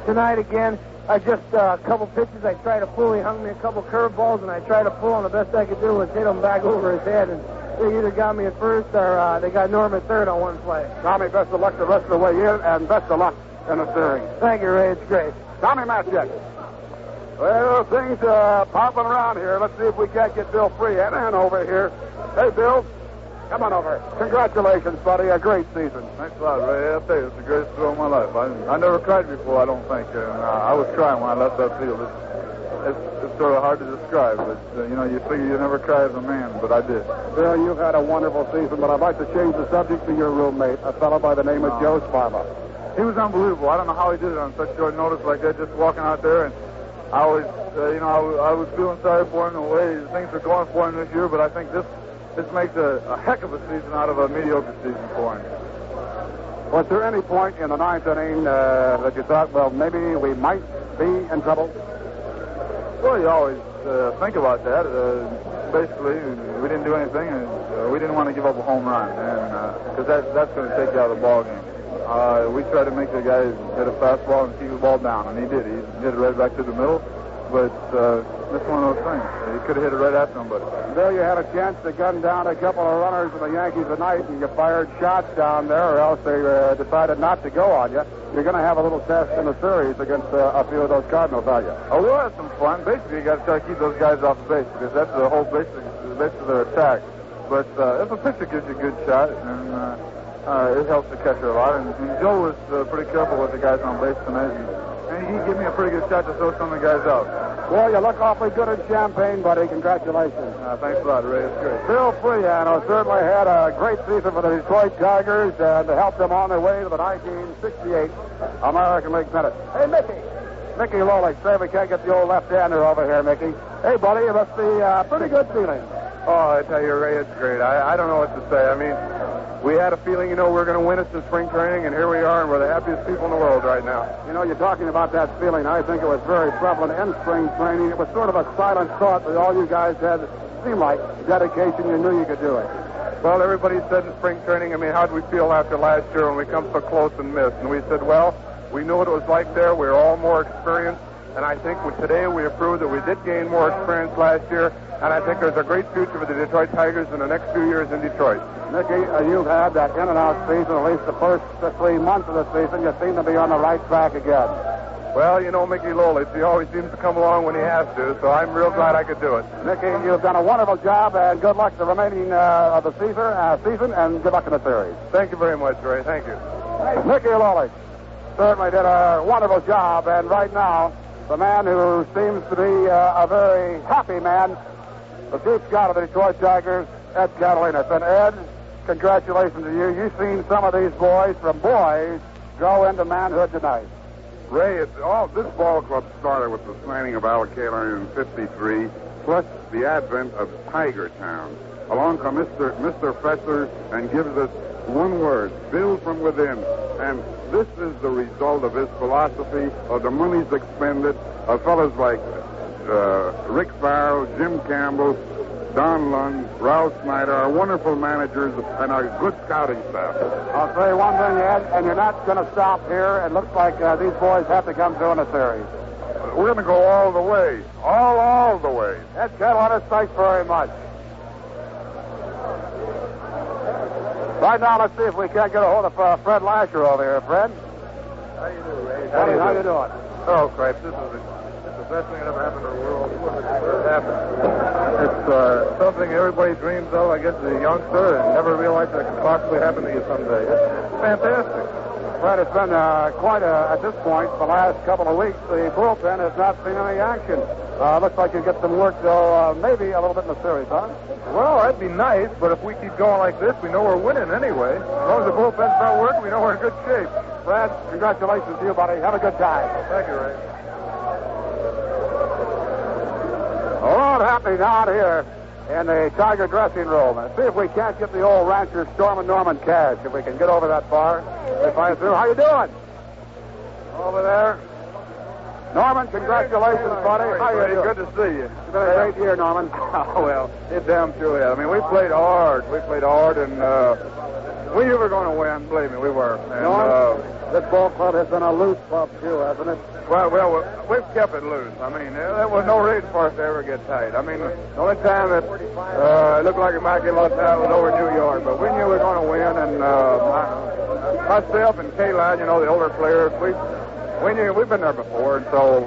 tonight again, I just, a couple pitches I tried to pull. He hung me a couple curveballs, and I tried to pull, and the best I could do was hit him back over his head, and they either got me at first or they got Norm at third on one play. Tommy, best of luck the rest of the way in, and best of luck in the series. Thank you, Ray. It's great. Tommy Matchett. Well, things popping around here. Let's see if we can't get Bill Freehan over here. Hey, Bill. Come on over. Congratulations, buddy. A great season. Thanks a lot, Ray. I'll tell you, it's the greatest thrill of my life. I never cried before, I don't think. And I was crying when I left that field. It's sort of hard to describe, but, you figure you never cry as a man, but I did. Bill, you've had a wonderful season, but I'd like to change the subject to your roommate, a fellow by the name of Joe Sparma. He was unbelievable. I don't know how he did it on such short notice like that, just walking out there. And I was, I was feeling sorry for him the way things are going for him this year, but I think this makes a heck of a season out of a mediocre season for him. Was there any point in the ninth inning that you thought, well, maybe we might be in trouble? Well, you always think about that. Basically, we didn't do anything, and we didn't want to give up a home run, and because that's going to take you out of the ball game. We tried to make the guy hit a fastball and keep the ball down, and he did. He hit it right back to the middle, but it's one of those things. He could have hit it right at somebody. Bill, you had a chance to gun down a couple of runners of the Yankees tonight, and you fired shots down there, or else they decided not to go on you. You're going to have a little test in the series against a few of those Cardinals, are you? Oh, we'll have some fun. Basically, you got to try to keep those guys off the base, because that's the whole basis of their attack. But if a pitcher gives you a good shot, and it helps the catcher a lot. And Joe was pretty careful with the guys on base tonight, and he gave me a pretty good shot to throw some of the guys out. Well, you look awfully good in Champaign, buddy. Congratulations. Thanks a lot, Ray. It's great. Bill Friano certainly had a great season for the Detroit Tigers and helped them on their way to the 1968 American League pennant. Hey, Mickey Lolich, say we can't get the old left-hander over here, Mickey. Hey, buddy, it must be a pretty good feeling. Oh, I tell you, Ray, it's great. I don't know what to say. I mean, we had a feeling, we're going to win it in spring training, and here we are, and we're the happiest people in the world right now. You're talking about that feeling. I think it was very prevalent in spring training. It was sort of a silent thought that all you guys had. It seemed like dedication. You knew you could do it. Well, everybody said in spring training, how did we feel after last year when we come so close and missed? And we said, well, we knew what it was like there. We were all more experienced. And I think today we have proved that we did gain more experience last year. And I think there's a great future for the Detroit Tigers in the next few years in Detroit. Mickey, you've had that in-and-out season, at least the first 3 months of the season. You seem to be on the right track again. Well, Mickey Lolich, he always seems to come along when he has to, so I'm real glad I could do it. Mickey, you've done a wonderful job, and good luck the remaining of the season, and good luck in the series. Thank you very much, Ray. Thank you. Mickey Lolich certainly did a wonderful job, and right now, the man who seems to be a very happy man, the chief scout of the Detroit Tigers, Ed Catalinas. And Ed, congratulations to you. You've seen some of these boys from boys grow into manhood tonight. Ray, this ball club started with the signing of Al Kaler in '53, plus the advent of Tiger Town. Along comes Mr. Fesser and gives us one word: build from within. And this is the result of his philosophy, of the monies expended, of fellows like Rick Farrell, Jim Campbell, Don Lund, Ralph Snyder, are wonderful managers and a good scouting staff. I'll say one thing, Ed, and you're not going to stop here. It looks like these boys have to come through in a series. We're going to go all the way. All the way. Ed Catalinas, thanks very much. Right now, let's see if we can't get a hold of Fred Lasher over here. Fred? How you doing, Ray? How you doing? Oh, crap. This is the best thing that ever happened to the world. It's something everybody dreams of, I guess, as a youngster, and never realized that it could possibly happen to you someday. It's fantastic. Fred, it's been at this point, the last couple of weeks, the bullpen has not seen any action. Looks like you get some work, though, maybe a little bit in the series, huh? Well, that'd be nice, but if we keep going like this, we know we're winning anyway. As long as the bullpen's not working, we know we're in good shape. Fred, congratulations to you, buddy. Have a good time. Thank you, Ray. A lot happening out here in the Tiger dressing room. And see if we can't get the old rancher Storm and Norman Cash, if we can get over that far. If I through. How you doing? Over there. Norman, congratulations, buddy. How you doing? Good to see you. It's been a great year, Norman. Oh, well, it damn sure is. We played hard. And we were going to win. Believe me, we were. And, Norman, this ball club has been a loose club, too, hasn't it? Well, we've kept it loose. There was no reason for us to ever get tight. The only time that it looked like it might get a little tight was over New York, but we knew we were going to win, and myself and Kayline, the older players, we knew we've been there before, and so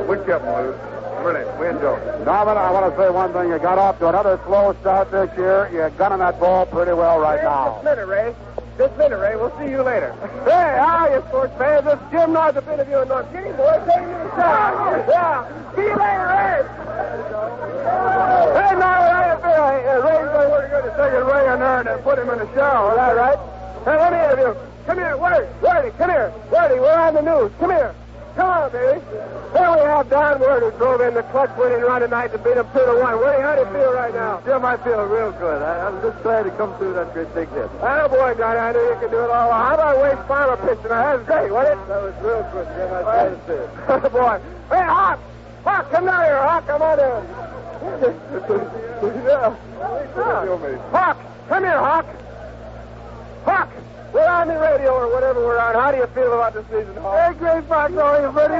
we kept them loose. Really, we enjoyed it. Norman, I want to say one thing. You got off to another slow start this year. You're gunning that ball pretty well right now. Just a minute, Ray. We'll see you later. Hey, how are you, sports fans? This is Jim Northup interviewing North. Get him, boy. Take him to the side. Yeah. See you later, Ray. Hey, Norman, how you feel? Ray's going to go to second Ray and Ernie and put him in the shower. Is that right? Hey, let me interview. Come here, Wordy, come here. Wordy, we're on the news. Come here. Come on, baby. Here we have have Don Word, who drove in the clutch winning run tonight to beat them 2-1. Woody, how do you feel right now? Jim, I feel real good. I'm just glad to come through that great big hit. Boy, Johnny, I knew you could do it all. How about Wade's Farmer pitching? That was great, wasn't it? That was real good, Jim. I tried to see it. Boy. Hey, Hawk! Hawk, come down here, Hawk. Come on in. Yeah. Hawk, come here, Hawk. Hawk, we're on the radio or whatever we're on. How do you feel about the season, Hawk? Hey, great Fox, how are you, buddy?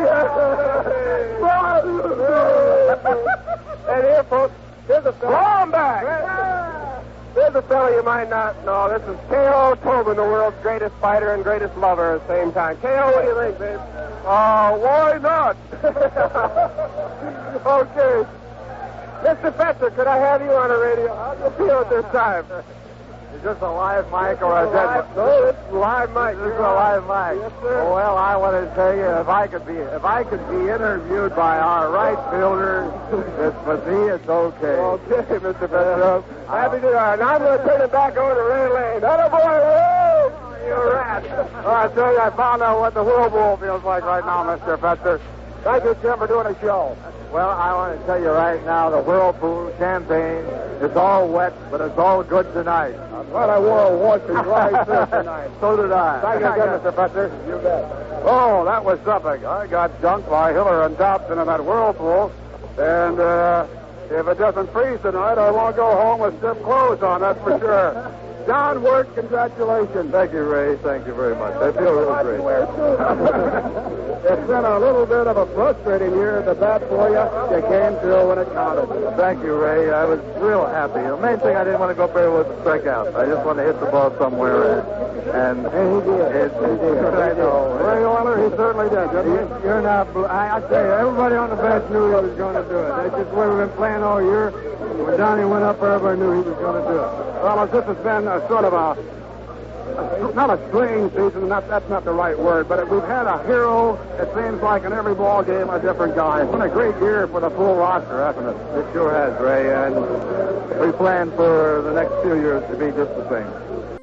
And here, folks, here's a fellow. Blow him back! There's a fellow you might not know. This is K.O. Tobin, the world's greatest fighter and greatest lover at the same time. K.O., what do you think, babe? Why not? Okay. Mr. Fetzer, could I have you on the radio? How do you feel at this time? Is this a live mic or a dead one? No, this is live mic. This is a live mic. Yes, sir. Well, I want to tell you, if I could be interviewed by our right fielder, with me, it's okay. Okay, Mr. Fetzer. Happy to. Now I'm going to turn it back over to Ray Lane. That boy, woo! You rat. Well, I tell you, I found out what the whirlpool feels like right now, Mr. Fetzer. Thank you, Jim, for doing a show. Well, I want to tell you right now, the whirlpool champagne is all wet, but it's all good tonight. I thought I wore a watch and dry suit tonight. So did I. Thank you again, Mr. Fetzer. You bet. Oh, that was something. I got dunked by Hiller and Dobson in that whirlpool, and if it doesn't freeze tonight, I won't go home with stiff clothes on, that's for sure. John Wirt, congratulations. Thank you, Ray. Thank you very much. I feel real great. It's been a little bit of a frustrating year at the bat for you. You came through when it counted. Thank you, Ray. I was real happy. The main thing, I didn't want to go there was the strikeout. I just wanted to hit the ball somewhere. And he did. I know. Ray Euler, he certainly did. You're not. I tell you, everybody on the bench knew he was going to do it. That's just the way we've been playing all year. When Johnny went up, everybody knew he was going to do it. Well, this has been sort of not a strange season, that's not the right word, but we've had a hero, it seems like, in every ball game, a different guy. It's been a great year for the full roster, hasn't it? It sure has, Ray, and we plan for the next few years to be just the same.